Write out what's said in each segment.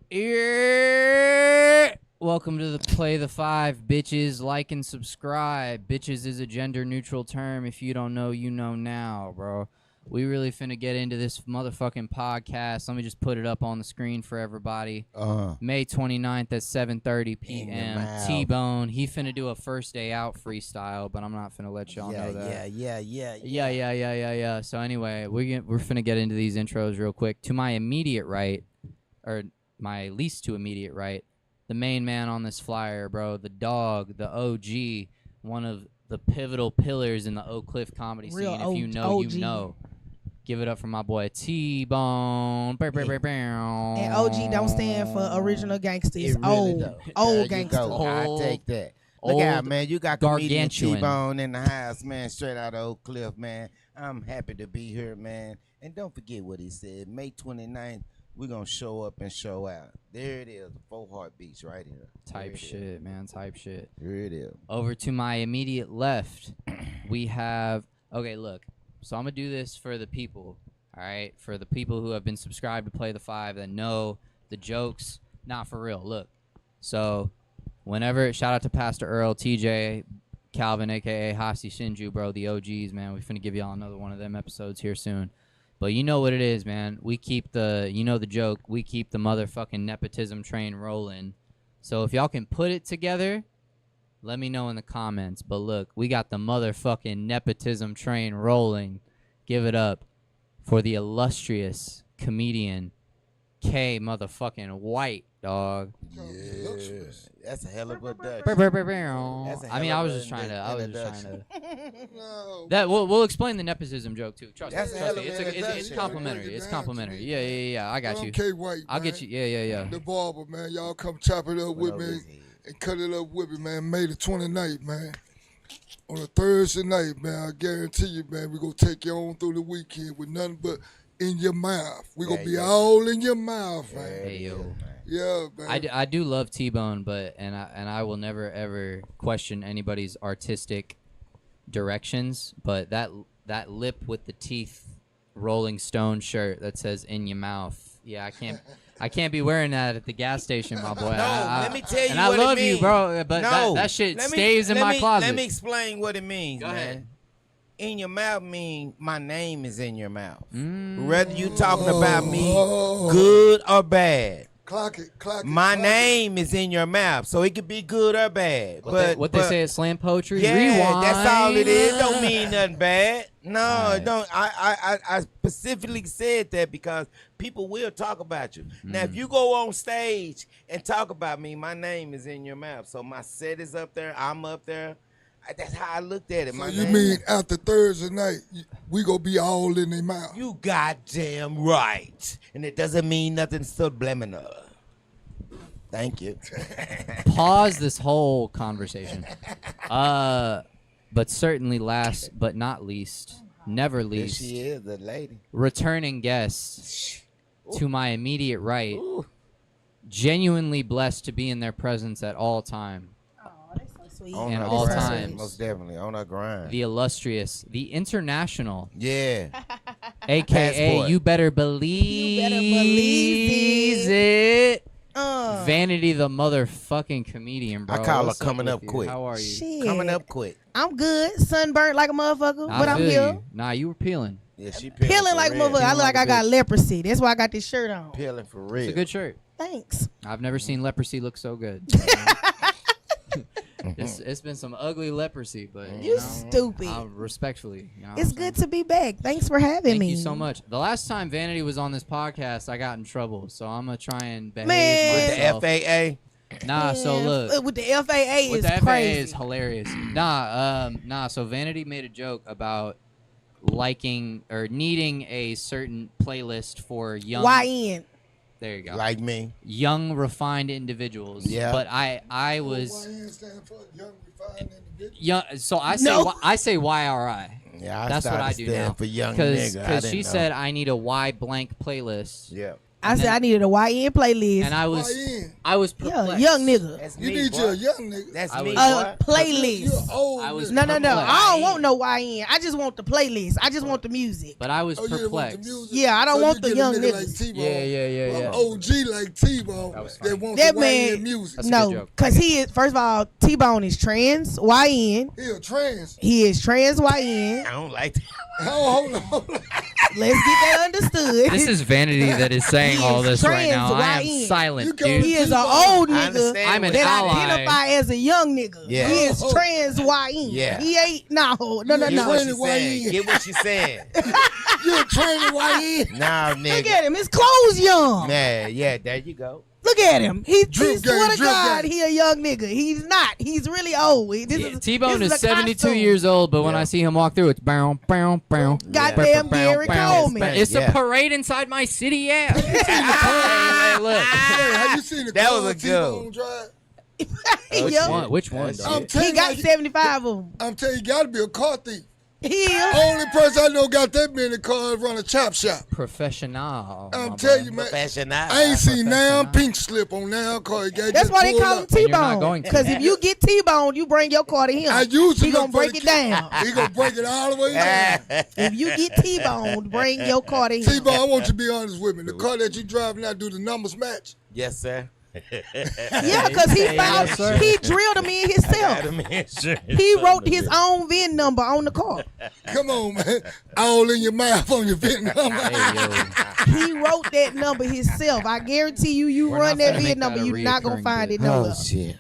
Yeah. Welcome to the Play the Five, bitches. Like and subscribe. Bitches is a gender neutral term. If you don't know, you know now, bro. We really finna get into this motherfucking podcast. Let me just put it up on the screen for everybody. May 29th at 7:30 p.m. T-Bone. He finna do a first day out freestyle, but I'm not finna let y'all know that. Yeah. So anyway, we're finna get into these intros real quick. To my immediate right, or my least to immediate right, the main man on this flyer, bro, the dog, the OG, one of the pivotal pillars in the Oak Cliff comedy scene. If you know, you know. Give it up for my boy T-Bone. And OG don't stand for original gangster. It's really old gangster. I take that. Look out, man. You got comedian gargantuan T-Bone in the house, man. Straight out of Oak Cliff, man. I'm happy to be here, man. And don't forget what he said. May 29th, we're going to show up and show out. There it is. 4 heartbeats right here. Type shit, man. Type shit. Here it is. Over to my immediate left, we have... Okay, look. So I'm going to do this for the people, all right? For the people who have been subscribed to Play the Five that know the jokes. Not for real. Look. So whenever... Shout out to Pastor Earl, TJ, Calvin, a.k.a. Hasi Shinju, bro. The OGs, man. We're finna give y'all another one of them episodes here soon. But you know what it is, man. We keep the... You know the joke. We keep the motherfucking nepotism train rolling. So if y'all can put it together... Let me know in the comments. But look, we got the motherfucking nepotism train rolling. Give it up for the illustrious comedian K motherfucking White, dog. Yeah. That's a hell of a Dutch. I mean, I was just trying to. No. That we'll explain the nepotism joke too. Trust me. That's a Trust hell me. of an It's introduction. complimentary. It's complimentary. Yeah. I got you. K. White, I'll man. get you. Yeah. The barber, man. Y'all come chop it up with me and cut it up with me, man. May the 29th, man. On a Thursday night, man, I guarantee you, man, we're going to take you on through the weekend with nothing but in your mouth. We're going to be all in your mouth, man. Hey, yo. Yeah, man. I do love T-Bone, but and I will never ever question anybody's artistic directions. But that lip with the teeth, Rolling Stone shirt that says "in your mouth." Yeah, I can't be wearing that at the gas station, my boy. No, let me tell you and what I love it means. you, bro, but No, that shit stays in my closet. Let me explain what it means, Go man. ahead. In your mouth mean my name is in your mouth. Mm. Whether you talking about me good or bad. Clock it. My name is in your mouth, so it could be good or bad. What they say at slam poetry? Yeah, Rewind. that's all it is. Don't mean nothing bad. No, Right. it don't. I specifically said that because people will talk about you. Now, if you go on stage and talk about me, my name is in your mouth. So my set is up there. I'm up there. That's how I looked at it. So My you name mean after Thursday night, we going to be all in their mouth? You goddamn right. And it doesn't mean nothing subliminal. Thank you. Pause this whole conversation. But certainly last but not least, never There least, she is, the lady. returning guest to my immediate right, Ooh. genuinely blessed to be in their presence at all time. Oh, that's so sweet. On And her all grind, times. Most definitely. On her grind. The illustrious, the international, Yeah. a.k.a. Passport. You better believe, believe it. Uh, Vanity the motherfucking comedian, bro. I call her What's coming with up you? quick. How are you? Shit. Coming up quick. I'm good. Sunburnt like a motherfucker, I but I'm feel here. you. Nah, you were peeling. Yeah, she Peeling like a for real. motherfucker. I look like I got bitch. leprosy. That's why I got this shirt on. Peeling for real. It's a good shirt. Thanks. I've never seen leprosy look so good. It's been some ugly leprosy, but You know, stupid. respectfully. You know what It's I'm good saying? to be back. Thanks for having Thank me. you so much. The last time Vanity was on this podcast, I got in trouble, so I'm gonna try and behave Man. With the myself. FAA. Nah, so Man, look. with the FAA With is the FAA crazy. is hilarious. Nah. So Vanity made a joke about liking or needing a certain playlist for young. YN. There you go. Like me. Young, refined individuals. Yeah. But I was YN stand for Young Refined Individual. young. So I say No. I say YRI. Yeah, That's what I started do standing now. For young nigga. I Because didn't she know. said I need a Y blank playlist. Yeah. I said I needed a YN playlist. And I was perplexed. young nigga. That's You me, need boy. you a young nigga. That's I me, was- boy. Playlist. You're old. I was No. perplexed. I don't want no YN. I just want the playlist. I just want the music. But I was Oh, you didn't want the perplexed. music? Yeah, I don't So want you the get a young nigga niggas. Like T-Bone. Yeah. An OG like T-Bone That was that funny. wants That the man- YN music. That's a good No, joke. because he is, first of all, T-Bone is trans YN. He a trans. He is trans YN. I don't like that. Hold on. Let's get that understood. This is vanity that is saying He all is this right trans now. I am YN. silent, You go- dude. He is an T-Bone. old I nigga understand I'm an what- that ally. identify as a young nigga. Yeah. He is Oh. trans YN. Yeah. He ain't, no. Get what Trans she's saying. YN. Get what she's saying. You a trans YN. Nah, Look nigga. at him. His clothes young. Man, yeah, there you go. Look at him. He Drip swear gang, to drip God, gang. he a young nigga. He's not. He's really old. T-Bone this is a 72 costume. years old, but when Yeah. I see him walk through, it's bow, bow, bow. Goddamn Gary Coleman. It's Yeah. a parade inside my city, yeah. Hey, look. Hey, have you seen the That car was a T-Bone good. drive? Which Yup. one? Which one? That's dog? it. telling He got you, 75 of them. I'm telling you, you gotta be a car thief. He is. Only person I know got that many cars run a chop shop. Professional. I'm my telling boy. you, man. Professional. I ain't seen now Professional. pink slip on now car. You gotta That's just why they pull call him up. And you're not T-Bone. going to. Because if you get T-Bone, you bring your car to him. I usually He gonna look for break the it down. He gonna break it all the way down. If you get T-Bone, bring your car to him. T-Bone, I want you to be honest with me. The car that you drive now, do the numbers match? Yes, sir. Yeah, because he found, Yes, sir. he drilled them in himself. He wrote his own VIN number on the car. Come on, man. All in your mouth on your VIN number. Hey, yo. He wrote that number himself. I guarantee you We're run not that finna make VIN number, that a you're not gonna reoccurring find bit. it nowhere. Oh shit.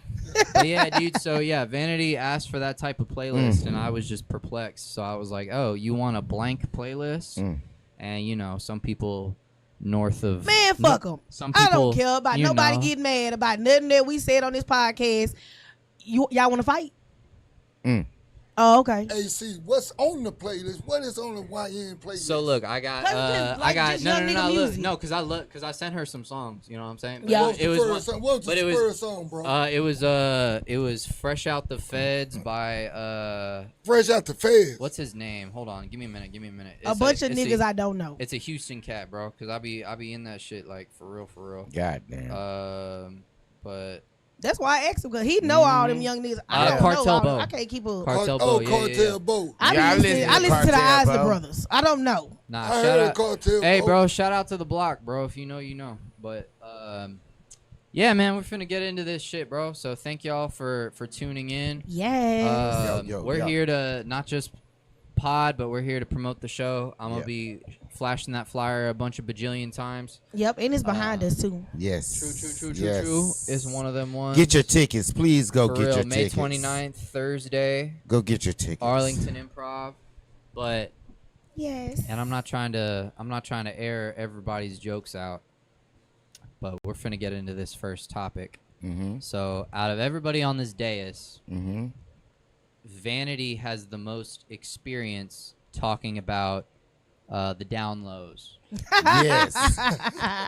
But yeah, dude. So yeah, Vanity asked for that type of playlist, and I was just perplexed. So I was like, "Oh, you want a blank playlist?" And you know, some people north of Man, fuck them. Some I people, don't care about you nobody know. getting mad about nothing that we said on this podcast. Y'all want to fight? Oh, okay. Hey, see, what's on the playlist? What is on the YN playlist? So look, I got, 'Cause it's like I got just no, young no, nigga no, look, music. no, because I sent her some songs. You know what I'm saying? Yeah. What was it the was first one, song? What was but the it was, first song, bro? it was "Fresh Out the Feds" by Fresh out the feds. what's his name? Hold on, give me a minute. A bunch of it's niggas I don't know. It's a Houston cat, bro. Cause I be in that shit like for real. God damn. But That's why I asked him, because he know all them young niggas. I don't know Cartel all them. Bow. I can't keep up. Cartel Oh, Bow, yeah, Cartel yeah. Boat. I Yeah, I listen listen I to listen to the Cartel Isley Bow. Brothers. I don't know. Nah, I shout heard out. Cartel Hey, Boat. bro, shout out to the block, bro. If you know, you know. But yeah, man, we're finna get into this shit, bro. So thank y'all for tuning in. Yes. We're here to not just pod, but we're here to promote the show. I'm gonna be flashing that flyer a bunch of bajillion times. Yep, and it's behind us too. Yes. True. Yes. Is one of them ones. Get your tickets, please. Go For get real, your May tickets. 29th, Thursday, Go get your tickets. Arlington Improv. But Yes. and I'm not trying to air everybody's jokes out, but we're finna get into this first topic. Mm-hmm. So out of everybody on this dais, Mm-hmm. Vanity has the most experience talking about the down lows. Yes.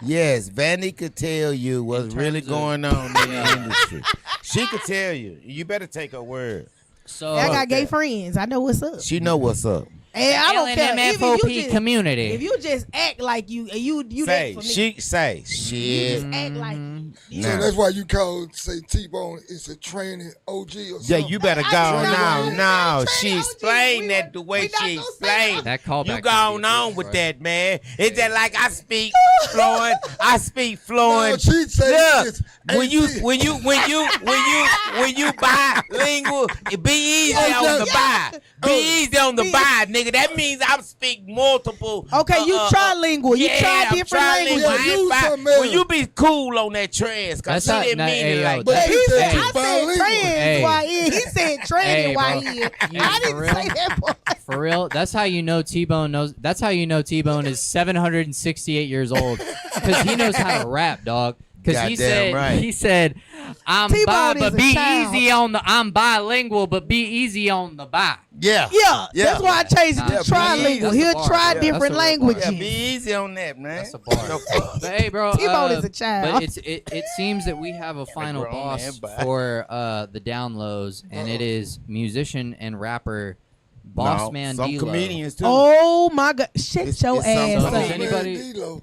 Yes. Vanny could tell you what's really terms of- going on in the industry. She could tell you. You better take her word. So I got Fuck gay that. friends. I know what's up. She know what's up. And I don't care. Even if LNMFOP you just, community. if you just act like you Say, that for me. she say, You shit. just act like Nah. So that's why you call say T-Bone is a training OG or something. Yeah, you better I go did not now. know. No, she Training OG, explained we that were- the way we not she gonna say explained. that callback. You can gone be a on bitch, with bro. that, man. It's just like I speak fluent. I speak fluent. No, she said Look, it's when you AC. when you bilingual, be easy Oh, on the yeah. buy. Be easy on the buy, nigga. That means I speak multiple. Okay, you trilingual. You yeah, try I'm different trilingual. languages. I ain't Use bi- some Well, else. you be cool on that trans, cause That's she how- didn't nah, mean hey, it yo, like But that. he He said said, you I said bilingual. trans Hey. YN. He said trans Hey, bro. YN. You I for didn't real? say that part. For real, that's how you know T-Bone knows. That's how you know T-Bone is 768 years old, because he knows how to rap, dog. Because Goddamn he said, I'm T-Bone bi, is but a be child. easy on the. I'm bilingual, but be easy on the bi. Yeah. Yeah, Yeah. that's why I changed it to Nah, trilingual. that's a He'll bar. try Yeah, that's different a real bar. languages. Yeah, be easy on that, man. That's a bar. No fuck. But hey, bro, T-Bone is a child. But it seems that we have a final grown boss man, but- for the down lows, and it is musician and rapper Boss No, Man some D-Lo. comedians too. Oh my God! Shut It's- your it's something ass So up. does else. anybody? D-Lo.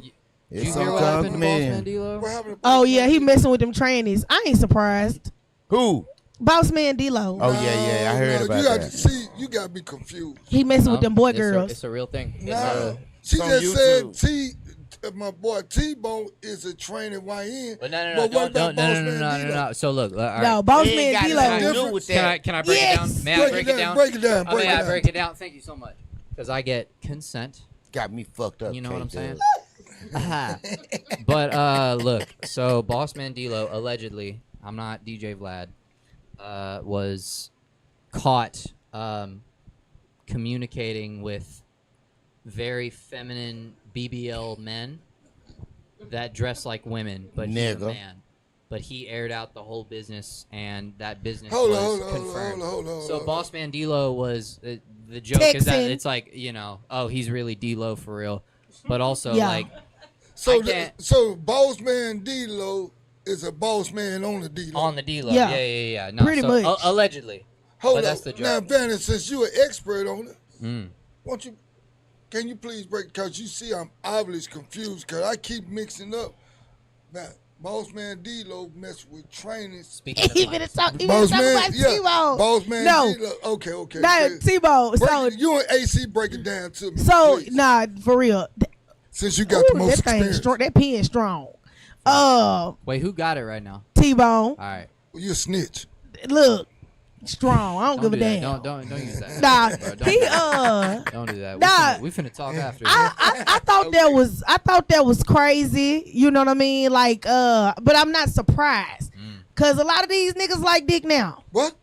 Did you It's hear what happened to Boss Man D-Lo? What happened to Oh Boss yeah, Man he D-Lo? messing with them trannies. I ain't surprised. Who? Boss Man D-Lo. Oh, yeah, I heard about you got that. To see, you got to be confused. He messing with them boy It's girls. a real thing. It's No, she on just said YouTube. my boy T-Bone is a training YN. But no, But what about Boss Man no. D-Lo? So look, all right. No, Boss He ain't Man got D-Lo. nothing to do with Can I that. break Yes. it down? May I break it down? Break it down. Oh, Break may it I down. break it down? Thank you so much. Because I get consent. Got me fucked up. You know what I'm saying? K-Dub. Aha. But look, so Boss Man D-Lo allegedly, I'm not DJ Vlad, was caught communicating with very feminine BBL men that dress like women, but he's a Nigga. man. But he aired out the whole business, and that business Hold was on, confirmed. hold on. So Boss Man D-Lo was the joke is that Texan. it's like, you know, oh, he's really D-Lo for real, but also Yeah. like So, I can't- so Boss Man D-Lo is a boss man on the D-Lo. on the D-Lo. Yeah. Yeah. No, Pretty so, much. allegedly. Hold but up. that's the joke. Now, Vanna, since you're an expert on it, Mm. won't you? Can you please break? Because you see, I'm obviously confused. Because I keep mixing up. Now, Boss Man D-Lo mess with trainers. Speaking of He like, finna talk. He Boss finna talk Man, about yeah. T-Bone. Boss Man No. D-Lo. Okay. Nah, Break T-Bone. So, it- you and AC break it down to me. so please. nah, for real. Since you got the Ooh, most that thing experience. strong. That pen strong. wait, who got it right now? T-Bone. All right. You a snitch. Look, strong. I don't give a do that. damn. Don't use that. Nah, Bro, don't he do that. Don't do that. Nah. We finna talk after. I thought that was crazy. You know what I mean? Like, but I'm not surprised. Cause a lot of these niggas like dick now. What?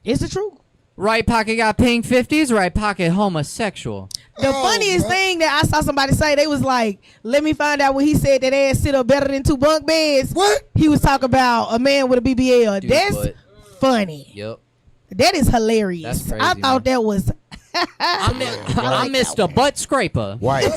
It's the truth. Right pocket got pink 50s. Right pocket homosexual. The Oh, funniest man. thing that I saw somebody say, they was like, let me find out when he said that ass sit up better than 2 bunk beds. What? He was talking about a man with a BBL. Dude, That's but- funny. Yep. That is hilarious. That's crazy, I thought that was. I missed a butt scraper. White.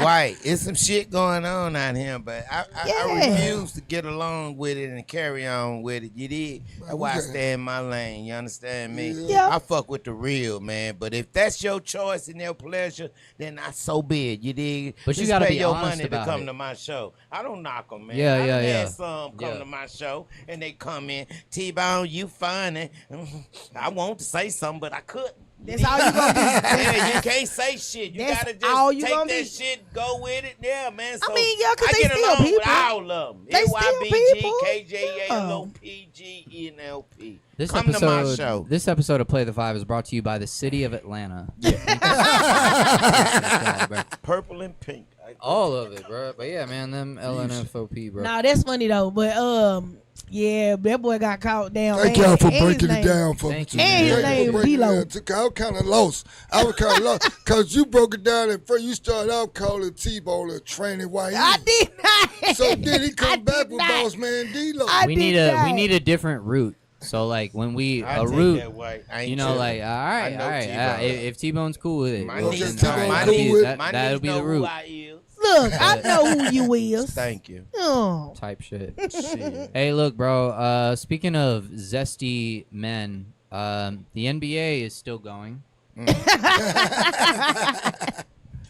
White. It's some shit going on out here, but I Yeah. refuse to get along with it and carry on with it. You did? That's why I stay in my lane. You understand me? Yeah. I fuck with the real, man. But if that's your choice and your pleasure, then I so be it. You dig? But you Just gotta pay be your honest money to about come it. to my show. I don't knock them, man. Yeah, I done yeah. had some come Yeah. to my show and they come in. T-Bone, you funny. I want to say something, but I couldn't. That's all you gonna be. Yeah, you can't say shit. You That's gotta all just you take gonna that be. shit, go with it. Yeah, man. So mean, yeah, 'cause I they get still along with people. all of them. They still NYBG, people. KJALOP, GNLP. This Come to my episode, show. this episode of Play the Five is brought to you by the city of Atlanta. Purple and pink. All of it, bro. But yeah, man, them LNFOP, bro. Nah, that's funny though. But yeah, that boy got caught down. Thank bad. y'all for And his breaking it name- down for Thank me. you, And his man. Thank you name for breaking it D-Lo. down. I was kind of lost. I was kind of lost because you broke it down at first. You started out calling T-Bone a training YN. I did not. So then he I come back did with not. Boss Man D-Lo. I we did need a not. we need a different route. So like when we I a take route, that white. I ain't you know, tripping. like all right, I know all right. T-Bone. If T-Bone's cool with it, My Well, niggas just know, T-Bone my cool niggas, with- my that'll niggas be know the who route I is. Look, I know who you is. Thank you. Oh. type shit. Shit. Hey, look, bro. Speaking of zesty men, the NBA is still going.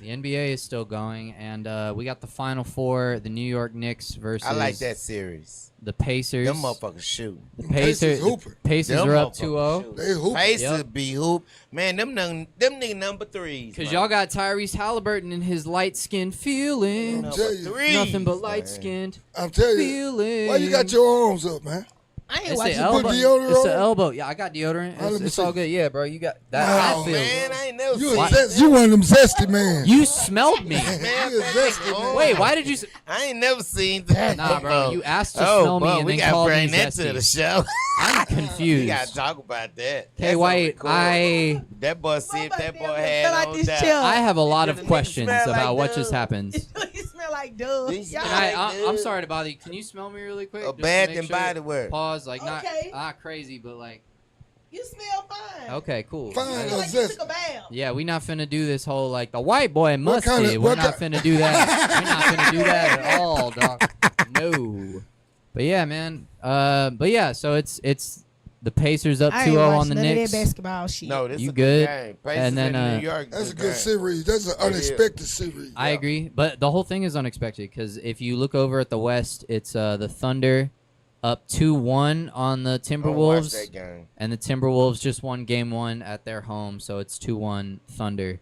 The NBA is still going, and we got the Final Four: the New York Knicks versus I like that series. the Pacers. Them motherfuckers shoot. The Pacers Pacers, hooping. Pacers Them are up motherfuckers 2-0 shoot. They hoop. Pacers Yep. be hoop. Man, them nigga number threes. because man. y'all got Tyrese Halliburton in his light-skinned feelings. I'm telling you. Threes, Nothing but man. light-skinned I'm telling you. feelings. Why you got your arms up, man? I ain't It's watching. the elbow. put deodorant It's the on? elbow. Yeah, I got deodorant. let It's, me it's see. all good. Yeah, bro. You got that. Wow, that feels. Man, I ain't never You, seen a that. zest, you one of them zesty man. You smelled me. Man, You a that zesty nigga man. on. Wait, why did you? I ain't never seen that. Nah, bro. You asked to Oh, smell me bro, and we then gotta called me bring that to the zesty. show. I'm We confused. gotta talk about that. Hey, That's on White, record. That boy see if that boy had like on this that. chill. I have a lot Did of the nigga questions smell like about what just dub? happened. you smell like dove. These Y'all- guys- I'm sorry to bother you. Can you smell me really quick? A just to bad make than sure? body work. Pause. Like Okay. not crazy, but like You smell fine. okay, cool. Fine. You Yeah. smell like you took a bath. Yeah, we not finna do this whole like the white boy musty. kinda- We're what not finna do that. We're not finna do that at all, dog. No. But yeah, man. But yeah, so it's The Pacers up I ain't 2-0 on watching the none of Knicks. that basketball shit. No, this You is a good? game. Pacers And then, in New York. That's a good game. series. That's an unexpected series. I agree, but the whole thing is unexpected because if you look over at the West, it's the Thunder up 2-1 on the I'm gonna watch Timberwolves, that game. and the Timberwolves just won Game 1 at their home, so it's 2-1 Thunder.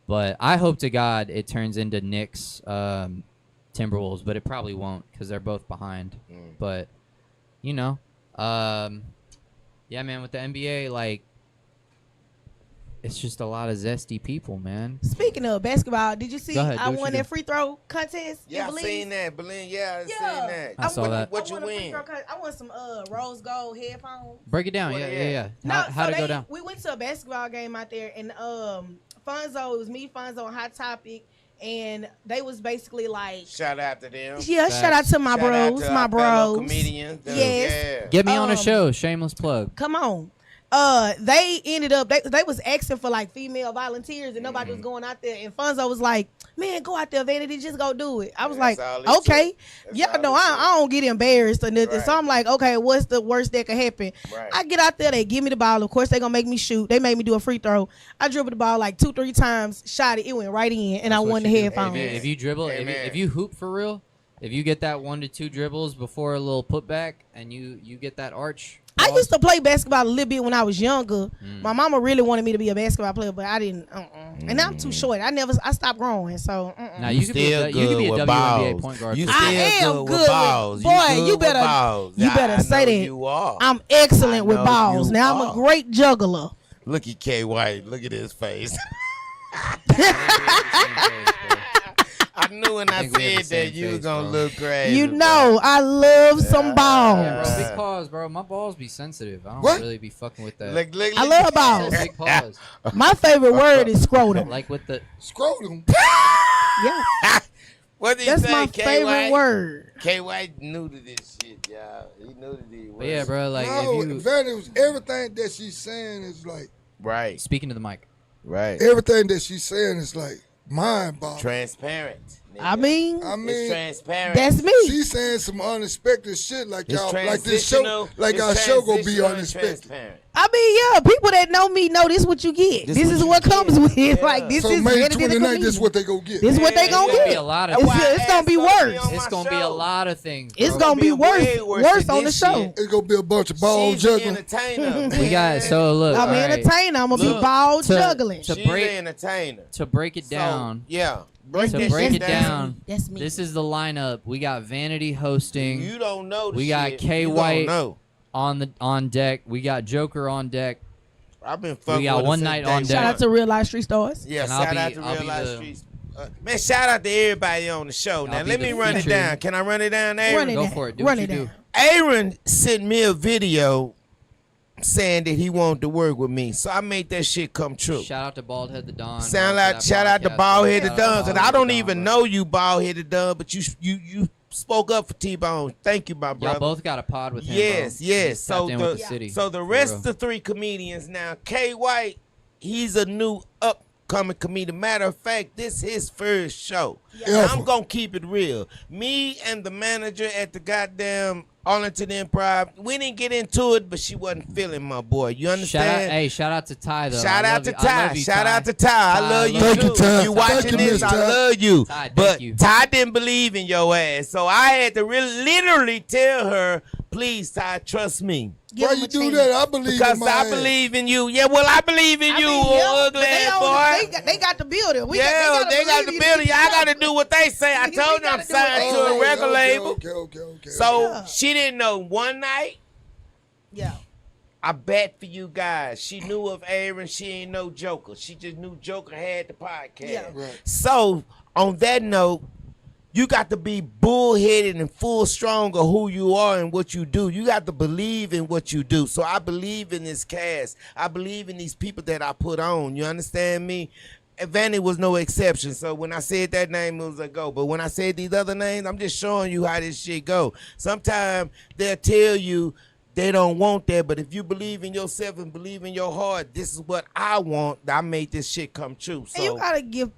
But I hope to God it turns into Knicks Timberwolves, but it probably won't because they're both behind. But you know, yeah, man, with the NBA, like, it's just a lot of zesty people, man. Speaking of basketball, did you see Go ahead, do I what won you that do. free throw contest? Yeah, in I Belize? seen that. Berlin, yeah, I Yeah. seen that. I saw that. What you won a free win? throw I won some rose gold headphones. Break it down, What yeah, they yeah, at? yeah. How'd it go down? We went to a basketball game out there, and Fonzo, it was me, Fonzo, and Hot Topic, and they was basically like, Shout out to them. yeah, shout out to my Shout out bros, to my our fellow bros. comedians. Yes. Yeah. Get me on a Um, show, shameless plug. Come on. They ended up they was asking for like female volunteers and nobody was going out there, and Fonzo was like, man, go out there, Vanity, just go do it. I was That's like, all it okay. took. That's Yeah, all no, it took. I don't get embarrassed or nothing. Right. So I'm like, okay, what's the worst that could happen? Right. I get out there, they give me the ball. Of course, they gonna make me shoot. They made me do a free throw. I dribbled the ball like 2-3 times, shot it, it went right in, and I That's won what the you do. headphones. Amen. If you dribble, Amen. if you hoop for real, if you get that 1 to 2 dribbles before a little putback and you get that arch. I used to play basketball a little bit when I was younger. Mm. My mama really wanted me to be a basketball player, but I didn't. And now I'm too short. I stopped growing. So Now you could be a WNBA point guard. You too. still I am good good with balls. boy, good you with better- balls. you better I say know that. You are. I'm excellent I with know balls. you Now I'm are. a great juggler. Look at K White. Look at his face. I knew when I think we have the said that same you was face, gonna bro. look crazy. You know, I love some Yeah, balls. bro, big pause, bro. My balls be sensitive. I don't What? really be fucking with that. Look, I love balls. Big pause. My favorite word is scrotum. Like with the Scrotum. Yeah, What did he that's say, my K favorite White? word. K White new to this shit, y'all. He new to these words. but yeah, bro. Like No, if you Vanity was everything that she's saying is like Right, speaking to the mic, right. everything that she's saying is like mind boggling. Transparent. nigga. I mean, I it's mean, transparent. that's me. she's saying some unexpected shit like It's y'all, like this show, transitional. like It's our show gonna be transitional and unexpected. transparent. I mean, yeah, people that know me know this what you get. This This what is you what get. comes with it. Yeah. Like this So is May Vanity the 29th, Comedian. this is what they gonna get. This is what they Yeah, gonna it's gonna be get. a lot of. That's why It's gonna be I asked her to worse. on It's my gonna be a show. lot of things. It's bro. gonna be way worse than on the this show. shit. It's gonna be a bunch of ball She's an juggling. entertainer. We got man. so look. I'm all an right, entertainer. I'm gonna be Look, ball to- juggling. to She's break- an entertainer. To break it So, down, yeah. Break to that break shit it down, That's me. this is the lineup. We got Vanity hosting You don't know the We got shit. K You don't White. know. on deck. We got Joker on deck. I've been fucking got with her one since night day on one. deck. Shout out to Real Life Street Stars. Yeah, And I'll shout be- out to I'll Real be Life the- Streets. Man, shout out to everybody on the show. Now, be let the me run it featured- down. Can I run it down, Run Aaron? it Go down. for it. Do Run what it you do. down. Aaron sent me a video saying that he wanted to work with me. So I made that shit come true. Shout out to Baldhead the Don. Shout out to Bald Headed Dunn, because I don't even know. know you, Bald Headed Dunn, but you spoke up for T-Bone. Thank you, my Y'all brother. both got a pod with him. Yes, bro. yes. He's So tapped in with the, the city. so the For rest real. of the three comedians now, K White, he's a new upcoming comedian. Matter of fact, this his first show. Yeah. I'm gonna keep it real. Me and the manager at the goddamn Arlington Improv, we didn't get into it, but she wasn't feeling my boy. You understand? Shout out to Ty though. Shout I out love to you- I Ty. love you, Shout Ty. out to Ty. I love you Thank too. you, Ty. You watching Thank you, this? Miss I Ty. love you. Ty, thank But you. Ty didn't believe in your ass, so I had to literally tell her, "Please, Ty, trust me." Give Why him you a do chance. that? I believe Because in my I ass. believe in you. Yeah, well, I believe in I you, mean, yeah, ugly but ass boy. they got the building. They got the building. Y'all got to do what they say. I We told you I'm gotta do what signed they to a say. record label. Okay. So Yeah. she didn't know one night. Yeah. I bet for you guys, she knew of Aaron. She ain't no Joker. She just knew Joker had the podcast. Yeah. Right. So on that note, you got to be bullheaded and full strong of who you are and what you do. You got to believe in what you do. So I believe in this cast. I believe in these people that I put on. You understand me? And Vanny was no exception. So when I said that name, it was a go. But when I said these other names, I'm just showing you how this shit go. Sometimes they'll tell you they don't want that, but if you believe in yourself and believe in your heart, this is what I want. I made this shit come true. So And you gotta give,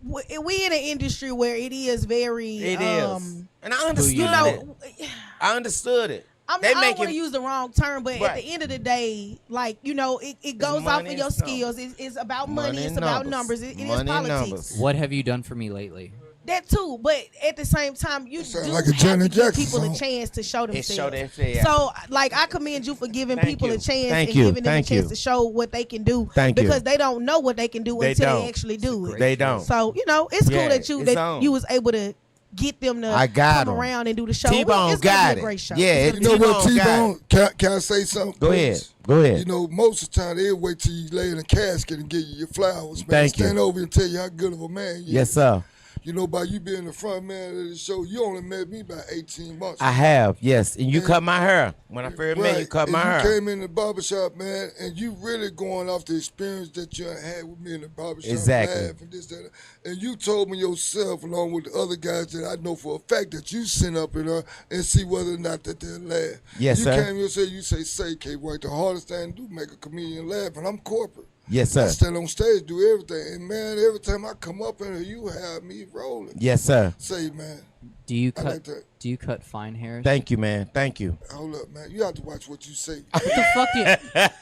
we in an industry where it is very, it is, and I you understood know. it. I understood it. I don't want to use the wrong term, but at the end of the day, like, you know, it goes off of your skills. It's about money. It's about numbers. It is politics. What have you done for me lately? That too, but at the same time, you do like a have Janet to give Jackson people song. a chance to show themselves. Yeah. So, like, I commend you for giving people a chance and you. giving them a chance to show what they can do. Because they don't know what they can do until they actually do it. They don't. So, you know, it's cool that you was able to get them to come around and do the show. T-Bone it's got be a great show. Yeah, you know what, T-Bone? Can I say something? Go ahead. Go ahead. You know, most of the time they'll wait till you lay in a casket and give you your flowers, man. Thank you. Stand over and tell you how good of a man you Yes, is. sir. You know, by you being the front man of the show, you only met me about 18 months. I have, yes. And you cut my hair. When I first met you, cut my hair. You came in the barbershop, man, and you really going off the experience that you had with me in the barbershop. Exactly. Laugh and this, that. And you told me yourself, along with the other guys that I know for a fact, that you send up in there and see whether or not that they'll laugh. Yes, you sir. came here and say, K. White, the hardest thing to do, make a comedian laugh, and I'm corporate. Yes, sir. I stand on stage, do everything. And, man, every time I come up in here, you have me rolling. Yes, sir. Say, man. Do you I cut? like that. Do you cut fine hairs? Thank you, man. Thank you. Hold up, man. You have to watch what you say. What the fuck?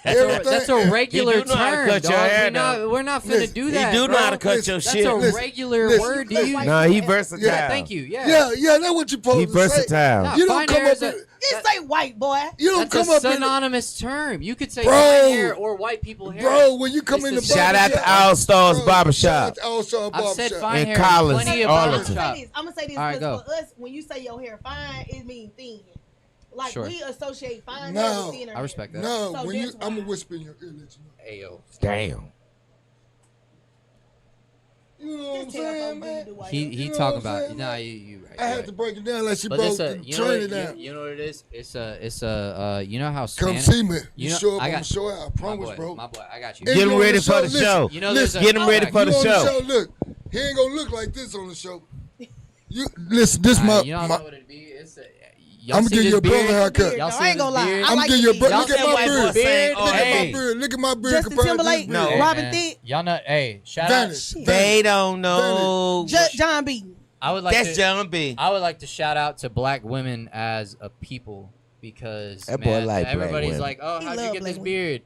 That's a regular He do know how to term, cut your hair, dog. We're not finna Listen, do He that. do know how to bro. cut your That's shit. a regular word to use. No, he versatile. Yeah, thank you. Yeah. Yeah, that's what you're supposed He to versatile. Nah, say. You don't fine come hair up is a- in, It say white boy. you don't That's come a up in, synonymous term. You could say Bro. fine hair or white people hair. bro, when you come It's in the the same. Shout out barbershop- to All Stars Bro, Barbershop. shout out to All Star I've said Barbershop. fine In hair. Collins, Plenty of Arlington. barbershop. I'm gonna say this All right, because go. for us, when you say your hair fine, it means thin. Like Sure. we associate fine No. hair with thinner I hair. respect that. No, So when you, that's I'm why. gonna whisper in your ear, let you know. Ayo. Damn. You know what I'm Just tell saying, folks you man? do white He hair. know talk what I'm about. saying, Nah, man? you right. I you're had right. to break it down like she But broke it's the you know train what, it down. you know what it is? It's a you know how Come Spanish. see me. You You know, show up I on got- the show, I My promise, boy, bro. my boy, I got you. And Get you him on ready the for the listen, show. You know, there's a- Get him ready for you the on show. the show, look, he ain't gonna look like this on the show. You listen, this You don't my know what it'd be. It's a. I'm gonna give your brother a haircut. Y'all I see ain't gonna this lie. beard? I I'm like gonna give your the brother. beard. Look at my beard. beard. Look at Hey. my beard. Look at my beard Justin compared to Timberlake, this No, beard. Robin man. Thicke, Y'all know. Hey, shout Vanish. out. They don't know. John B. I would like That's to. John B. I would like to shout out to black women as a people because That boy man, like black everybody's women. like, oh, He how'd you love get black this women. beard?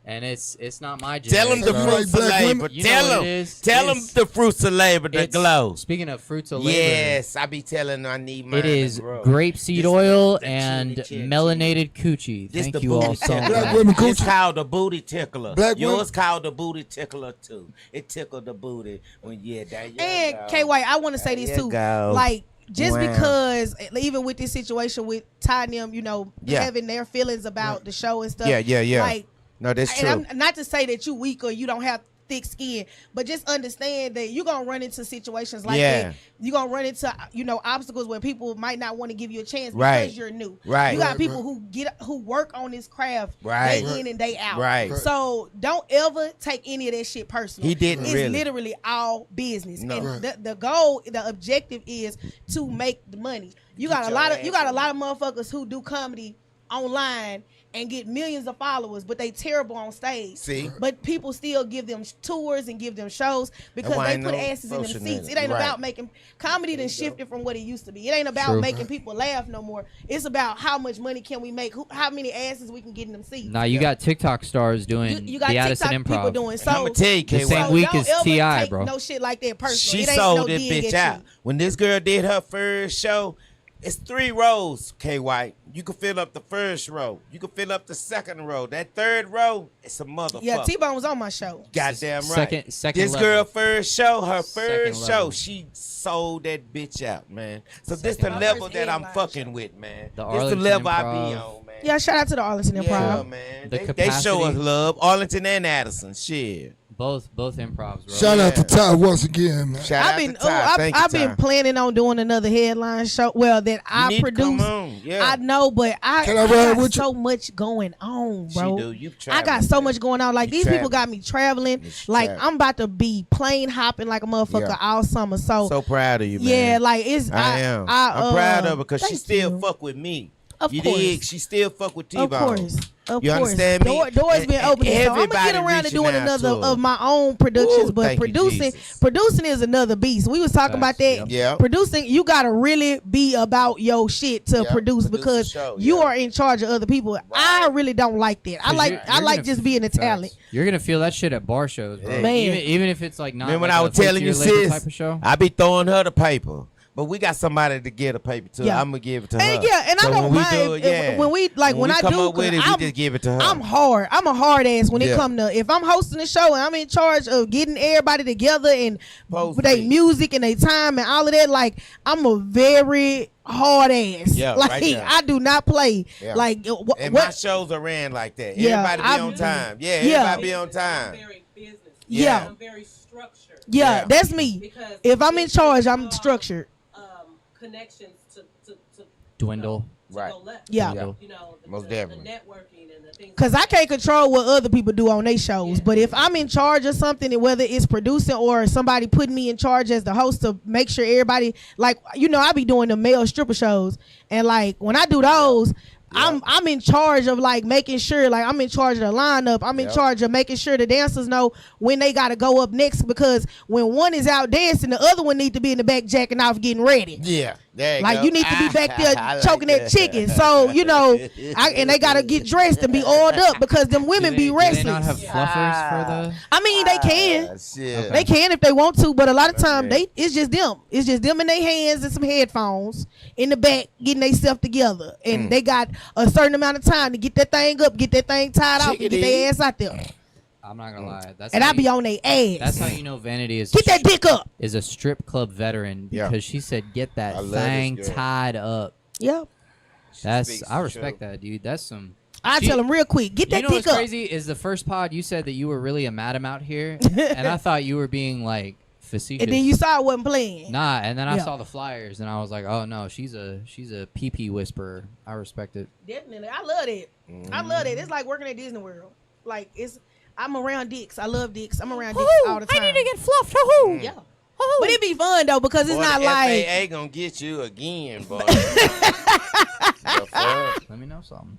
And it's not my Tell him genetics, the bro. fruit. fruits of Black labor. women. You know what Tell it him. is? Tell him It's- the fruits of labor that It's- glow. Speaking of fruits of labor, Yes, I be telling I need mine. it is to grow. grapeseed This- oil the and chitty chitty. melanated coochie. This Thank the you all booty so tickler. Black much. women It's coochie. called the booty tickler. Black Yours women- called the booty tickler too. It tickled the booty when there you And go. K White, I want to say There this you too. go. Like just Wow. because even with this situation with Ty and them, you know, Yeah. having their feelings about the show and stuff. Yeah. Like, No, that's true. and I'm not to say that you weak or you don't have thick skin, but just understand that you're gonna run into situations like Yeah. that. You're gonna run into obstacles where people might not want to give you a chance because Right. you're new. Right. You got Right, people right. who work on this craft Right. day in and day out. Right. So don't ever take any of that shit personal. He didn't It's really. literally all business. No. And Right. the goal, the objective is to make the money. You got Get a lot your of ass on motherfuckers who do comedy online and get millions of followers, but they terrible on stage. See? But people still give them tours and give them shows because why they ain't put no asses in them social seats. media. It ain't Right. about making comedy done shifted from what it used to be. It ain't about True. making people laugh no more. It's about how much money can we make, how many asses we can get in them seats. Now you got TikTok stars doing You got the Addison TikTok people Improv. doing I'm gonna so. tell you, The K. same White. week don't as ever T.I., take bro. no shit like that personal. She It ain't sold no this dig bitch at out. you. When this girl did her first show, it's 3 rows, K White. You can fill up the first row. You can fill up the second row. That third row, it's a motherfucker. Yeah, T-Bone was on my show. Goddamn right. Second This level. girl first show, her Second first level. show, she sold that bitch out, man. So this the Second level level. that I'm First fucking show. with, man. The This the Arlington level I Improv. be on, man. Yeah, shout out to the Arlington Yeah, Improv. man. The They show us capacity. love. Arlington and Addison. Shit. Both improvs, bro. Shout out to Ty once again, man. Shout out to Ty. Thank you, I've been Ty. planning on doing another headline show. Well, that You I need to come produce. on. Yeah. I know, but Can I I ride got with you? so much going on, bro. She do. You I got traveling, so man. much going on. Like You these people traveling. got me traveling. You Like traveling. I'm about to be plane hopping like a motherfucker Yeah. all summer. So proud of you, man. yeah, like it's. I am. I'm proud of her because she thank still you. fuck with me. Of you course. dig? She still fuck with T-Bone. Of course. Of You course. understand me? Doors been open. So I'm gonna everybody get around to reaching doing out another to of my own productions, Ooh, but thank you, Jesus. producing is another beast. We was talking about Facts, that. Yep. Producing, you gotta really be about your shit to Yep, produce produce the because show, you yeah. are in charge of other people. I really don't like that. I 'Cause like you're I like gonna just being a talent. You're gonna feel that shit at bar shows, bro. Man. Even if it's like not. Remember when like I a was telling you, first-year labor sis? type of show. I be throwing her the paper. But we got somebody to get a paper to. Yeah. I'm gonna give it to her. And yeah, and I So don't when we mind do it, yeah. when we like when we I come do up with it, we I'm- just give it to her. I'm hard. I'm a hard ass when it Yeah. come to if I'm hosting a show and I'm in charge of getting everybody together and Post with their me. music and their time and all of that. Like I'm a very hard ass. Yeah, like right there. I do not play. Yeah. Like and my shows are ran like that. Yeah, Everybody be I'm- on time. Yeah, Yeah. everybody be on time. I'm very business. Yeah. I'm very structured. Yeah, Yeah. that's me. Because If I'm in charge, I'm it's, structured. Connections to Dwindle. Right. go left. Yeah. Yeah. You know, Most the definitely. networking and the things. Cause like I can't control what other people do on their shows, Yeah. but if I'm in charge of something, and whether it's producing or somebody putting me in charge as the host to make sure everybody, like I be doing the male stripper shows, and like when I do those, I'm in charge of like making sure, like I'm in charge of the lineup. I'm in Yep. charge of making sure the dancers know when they got to go up next, because when one is out dancing, the other one need to be in the back jacking off getting ready. Yeah, there you Like go. you need to be back there I like choking that chicken. So and they gotta get dressed and be oiled up because them women be Do they not restless. have fluffers for the? I mean, they can. Shit. They can if they want to, but a lot of time Okay. it's just them. It's just them in their hands and some headphones in the back getting they stuff together, and they got a certain amount of time to get that thing up, get that thing tied off, and get Chickadee. their ass out there. I'm not gonna lie. That's And how I be you- on their That's how ass. you know Vanity is Get that dick up. is a strip club veteran Yeah. because she said get that I love thing this girl. tied up. Yep. That's I the respect truth. that, dude. That's some. I She- tell them real quick, get You that know dick what's up. crazy is the first pod you said that you were really a madam out here, and I thought you were being like facetious. And then you saw it wasn't playing. Nah, and then I Yeah. saw the flyers, and I was like, oh no, she's a pee whisperer. I respect it. Definitely. I love it. I love it. It's like working at Disney World. Like I'm around dicks. I love dicks. I'm around dicks all the time. get fluffed. Yeah. But it be fun though because it's Boy, not the like FAA gonna get you again, boy. The fuck? Let me know something.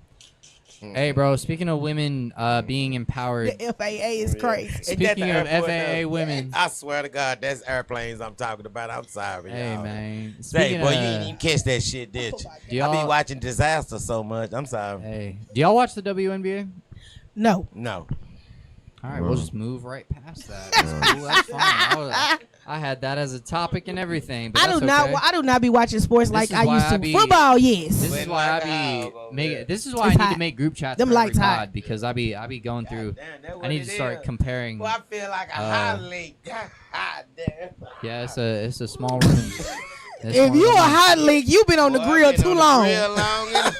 Hey, bro. Speaking of women being empowered, the FAA is crazy. Ain't that speaking the of airport, FAA though? women, I swear to God, that's airplanes I'm talking about. I'm sorry, hey y'all. man. Say, Speaking boy, of, you didn't even catch that shit, did you? do I be y'all, watching Disaster so much. I'm sorry. hey, do y'all watch the WNBA? No. No. All right, we'll just move right past that. That's cool. That's fine. I had that as a topic and everything. But I do that's not. okay. I do not be watching sports like is I why used I to. be- Football, yes. This is Went why like I hell be over making. there. This is why It's I need hot. to make group chats Them for every lights hot. pod because I be going through. Damn, that I what need it to start is. comparing. Boy, I feel like a hot leak. God damn. Yeah, it's a small room. It's If one you of a them- hot leak, you been on the Boy, grill I've been too on the long. grill long.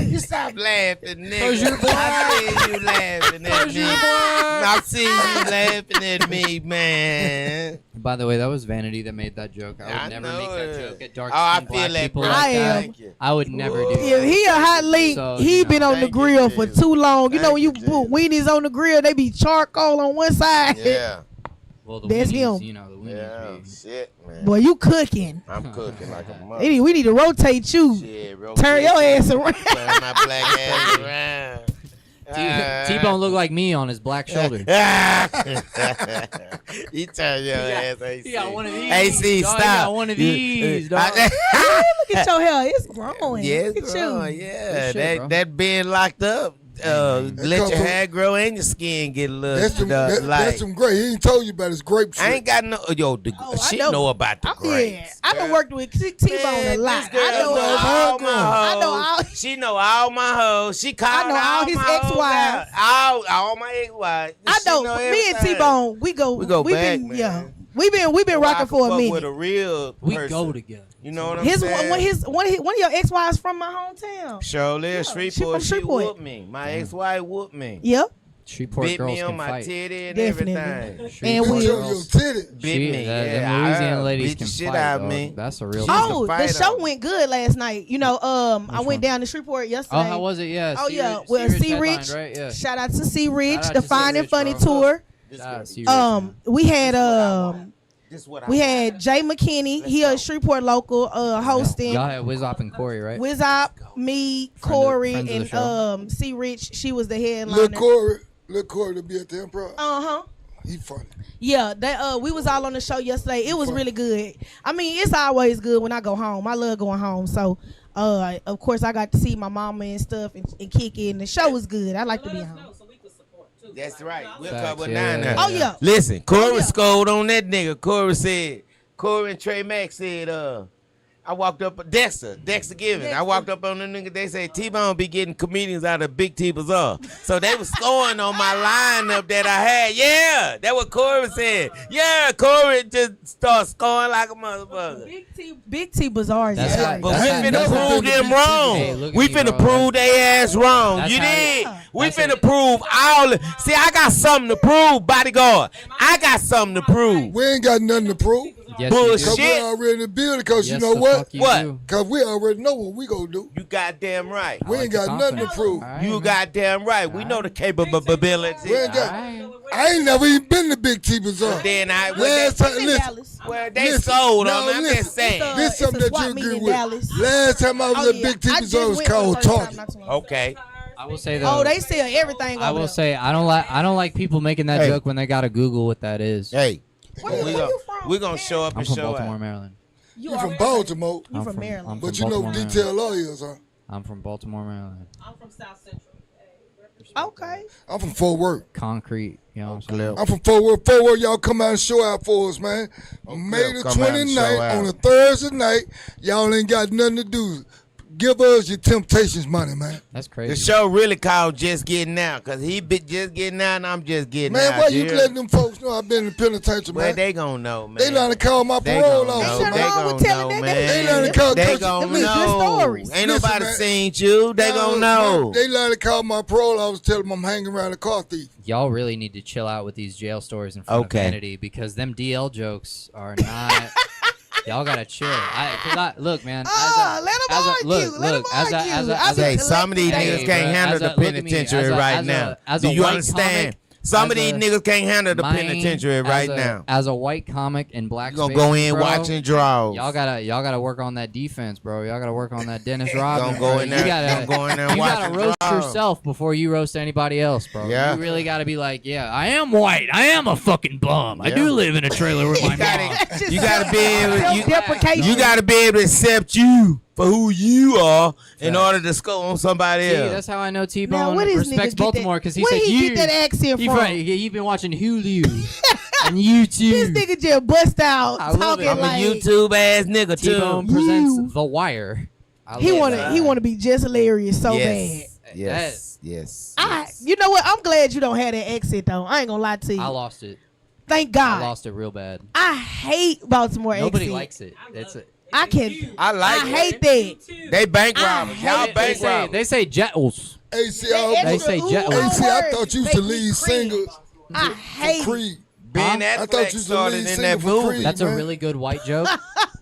You stop laughing, nigga. Close your I see you laughing at Close me. your blind. I see you laughing at me, man. By the way, that was Vanity that made that joke. I would I never know make that it. joke at dark Oh, I skinned feel black that, people bro. like I that. am. Thank you. I would never do Whoa. If that. he a hot leak, So, he you been know, on the thank you, grill for Jesus. too long. You know when you Thank put you, weenies on the grill, they be charcoal on one side. Yeah. Well, the That's weenies, him. you know, the weenies Yeah. be- Shit, man. Boy, you cooking. I'm cooking like a mother. We need to rotate you. Shit, real Turn quick. your ass around. Turn my black ass around. T-Bone look like me on his black shoulder. You turn your ass, AC. He got one of these. AC, Dog, stop. he got one of these, dog. Look at your hair. It's growing. Yeah, Look it's at growing. you. Yeah, Good shit, bro. that being locked up, let your hair grow and your skin get a little That's light. some great. He ain't told you about his grape shit. I ain't got no she I know about the Yeah, grapes. I done worked with T-Bone a lot. This girl I know all my hoes. I know all. She know all my hoes. She called know all his my hoes ex-wives. out. All my ex-wives. I She know. Me and everything. T-Bone, we go back, been, man. yeah. We've been I rocking can for a fuck minute. with a real We person. go together. You know what I'm His saying? one of your ex-wives from my hometown. Shirley she Shreveport, from she Shreveport. whooped me. My ex-wife whooped me. Yep. Shreveport Bit girls me on can my fight. titty and Definitely. everything. And Shreveport we- Your girls- titty. Bit me. The Yeah, Louisiana I ladies beat can the shit fight, out of dog. me. That's a real. She used to Oh, the fight show on. went good last night. You know, I Which went one? down to Shreveport yesterday. Oh, how was it? Yeah. Oh, C. yeah. Rich- Well, C. C. Rich Rich. headlined, right? Yeah. Shout out to C. Rich, Shout out the to C. Fine and Rich, Funny bro. tour. This Shout out girl C. be- Rich, We had This is what I We had Jay McKinney. He a go. Shreveport local hosting. Y'all had Wizop and Corey, right? Wizop, me, Corey, friends of the and show. C Rich. She was the headliner. Lil Corey to be at the Improv. Uh-huh. He funny. Yeah, that we was all on the show yesterday. It was really good. I mean, it's always good when I go home. I love going home. So, of course, I got to see my mama and stuff and kick it. And the show was good. I like to be Let us home. know so we can support too. That's Like, right. you know, We'll Facts, cover yeah, nine yeah, now. Oh, yeah. Listen, Corey yeah. scolded on that nigga. Corey and Trey Mack said, I walked up, Dexter Givens. I walked up on the nigga, they said T-Bone be getting comedians out of Big T Bazaar. So they was scoring on my lineup that I had. Yeah, that's what Corey said. Yeah, Corey just started scoring like a motherfucker. Big T Bazaar is That's great. how- But That's we how- finna that's how- prove them Hey, wrong. look at We me, finna bro. prove they ass wrong. That's You how- did. We that's finna how- prove all. See, I got something to prove, bodyguard. I got something to prove. We ain't got nothing to prove. Yes, you Bullshit. do. Cause we already in the building. Cause Yes, you know the what? fuck you What? do. Cause we already know what we gonna do. You goddamn right. We I ain't like got the nothing to confidence. prove. All right, You man. goddamn right. We know the capability. We ain't got. All right. I ain't never even been to Big T Bazaar. Then I Last time, in listen. Dallas. well, they Listen, sold no, on me. I'm listen. just saying. It's This it's something a that swap you meet agree in with. Dallas. Last time I was Oh, at yeah. Big T I Bazaar, just was went called the first time Target. not too long. Okay. I will say though. Oh, they sell everything. I over will there. say I don't like people making that Hey. joke when they gotta Google what that is. Hey, Where we you from? we gonna show up I'm and from show Baltimore, out. Maryland. You already from know. Baltimore, You I'm from Maryland. I'm but from you know Baltimore, detail Maryland. lawyers, huh? I'm from Baltimore, Maryland. I'm from South Central. Hey, represent. Okay. I'm from Fort Worth. Concrete. You know what I'm saying? Clip. I'm from Fort Worth. Fort Worth, y'all come out and show out for us, man. May the come out and show 29th out. on a Thursday night. Y'all ain't got nothing to do. Give us your Temptations money, man. That's crazy. The show really called Just Getting Out, because he be just getting out and I'm just getting Man, out. why you hear? letting them folks know I've been in the penitentiary, Well, man? they gonna know, man. They know how to call my They parole gonna know. officer, Ain't They nothing wrong gonna with telling know, that. man. They learn to call They coaches. gonna Them is good know. stories. Ain't Listen, nobody man. seen you. They gonna know. They learn to call my parole officer, tell them I'm hanging around a car thief. Y'all really need to chill out with these jail stories in front Okay. of Vanity because them DL jokes are not. Y'all gotta chill. Look, man. Let them argue. Let them argue. I Say, be some of these collecting niggas Hey, can't bro, handle as the a- look at me, penitentiary as a- right as a- now. as Do a you white understand? comic, Some of as these a- niggas can't handle the Mine, penitentiary right now. As a white comic in black You gonna spaces, go in bro, watching draws. Y'all gotta work on that defense, bro. Y'all gotta work on that Dennis Rodman. Gonna go bro. in there. You gotta, Gonna go in there and you watch gotta the roast draws. yourself before you roast anybody else, bro. Yeah. You really gotta be like, yeah, I am white. I am a fucking bum. I Yeah. do live in a trailer with my You gotta- mom. You gotta be able. Self-deprecation. You gotta be able to accept you for who you are in Facts. order to score on somebody See, else. that's how I know Now, T-Bone where this respects nigga get Baltimore that? because he Where said he you. get that accent from? He been watching Hulu and YouTube. This nigga just bust out I love it. talking I'm like a YouTube ass nigga T-Bone too. presents The Wire. I he love wanna that. he wanna be just hilarious so bad. Yes, yes, yes. You know what? I'm glad you don't have that accent though. I ain't gonna lie to you. I lost it. Thank I God. lost it real bad. I hate Baltimore Nobody accent. likes it. It's a, I can. I like I it. hate that. They bank I robbers. Y'all hate bank robbers. they say Jetels. Hey, see, They say jet- hey, see, I words thought you used make to me lead cringe. singers I for hate it. Creed. Ben Huh? I thought Affleck you was the started lead in singer that for movie. Creed. That's a man. really good white joke.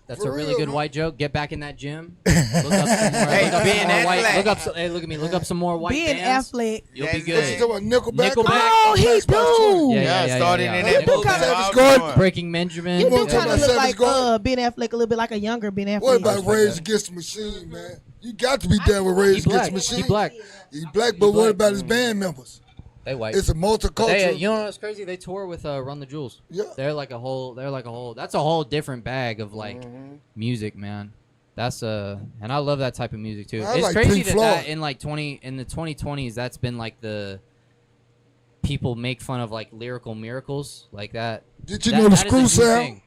That's For a really real, good man. white joke. Get back in that gym. Look up some more. Hey, look up Ben some more white. Affleck. Look up. Hey, look at me. Look up some more white Ben bands. Affleck. You'll be That's What you good. talking about, Nickelback? Nickelback? Oh, he Matchbox do. 20? Yeah, started in He that do movie. kinda- Savage Baltimore. Breaking Benjamin. You do want to talk kind of about look Savage like Garden? Ben Affleck, a little bit like a younger Ben Affleck. What about like Rage that. Against the Machine, man? You got to be down with He Rage Against black. the Machine. He black. He's black, but what black. about his band members? They white. It's a They, multicultural. you know what's crazy? They tour with Run the Jewels. Yeah. They're like a whole. That's a whole different bag of like music, man. That's and I love that type of music too. I It's like crazy Pink that Floyd. in the 2020s, that's been like the people make fun of like lyrical miracles like that. Did you That- know the that is a screw new sound thing.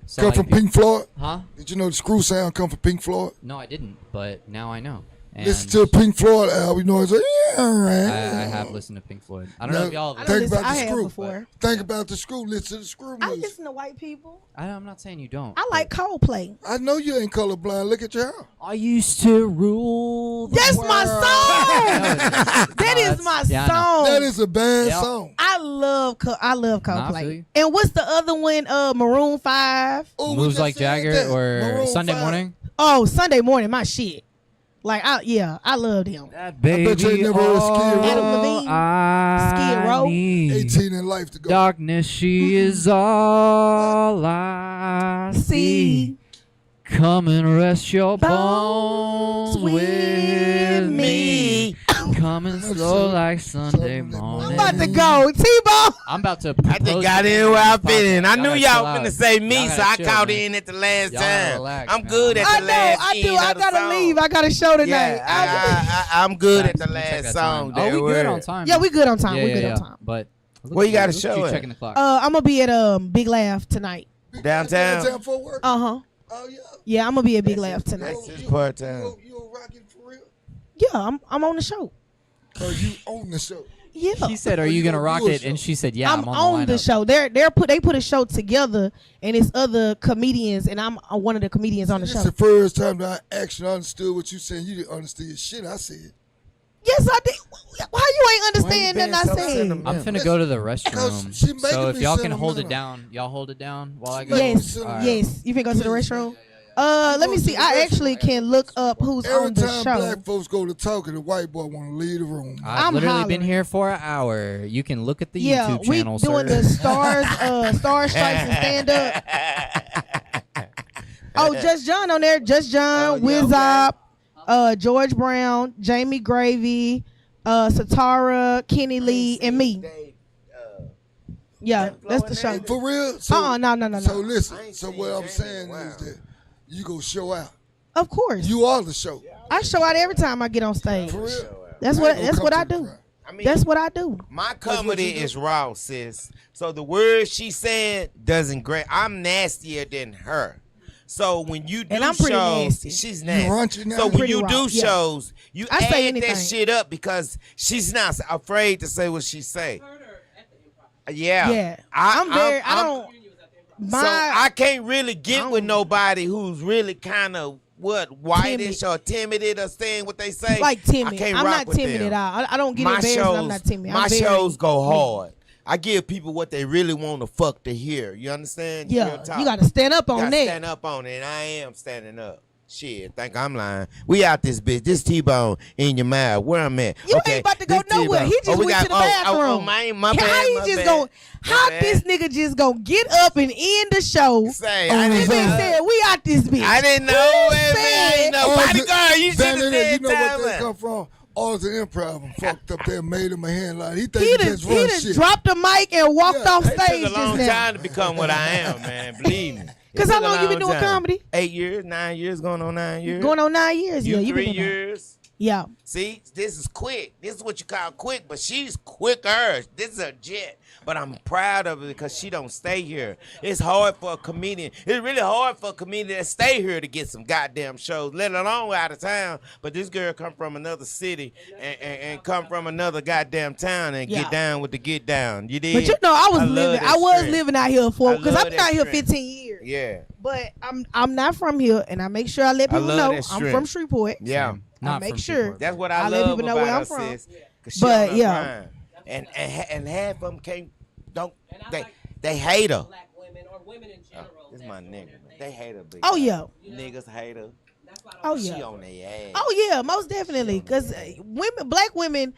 So, come like, from Pink Floyd? Huh? Did you know the screw sound come from Pink Floyd? No, I didn't, but now I know. And Listen to a Pink Floyd album, you know it's like, yeah, all right. I have listened to Pink Floyd. I don't know Now, if y'all. I Have don't Think listen- about I the have screw. before. Think about the screw. Listen to the screw I music. listen to white people. I'm not saying you don't. I like Coldplay. I know you ain't colorblind. Look at your hair. I used to rule. The That's my world. song. That is my Yeah, I know. song. That is a bad Yep. song. I love I feel Coldplay. you. And what's the other one? Maroon 5. Oh, we Moves just like said Jagger that. or Maroon Sunday 5. Morning. Oh, Sunday Morning, my shit. Like, I loved him. That bet you ain't never heard Skid Row. Adam Levine, I Skid Row. need. 18 and life to go. Darkness, she is all I see. Come and rest your bones with me. Coming slow like Sunday morning. I'm about to go. T-Bone. I'm about to. I just got in where I fit in. I knew y'all finna say me, so I caught in at the last time. Relax, I'm man. good at the last I do. I gotta leave. I got a show tonight. Yeah, I'm good at the Let me check last that song. time. Oh, we good on time. Yeah, we good on time. Yeah, we yeah, good yeah. on time. But Where you got a look at show you at? checking the clock. I'm gonna be at Big Laugh tonight. Downtown? Downtown Fort Worth? Uh-huh. Oh, yeah. Yeah, I'm gonna be at Big Laugh tonight. That's his part time. You a rockin' for real? Yeah, I'm on the show. Oh, you own the show. Yeah. He said, "Are you gonna rock it?" And she said, "Yeah, I'm I'm on the the lineup." show. They put a show together, and it's other comedians, and I'm one of the comedians on the This show. is the first time that I actually understood what you saying. You didn't understand shit I said. Yes, I did. Why you ain't understand Why you nothing I being so said? sentimental? I'm finna go to the Because restroom. she making So if me y'all can hold it sentimental. down, y'all hold it down while I go. Yes, All right. yes. You can go to the Please. restroom. Let me Go to see. the I restroom. actually can look up who's Every on the time show. black folks go to talking, the white boy want to leave the room. I've I'm literally been hollering. here for an hour. You can look at the Yeah, YouTube we channel, doing sir. the Star Stripes and stand up. Oh, Just John on there. Just John, Oh, yeah, Wizop, George Brown, Jamie Gravy, Satara, Kenny Lee, and me. Yeah, that's the show. For real? So, No. So listen. I ain't So seen what I'm Jamie saying in a while. is that you go show out. Of course, You are the show. I show out every time I get on stage. For real. That's I what ain't gonna that's come what to I the do. crowd. I mean, That's what I do. my what comedy you do. is raw, sis. So the words she said doesn't great. I'm nastier than her. So when you do And I'm pretty shows, nasty. she's You nasty. raunchy now? So when Pretty you raw, do yeah. shows, you I say add anything. that shit up because she's not afraid to say what she say. Heard her at the improv. Yeah. Yeah, I don't. You was at the improv. My So I can't really get with I'm- nobody who's really kind of whitish or timid or saying what they say. like timid. I can't I'm rock not with timid them. at all. I don't get My embarrassed. shows, I'm not timid. my I'm very shows go me. hard. I give people what they really want to fuck to hear. You understand? Real Yeah, talk. you got to stand up You on gotta that. stand up on it, and I am standing up. Shit, think I'm lying. We out this bitch. This T-Bone in your mouth. Where I'm at. You Okay, ain't about to go this T-Bone. nowhere. He just we went got- to the bathroom. my bad, How he my just bad. gon' how bad. this nigga just gonna get up and end the show? Say, Oh, I And didn't then know. said, "We out this bitch." I didn't know, Who man. I said- ain't know. Oh, Bodyguard, you should have Vanity, said you know what they time. come from? All the improv and fucked up there, made him a handline. He think He he done, just run shit. dropped the mic and walked Yeah, off It stage took a long just now. time to become what I am, man. Believe me. It 'Cause how took a long you been long doing time. comedy? 8 years, 9 years, going on 9 years. Going on 9 years. You Yeah, you 3 been doing that. years. Yeah. See, this is quick. This is what you call quick, but she's quicker. This is a jet. But I'm proud of her because she don't stay here. It's hard for a comedian. It's really hard for a comedian to stay here to get some goddamn shows, let alone out of town. But this girl come from another city and come from another goddamn town and Yeah. get down with the get down. You did? But you know, I was love living. that I was strength. living out here for I because love I've been that out here strength. 15 years. Yeah. But I'm not from here, and I make sure I let I people love know that I'm strength. from Shreveport. Yeah. Not make from sure. Shreveport. That's what I I let love people know about where I'm her, from. sis. 'Cause she But, on her yeah. grind. And half of them don't And I they like they hate her. black women or women in general. This that my go nigga, there, man. They hate her big. Oh time. yeah. Niggas hate her. That's why I Oh don't yeah. She on their ass. Oh yeah, most definitely. Because women, black women,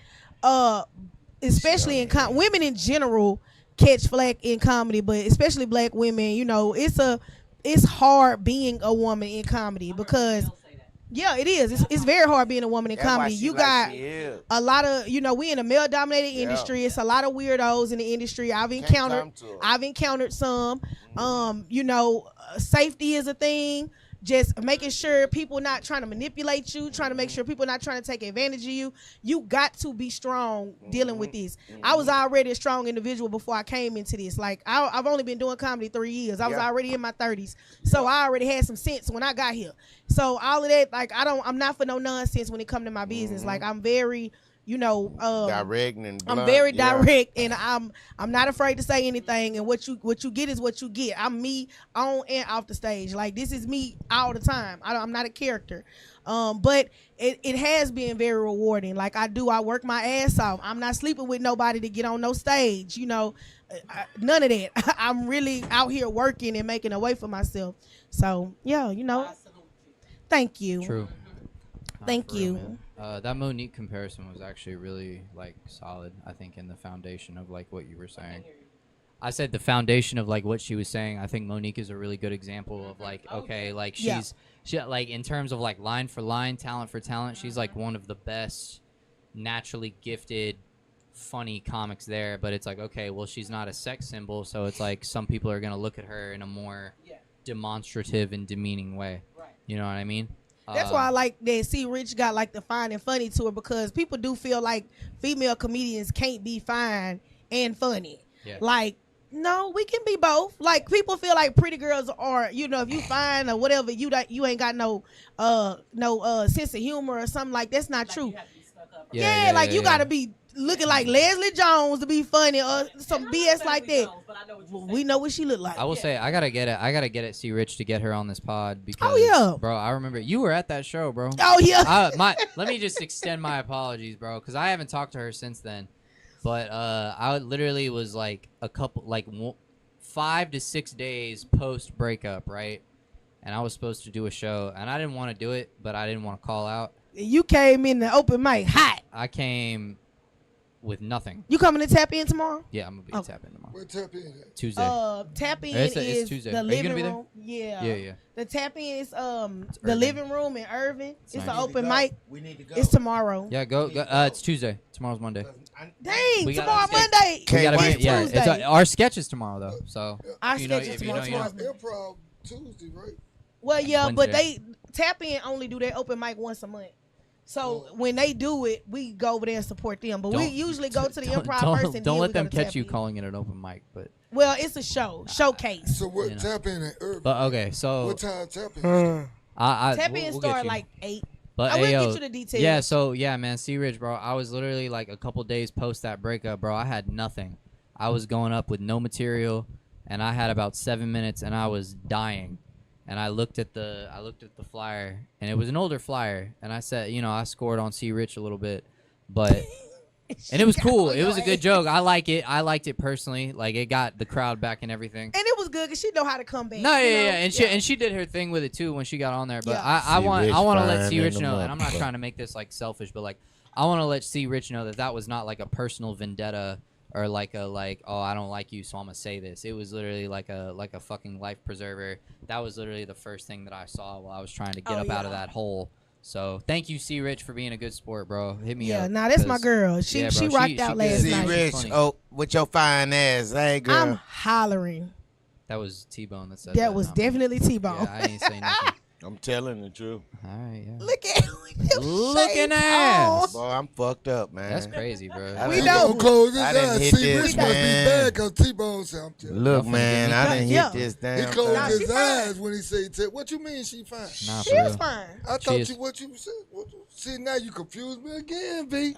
especially in women in general, catch flack in comedy, but especially black women. You know, it's hard being a woman in comedy because say that. yeah, it is. It's very hard being a woman in That's why comedy. she You like got she is. a lot of we in a male dominated Yeah. industry. It's a lot of weirdos in the industry. Can't come to her. I've encountered some. Safety is a thing. Just making sure people not trying to manipulate you, trying to make sure people not trying to take advantage of you. You got to be strong dealing with this. I was already a strong individual before I came into this. Like I've only been doing comedy 3 years. I was Yeah. already in my 30s, so I already had some sense when I got here. So all of that, like I'm not for no nonsense when it come to my business. Like I'm very, Direct and I'm blunt, very yeah. direct, and I'm not afraid to say anything. And what you get is what you get. I'm me on and off the stage. Like this is me all the time. I'm not a character. But it has been very rewarding. Like I work my ass off. I'm not sleeping with nobody to get on no stage. None of that. I'm really out here working and making a way for myself. So yeah, I salute you. thank you. True. Thank for real, you. man. That Monique comparison was actually really like solid. I think in the foundation of like what you were saying. I said the foundation of like what she was saying. I think Monique is a really good example of like okay, like Yeah. she like in terms of like line for line, talent for talent, she's like one of the best naturally gifted funny comics there, but it's like okay, well she's not a sex symbol, so it's like some people are going to look at her in a more demonstrative and demeaning way. Right. You know what I mean? That's why I like that C Rich got like the fine and funny to it, because people do feel like female comedians can't be fine and funny. Yeah. Like, no, we can be both. Like, people feel like pretty girls are, you know, if you fine or whatever, you ain't got no sense of humor or something. Like, that's not true. You have to be stuck up. Yeah, like you gotta be looking like Leslie Jones to be funny or some BS like that. But I know what you're Well, saying. we know what she look like. I will say I gotta get it C Rich to get her on this pod because Oh, yeah. bro, I remember you were at that show, bro. Oh yeah. Let me just extend my apologies, bro, because I haven't talked to her since then. But I literally was like 5 to 6 days post breakup, right? And I was supposed to do a show, and I didn't want to do it, but I didn't want to call out. You came in the open mic hot. I came with nothing. You coming to tap in tomorrow? Yeah, I'm gonna be tapping tomorrow. Where tap in at? Tuesday. Tap in It's is Tuesday. the Are you living gonna be there? room. Yeah. Yeah. The tap in is the Irving. living room in Irving. It's nice. an open mic. We need to go. It's tomorrow. Yeah, go. It's Tuesday. Tomorrow's Monday. Dang, We tomorrow gotta- Monday. We Can't gotta wait. be. Yeah, Tuesday. it's our sketch is tomorrow though. So Our you know, sketch is if you know, tomorrow. you know. Improv Tuesday, right? Well, yeah, but Wednesday. they tap in only do their open mic once a month. So when they do it, we go over there and support them. But we Don't- usually go to the don't- improv don't- first and don't then let we go them to catch tap you in. calling it an open mic, but Well, it's a showcase. So what You know. tap in at Urban? but okay. So What time tap in? I Tap we'll in get start you. like 8. But I will hey, yo, get you the details. yeah, so yeah, man, C Rich, bro. I was literally like a couple days post that breakup, bro. I had nothing. I was going up with no material, and I had about 7 minutes, and I was dying. And I looked at the flyer, and it was an older flyer, and I said, you know, I scored on C Rich a little bit, but and it was cool. It was a good joke. I like it. I liked it personally. Like it got the crowd back and everything. And it was good because she know how to come back. No, you yeah, know? yeah, and she did her thing with it too when she got on there. But Yeah. I C. want Rich to let fine C in Rich the know, and I'm not motherfucker. trying to make this like selfish, but like I want to let C Rich know that was not like a personal vendetta or like oh I don't like you so I'm gonna say this. It was literally like a fucking life preserver. That was literally the first thing that I saw while I was trying to get Oh, up out of yeah. that hole. So thank you, C Rich, for being a good sport, bro. Hit me Yeah, up. nah, that's my 'cause- girl. She yeah, she bro, rocked out last good. See, night. She's Rich, funny. oh, with your fine ass. Hey, girl. I'm hollering. That was T-Bone that said that. That was not- definitely T-Bone. Yeah, I ain't say nothing. I'm telling the truth. All right, yeah. Look at Looking shades ass. Boy, I'm fucked up, man. That's crazy, bro. I We done- know. T-Bone closed his I didn't eyes. hit See, this, Rich must be man. bad because T-Bone said, I'm telling you. Look, Nothing man, to I me. didn't Yeah. hit this He damn closed Nah, thing. she his fine. eyes when he said, what you mean she fine? Nah, She for is real. fine. I She thought is- you what you said. See, now you confused me again, B.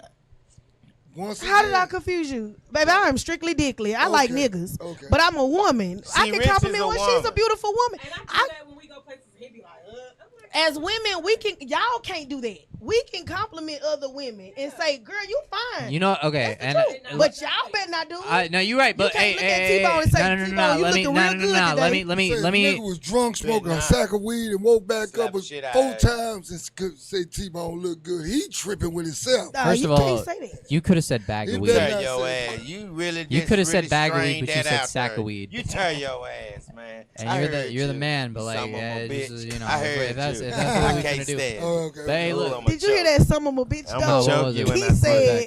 Once How did again. I confuse you? Baby, I am strictly dickly. I like Okay, niggas. okay. But I'm a woman. I can Rich compliment is a when she's a woman. beautiful woman. And I do I, that when we go places. He be like, I'm like, as women, we can y'all can't do that. We can compliment other women and say, girl, you fine. You know, okay, and That's the truth. But y'all better not do it. no, you're right. But can't hey, look hey, at hey, T-Bone and say, no, T-Bone, no, you let me, looking no, real no, good no, let today. me, let me, Say let Nigga me. was drunk smoking a not. sack of weed and woke back Slap up with shit out 4 of you. times and could say T-Bone look good. He tripping with himself. Nah, First you of all, can't say that. you could have said bag He of weed. better Tell not your say ass. You really just You coulda said really bag of weed, strained but you that said out sack there. of weed. You tell your ass, man. And I you're heard the you. man, but like, Son of a this bitch. is, you know, I if heard that's you. if that's what I we can't finna do. stand. Oh, okay. But hey, Ooh, look, I'ma Did you hear choke. that some of a bitch I'ma though? what choke was you it? when He I see said,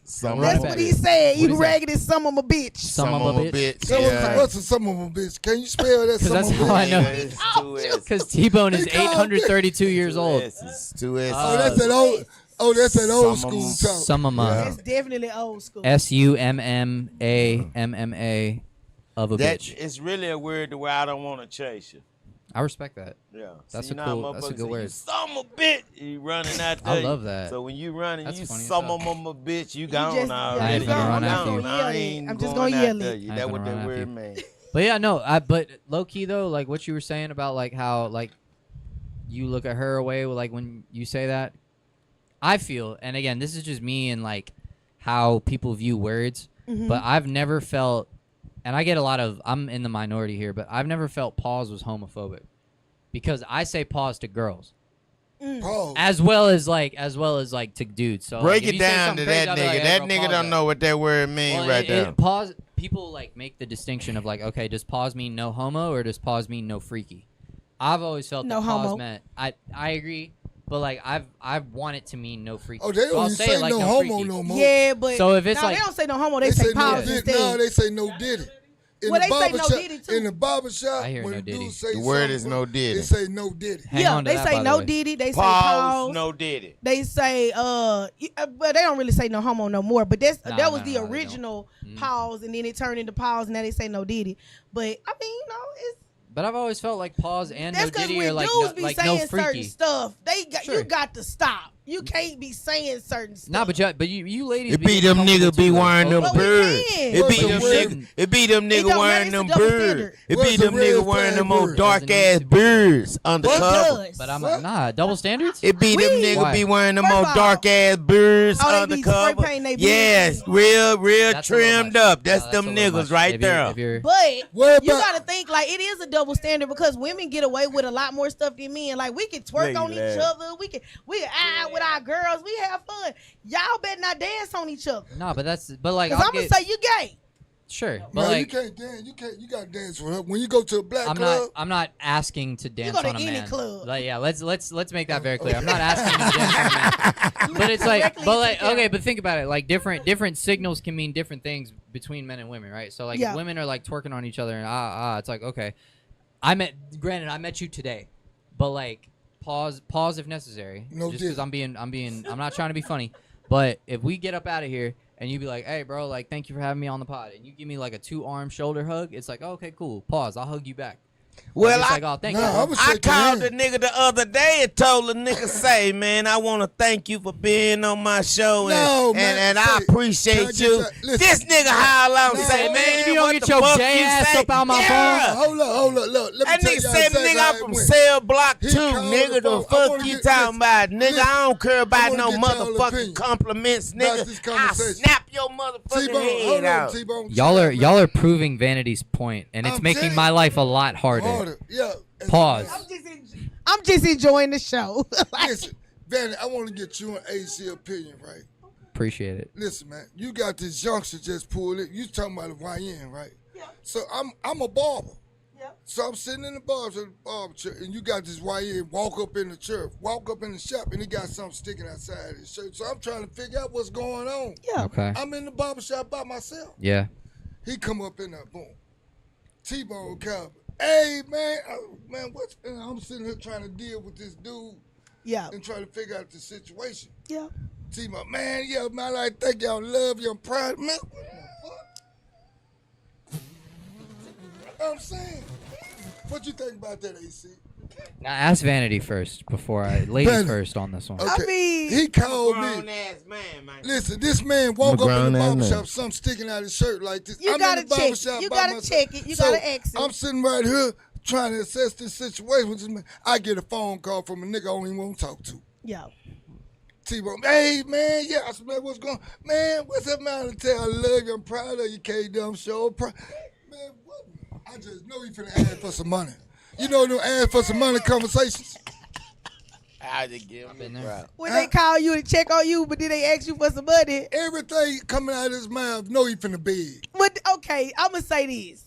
Some Right that's back. what he said. What You is that? raggedy some of a bitch. Some of a bitch. So Yeah. what's a some of them bitch? Can you spell that? 'Cause Some that's of 'em how I bitch? know. It's two S's. Because T-Bone is He called 832 years old. Two S's. Oh, that's that old. Oh, that's that old Some of 'em- school talk. Summama. That's definitely old school. SUMMAMMA of a That bitch. it's really a word to where I don't want to chase you. I respect that. Yeah, That's See, a now cool- that's a motherfuckers good say, word. You some a bitch. You running out there. I love that. So when you running, That's you funny as some hell. of them a bitch. You You gone just- now. yeah, I ain't you gonna gone. run I'm after just you. gonna I yell ain't it. I'm just going gonna yell after it. you. I That ain't what gonna that run word after mean. But yeah, no, but low key though, like what you were saying about like how like you look at her away like when you say that, I feel, and again, this is just me and like how people view words, Mhm. but I've never felt, and I get a lot of, I'm in the minority here, but I've never felt pause was homophobic because I say pause to girls. Pause. as well as like to dudes. So Break like, if it you say down something to crazy, that I'll be like, nigga. hey, That bro, nigga pause don't that. know what that word mean Well, right there. pause. People like make the distinction of like, okay, does pause mean no homo or does pause mean no freaky? I've always felt No that pause homo. meant I agree, but like I want it to mean no freaky. Oh, they So don't I'll even say say it like no no homo freaky. no more. Yeah, but So if it's no, like- they don't say no homo. They, They say say no pause diddy. instead. No, they say no diddy. In Well, the they say no barbershop, diddy, too. in the barbershop, I hear when no the diddy. dude say The word is something, no diddy. They say no diddy. Hang Yeah, on to they that, say by no the way. diddy. They say Pause, pause. no diddy. They say but they don't really say no homo no more. But that was the no, they original pause, and then it turned into pause, and now they say no diddy. But I mean, it's But I've always felt like pause and that's no because diddy when are like dudes no, be like saying no certain freaky. stuff, Sure. you got to stop. You can't be saying certain stuff. Nah, but you ladies. It be them comfortable niggas be too, like, wearing them oh, But we birds. can. It be What's them the word? niggas. It be them It niggas don't matter, wearing it's a them double birds. standard. It be What's them the red niggas wearing flag them old word? dark Doesn't need ass to be. birds It undercover. does. But I'm What? nah double standards. It be them We- niggas Why? be wearing them First old of all, dark ass birds oh, they be spray undercover. painting they Yes, business. real That's a little trimmed much. up. That's No, them a little niggas much. right If you're- there. if you're- But What you about- gotta think like it is a double standard because women get away with a lot more stuff than men. Like we can twerk Look on at each that. other. We can out with our girls. We have fun. Y'all better not dance on each other. Nah, but like Cause I'll I'm gonna get, say you gay. sure, No, but you like can't dance. You gotta dance with her. When you go to a black club, I'm not asking to dance go to on a any man. club. Like yeah, let's make that very clear. I'm not asking you to dance on a man. But it's like, Directly but like, into the okay, camera. but think about it. Like different signals can mean different things between men and women, right? So like, Yeah. if women are like twerking on each other and it's like okay, granted, I met you today, but like pause if necessary. No just because dick. I'm not trying to be funny, but if we get up out of here and you be like, hey bro, like thank you for having me on the pod, and you give me like a 2-arm shoulder hug, it's like okay, cool. Pause. I'll hug you back. Well, it's I like, oh, thank Nah, you. bro. I'ma I shake your called the hand. nigga the other day and told the nigga, say, man, I want to thank you for being on my show No, and, man, and I say, can I appreciate get you. that? Listen. This nigga howl out and No, say, hold man, on. If you don't what get the your fuck gay you ass say? up out my Yeah. phone. Hold up. Look, let me That tell nigga you said the exactly nigga how I'm it from went. Cell Block He 2, called nigga. the The phone. I fuck wanna you get- talking about, nigga? listen. I don't care about wanna no get y'all motherfucking opinion compliments, about this nigga. I conversation. snap your motherfucking T-Bone, head hold on, out. T-Bone. Y'all are proving Vanity's point, and it's I'm making telling my you. life a lot harder. Harder. Yeah. Pause. I'm just enjoying the show. Like, Listen, Vanny, I want to get you an AC opinion, right? Appreciate it. Listen, man, you got this youngster just pulled it. You talking about a YN, right? Yeah. So I'm a barber. Yeah. So I'm sitting in the barber chair, and you got this YN walk up in the shop, and he got something sticking outside his shirt. So I'm trying to figure out what's going on. yeah. Okay. I'm in the barber shop by myself. Yeah. He come up in there, boom. T-Bone Cowboy. Hey, man, what's... And I'm sitting here trying to deal with this dude Yeah. and trying to figure out the situation. Yeah. T-Bone, man, yeah, man, I like thank y'all love you. I'm proud. Man, what the fuck? I'm saying. What you think about that, AC? Now ask Vanity first before ladies Vanity. first on this one. Okay. I mean- he called Grown me. ass man, man. Listen, this man walk up in grown the ass barbershop, man. something sticking out his shirt like this. You I'm gotta in the check it. barbershop You by gotta myself. check it. You So, gotta ask him. I'm sitting right here trying to assess this situation with this man. I get a phone call from a nigga I don't even want to talk to. Yeah. T-Bone, hey, man, yeah, I said, man, what's going on? Man, what's up, man? I tell you, I love you. I'm proud of you, K-Dumb Show. Man, what? I just know you finna ask for some money. You know them ask for some money conversations? I just give him been the there. crowd. When they call you to check on you, but then they ask you for some money. Everything coming out of his mouth, know he finna beg. But okay, I'm gonna say this.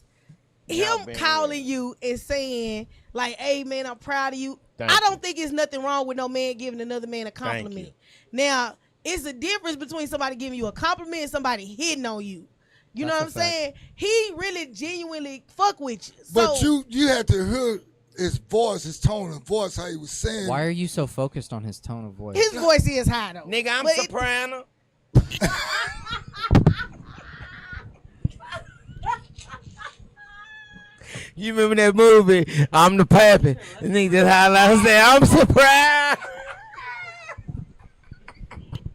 Y'all Him been calling you and saying, like, hey man, I'm proud of you. Thank I don't think it's nothing wrong with no man giving another man a you. compliment. Now, it's a difference between somebody giving you a compliment and somebody hitting on you. You know what I'm That's a fact. saying? He really genuinely fuck with you. But So, you had to hear his voice, his tone of voice, how he was saying. Why are you so focused on his tone of voice? his voice is high though. Nigga, I'm But it- soprano. You remember that movie? I'm the pappy. The nigga just holler out and say, I'm surprised.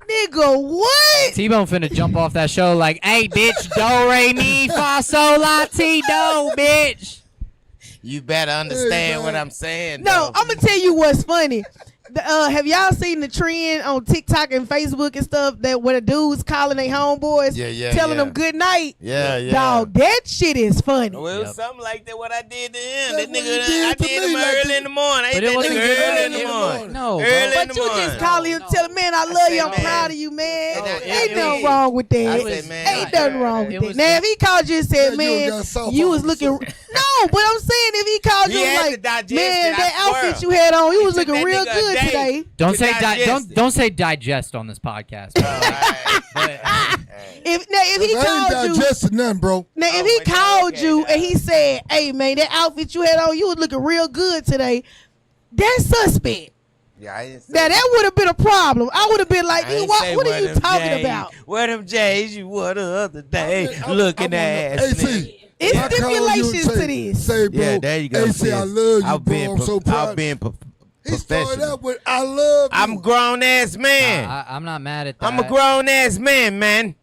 Nigga, what? T-Bone finna jump off that show like, hey bitch, do re mi fa sol la ti do, bitch. You better understand Hey, what man. I'm saying. No, though. I'm gonna tell you what's funny. Have y'all seen the trend on TikTok and Facebook and stuff that where the dudes calling their homeboys, telling them good night? Yeah. Dog, that shit is funny. Well, it was something like that. What I did to him, That's that what nigga, he did I to did him me, like early that. in the morning. I But hit it that wasn't nigga good early early in the in the morning. morning. No, Early bro. in But the you morning. just calling him, telling man, I love you, I'm man. proud of you, man. Oh, Ain't yeah, nothing yeah. wrong with that. I said, man, Ain't nothing wrong with it that. was- Now, if he called you and said, You man, got soft you on was the looking. side. No, but I'm saying if he called He you had to like, digest man, it, I that outfit swear. you had on, you It was took looking that real nigga a good day. today. Don't to say digest it. don't say digest on this podcast. bro. If he I ain't called you. digesting nothing, bro. Now, if Oh, he well, called okay, you dog. and he said, hey, man, that outfit you had on, you was looking real good today, that's suspect. Yeah, I didn't say Now, that would have been a problem. I would have been like, I ain't what say are where you them talking J's- about? Where them J's you wore the other day, looking ass. AC. It's I call you and stipulations to say- this. Say, bro, Yeah, there you go. AC, I love you, I've bro. been I'm so proud. I've been He started professional. out with, I love you. I'm a grown ass man. I'm not mad at that. I'm a grown ass man. man.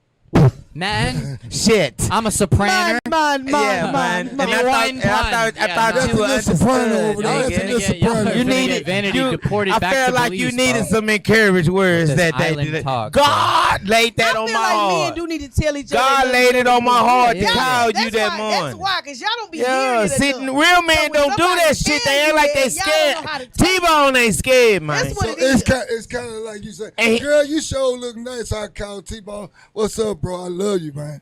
Shit. I'm a soprano. Man. And I Rewind thought time. you That's a were little soprano over there. understood, That's a nigga. little soprano. You Gonna needed get Vanity deported I back felt to like Belize, you needed bro. some encouraging words This that island they talk, bro. God laid that I on feel my like men heart. do need to tell each other. God that laid it on my heart to Yeah. call you That's that why, morning. That's why, because y'all don't be Yeah, hearing it sitting enough. real men So when don't do somebody that shit. They tell act you like that, they y'all scared. don't know how to take it. T-Bone ain't scared, man. That's what So it is. it's kind of like you say, Hey. girl, you sure look nice. I call T-Bone. What's up, bro? I love you, man.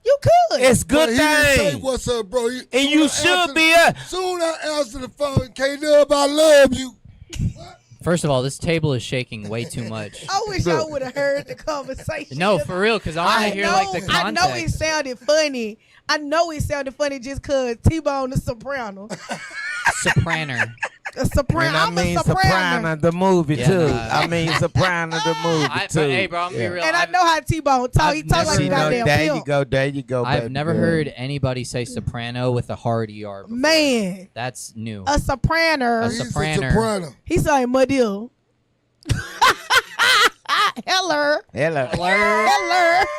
You could. It's But good he didn't say, thing. what's up, bro? And you should be up. Soon I answer the phone, K-Dub, I love you. First of all, this table is shaking way too much. I wish I would have heard the conversation. No, for real, because I want to hear like the I know it context. sounded funny. I know it sounded funny just because T-Bone the soprano. Soprano. A soprano. And I I'm mean a soprano. Soprano the movie Yeah, too. nah. I mean Soprano the movie But too. hey, bro, I'm gonna be real. And I know how T-Bone talk. He I've talk like never a You know, goddamn there you pimp. go, there you go. I've baby never girl. heard anybody say soprano with a hard ER before. Man, That's new. a soprano. A He's soprano. a soprano. He like Mudil. Heller. Heller.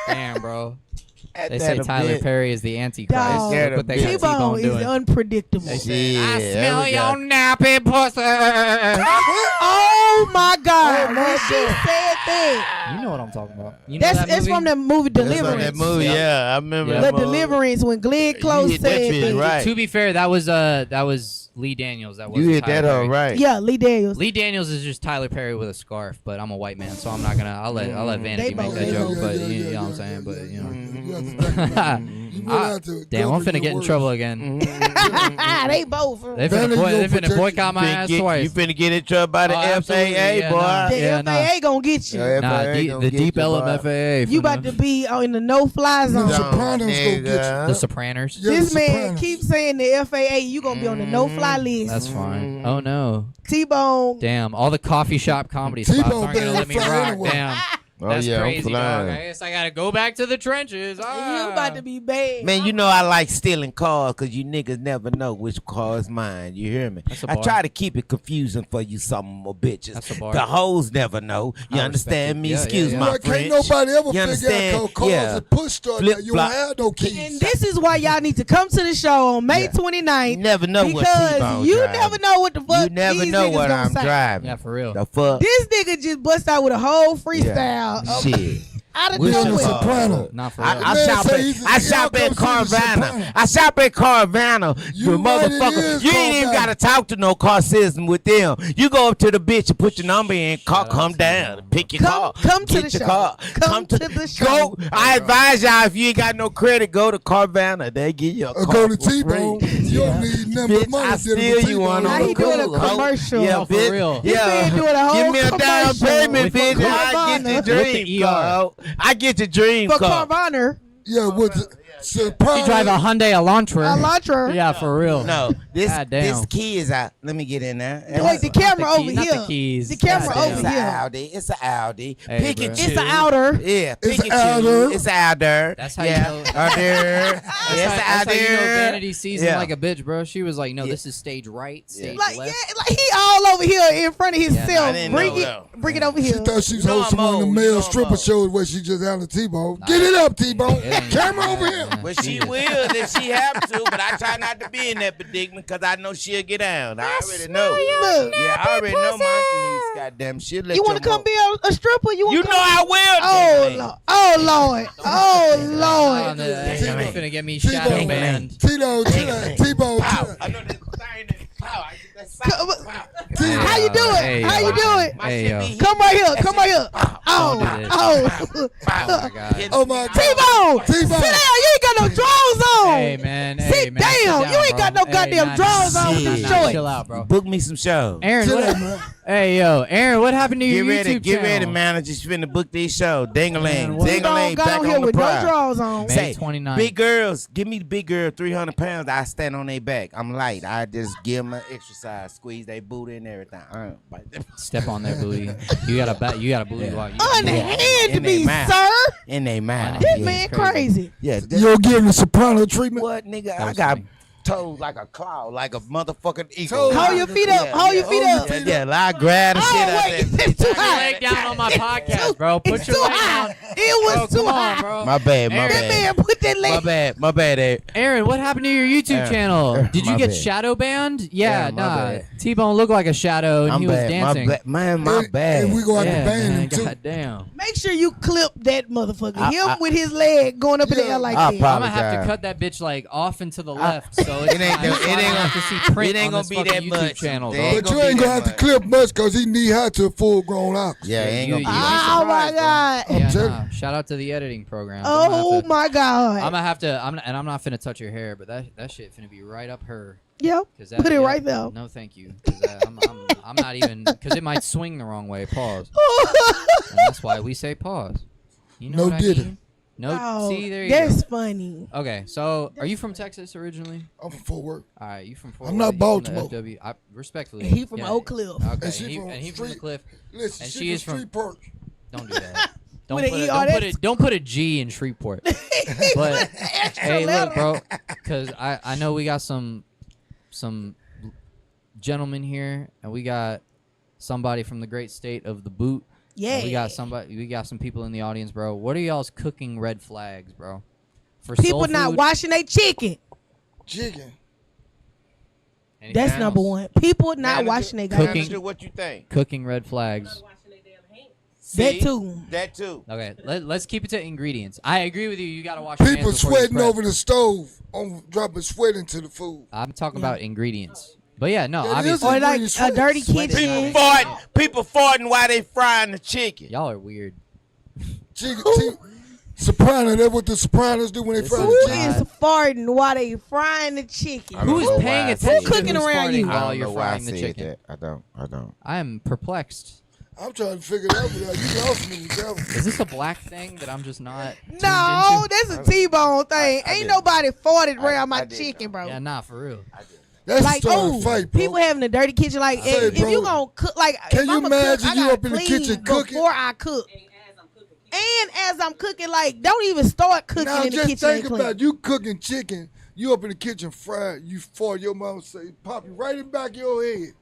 Damn, bro. Ain't They that say a Tyler bit? Perry is the Antichrist. Dog. Look what they got T-Bone T-Bone is doing. unpredictable. They say, Yeah, I there smell we your go. nappy pussy. Oh my God. Oh, my When she God. said that. You know what I'm talking about. You know That's that it's movie? from the movie That's on Deliverance. that movie, Yep. yeah. I remember Yeah. that The movie. Deliverance when Glenn Close hit that said shit that. right. To be fair, that was Lee Daniels. That was You hit that all right. Yeah, Lee Daniels. Lee Daniels is just Tyler Perry with a scarf, but I'm a white man, so I'm not gonna. I'll let Vanity They make both- that yeah, joke, yeah, but yeah, you yeah, know what I'm yeah, saying. But you know, You have to think about it. You really have to damn, I'm govern finna your get in words. trouble again. They both. They Vanity finna gonna protect boycott my You ass You twice. finna get in trouble by the Oh, absolutely, FAA, yeah, boy. nah. The Yeah, FAA gonna get you. Yeah, Nah, FAA gonna the get deep you, boy. LMFAA. You about to be in the no-fly The zone. Sopranos gonna get you. the Sopranos. Yeah, This the man Sopranos. keeps saying the FAA, you gonna be on the no-fly list. That's fine. Oh no, T-Bone. damn! All the coffee shop comedy spots T-Bone aren't gonna been let me flying rock. anyway. Damn, Oh, that's yeah, I'm crazy, dog. flying. I guess I gotta go back to the trenches. You Ah. about to be bad. Man, you know I like stealing cars because you niggas never know which car is mine. You hear me? That's a I bar. try to keep it confusing for you some more bitches. That's a bar. The hoes never know. You I understand respect me? it. Yeah, Excuse yeah, my yeah. Like, French. can't nobody ever You figure understand? out cars Yeah. and push start. Flip, Now. You flop. don't have no keys. And this is why y'all need to come to the show on May Yeah. 29th. You never know what because T-Bone you driving. never know what the fuck You never these know niggas what gonna I'm say. driving. Yeah, for real. The fuck? This nigga just bust out with a whole freestyle. Yeah. of- Shit. Out of Which Being a nowhere. soprano. Not for real. I Man shop say at he's- I shop y'all at come see the Carvana. Soprano. I shop at Carvana. You You right, it motherfucker. is You ain't even Carvana. gotta talk to no car system with them. You go up to the bitch and put your number in. Car Shout out come to down. them. Pick your car. Come to Get the your show. car. Come to the show. Go. I advise y'all if you ain't got no credit, go to Carvana. They give you a car. Or go to for T-Bone. free. You don't need nothing but Bitch, money I to get steal him a you one T-Bone. Now on he the doing a cool, ho. commercial. Yeah, No, for bitch. real. This Yeah. man doing a whole Give me a down commercial payment, for bitch. and I Carvana. get your With dream the ER. car. ho. I get your dream For car. Carvana. Yeah, with the Soprano. She drive a Hyundai Elantra. Elantra. Yeah, for real. No, this Goddamn. key is out. Let me get in there. Wait, the camera Not the over key- not here. the keys. The camera Goddamn. over It's an here. Audi. It's an Audi. Hey, Pick bro. and It's choose. an outer. Yeah, It's pick and an choose. outer. It's an outer. That's how yeah. you know. Outer. Yes, That's how you know outer. Vanity sees him Yeah. like a bitch, bro. She was like, "No, Yeah. this is stage right, stage Like left." like he all over here in front of himself. I didn't bring know it, that. bring it over She here. thought she was You know hosting I'm one of the old. male You know I'm stripper old. shows where she just had a T-Bone. Get it up, T-Bone. It ain't- Camera over here. But she will if she have to. But I try not to be in that predicament because I know she'll get down. I already know. Look, Yeah, I already know my niece. Goddamn, she'll let you want to come be a stripper? You You want know I will. Oh Lord! Oh Lord! Oh Lord! You're finna get me shadow banned. T-Bone, T-Bone. I know this thing. Pow. I get that sound. Pow. How you do it? Hey, How you do it? My Hey, shit yo. be hit. Come right here. Come right here. Don't do this. Oh. Oh my god. Oh my God. T-Bone, sit T-Bone. down. You ain't got no drawers on. Hey man. Sit down. You ain't got no goddamn drawers on with these shorts. Chill out, bro. Book me some shows. Aaron, Chill what? out, man. Hey yo, Aaron, what happened to your Get ready, YouTube get channel? ready, man. I just finna book these shows. Ding-a-ling, Man, what? ding-a-ling, Got back on here on the with no prize. drawers on. May Say, 29th. big girls, give me the big girl 300 pounds. I stand on their back. I'm light. I just give them an exercise, squeeze their booty and everything. Bite them. Step on their booty. You got a booty walk. Unhand to In me, they mouth. sir. In their mouth. This Yeah. man crazy. crazy. Yeah, You don't give him the soprano treatment? what, nigga? That I was got funny. toes like a cloud, like a motherfucking eagle. Toes. Hold your feet up. Hold your feet up. Yeah, I grab the Oh, shit out wait, there. it's too Put your high. leg down on my podcast, bro. Put It's your too leg high. down. It was Bro, too come high. on, bro. My bad, my Aaron. That man put that leg. My bad, Ed. Aaron, what happened to your YouTube Aaron, channel? Aaron, Did you my get bad. shadow banned? Yeah, Aaron, my nah. bad. T-Bone looked like a shadow and I'm he was bad. dancing. My bad. And we gonna have Yeah, to ban man, him too. goddamn. Make sure you clip that motherfucker. I- Him with his leg going up in the Yeah. air like I that. I'm gonna have Apologize. to cut that bitch like off and to the left, so it's It ain't not, gonna- so it I ain't don't gonna- have to see print it ain't on gonna this be fucking that YouTube much. channel, They dog. ain't But you gonna ain't be gonna that have to clip much because he knee high to a full grown ox. Yeah, ain't You- gonna be. you- Oh my god. Yeah, telling nah. Shout out to the editing program. Oh my I'm god. gonna have to. I'm not finna touch your hair, but that shit finna be right up her. Yep. 'Cause that, Put it yeah, right there. No, thank you. 'Cause I'm not even. Because it might swing the wrong way. Pause. And that's why we say pause. You know No what I diddy. mean? No. Oh, See, there you that's go. funny. Okay, so are you from Texas originally? I'm from Fort Worth. All right, you from Fort I'm Worth, not you from the Baltimore. FW. Respectfully. He from yeah. Oak Cliff. Okay, And she from and he from the Street- Cliff. Listen, And she she is from from- Street Park. Don't do that. Don't With put, an a, ER, don't, put that's- it, don't put a G in Shreveport. But hey, look, bro, because I know we got some gentlemen here, and we got somebody from the great state of the boot. Yeah. And we got some people in the audience, bro. What are y'all's cooking red flags, bro? For People soul not food? washing their chicken. Chicken. Anything That's else? number one. People not washing their Cooking. goddamn Manager, what you think? Cooking red flags. Washing their damn hands. That See? too. That too. Okay, let's keep it to ingredients. I agree with you. You gotta wash your hands People before you sweating prep. over the stove, on dropping sweat into the food. I'm talking about ingredients. But yeah, no, That is obviously. Or like Ingredients a sweat. dirty Sweat is kitchen. People farting while they frying the chicken. Y'all are weird. Chicken, soprano, that's what the sopranos do when they This fry is Who the not- chicken. is farting while they frying the chicken? I don't Who is know why paying I attention? said Who cooking to who's around farting you? while I you're don't know why I frying the said chicken? that. I don't. I am perplexed. I'm trying to figure it out. But you lost me with that one. Is this a black thing that I'm just not? tuned No, into? that's a T-bone thing. I Ain't did. nobody farted I- around my I did, chicken, bro. Yeah, nah, for real. That's Like, starting oh, a fight, bro. people having a dirty kitchen. Like, Say, if you bro, gonna cook, like, can if you I'm a cook, imagine I you gotta up in the clean kitchen cooking? before I cook. And as I'm cooking. And as I'm cooking, like, don't even start cooking Now in the just kitchen. think ain't clean. about it. You cooking chicken. You up in the kitchen fried. You fart. Your mom say, pop you right in the back of your head.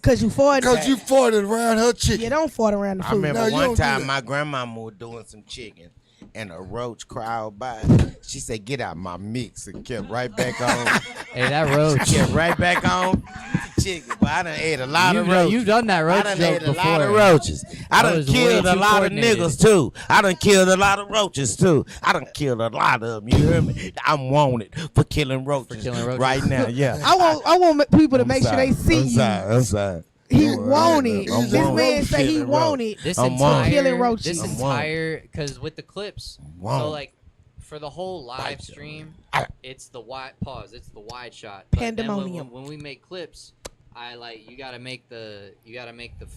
Cause you farted. Because you farted around her chicken. You don't fart around the I food. remember No, you one don't do time that. my grandmama was doing some chicken and a roach crawled by. She said, "Get out my mix," and kept right back on. Hey, that roach. Kept right back on chicken. But I done ate a lot of roaches. You've done that I roach done joke ate a before. lot of roaches. I That done was way killed a too lot of coordinated. niggas too. I done killed a lot of roaches too. I done killed a lot of them. You hear me? I'm wanted for killing roaches, roaches. right now. Yeah. I want people to make sure they see I'm you. Sorry. I'm sorry. He Don't worry. wanted. I'm This wanted man for say he killing wanted. This I'm wanted. Killing entire, roaches. this I'm entire, because with the clips, wanted. so like for the whole live Bite stream, you. it's the wide pause. It's the wide shot. But then Pandemonium. when we make clips, I like you gotta make the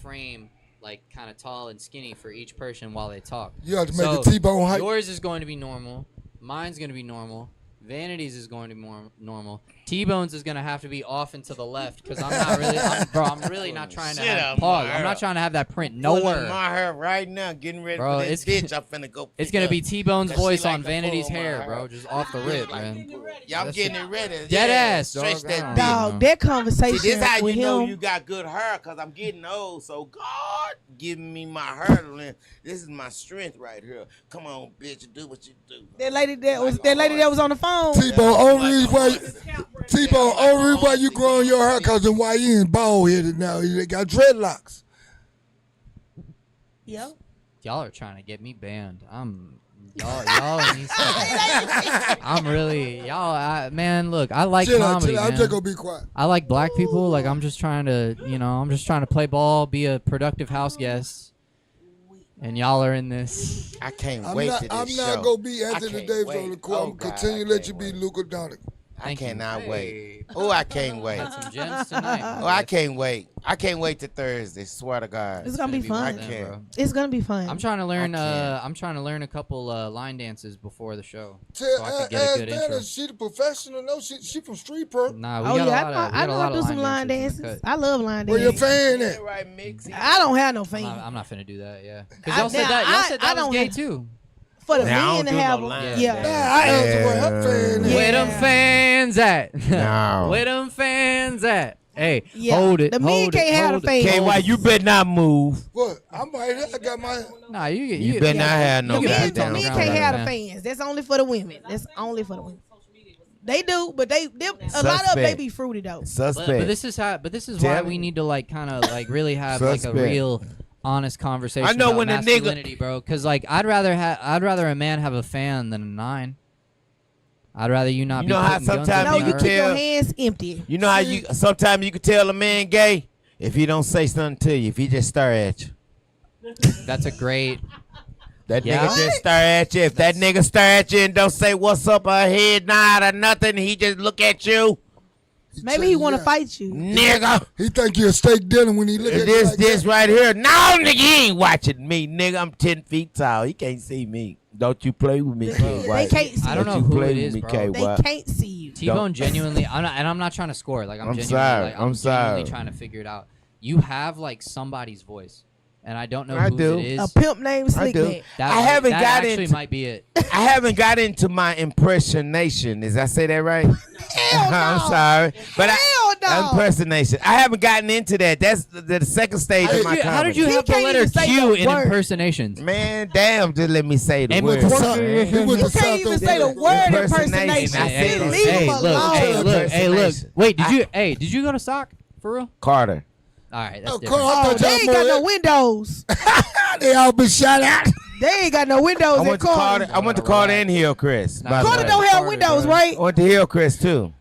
frame like kind of tall and skinny for each person while they talk. You have to make So, a T-bone height. Yours is going to be normal. Mine's going to be normal. Vanity's is going to be more normal. T-Bone's is gonna have to be off and to the left because I'm not really, I'm really not trying to Shit have out pause. my I'm hair. not trying to have that print Pulling nowhere. my hair right now, getting ready Bro, for this bitch. I'm finna go. It's pick gonna up. be T-Bone's 'Cause she voice like on to Vanity's pull my hair, bro, just off the rip, man. Yeah, I'm That's getting it. it ready. Dead Yeah, ass, stretch dog. that I bitch. don't Dog, know. that See, conversation this how with you know him. you got good hair, cause I'm getting old. So God giving me my hair length. This is my strength right here. Come on, bitch, do what you do. That lady that was on the phone. T-Bone, only reason why T-Bone, Yeah, only reason why you growing your hair cause them YNs bald headed now. They got dreadlocks. Yep. Y'all are trying to get me banned. Y'all need to- I'm really man. Look, I like Chill out, comedy, chill out. I'm man. just gonna be quiet. I like black people. Like I'm just trying to play ball, be a productive house guest, and y'all are in this. I can't I'm wait not, to this I'm show. not gonna be I Anthony can't Davis wait. on the court. Oh, I'm gonna God, continue I to let can't you be wait. Luka Doncic. I Thank you. cannot Hey. wait. Oh, I can't wait. Had some gems tonight. Oh, I can't wait. I can't wait to Thursday. Swear to God. It's gonna be fun. worth I it, can't. bro. It's gonna be fun. I'm trying to learn. can't. I'm trying to learn a couple line dances before the show, Tell so I could get a ask good Vanna, intro. she the professional. No, she from Street Pro. Nah, we oh got yeah, a lot of. I know how to do some line dancers in the dances. cut. I love line Where your dances. fan Yeah, at? right, Mixie. I don't have no I'm fan. not, I'm not finna do that. Yeah, I- because y'all said now, that. Y'all I- said I that was don't gay have- too. For the Now, I men don't to do have no them. line Yeah. dance. Nah, I answer where her fan Yeah. Where them fans at? No. Where them fans at? Hey, Yeah. hold it. The men hold can't it, have hold the it. fans. KY, you better not move. What? I'm right here. I got my. Nah, You better not have no The men, goddamn men ground can't rubber have the band. fans. That's only for the women. That's only for the women. They do, but they a lot of them they be fruity though. Suspect. But this is why Tell we me. need to like kind of like really have like a Suspect. real honest conversation. I know about when a nigga- masculinity, bro. Because like I'd rather a man have a fan than a 9. I'd rather you not You be know how putting guns sometimes up No, my you can earth. keep your tell- hands empty. You know how you sometimes you can tell a man gay if he don't say something to you, if he just stare at you. That's a great. That Yeah? nigga just stare at you. If that nigga stare at you and don't say what's up or head nod or nothing, he just look at you. Maybe he want to Yeah. fight you. Nigga, He think you a steak dinner when he look at you this like this that. right here. No, nigga, he ain't watching me, nigga. I'm 10 feet tall. He can't see me. Don't you play with me, They KY. can't see I don't you. know you who play it with is, me, bro. KY. They can't see you. T-Bone genuinely, I'm not trying to score. Like I'm I'm genuinely, sorry. like, I'm genuinely sorry. trying to figure it out. You have like somebody's voice, and I don't know I who do. it is. A pimp named I do. Slickback. That I might- haven't that got actually into- might be it. I haven't got into my impersonation. Did I say that right? Hell no. I'm sorry, but Hell no. impersonation. I haven't gotten into that. That's the second stage of my How did you He have the can't letter even say Q the in word. impersonations? Man, damn! Just let me say the And word. with He went You to can't South even Oak say the Village. word Impersonation. impersonation. I said it. Leave him alone. Hey, look. Impersonation. Did you go to SOC for real? Carter. All right, that's Oh, different. Carl, I Oh, thought they y'all ain't got no more- windows. They all been shot out. They ain't got no windows I in went to Carter. Carter. I went to Carter and Hillcrest. Nah, by the Carter way. don't have Carter, windows, bro. right? I went to Hillcrest too.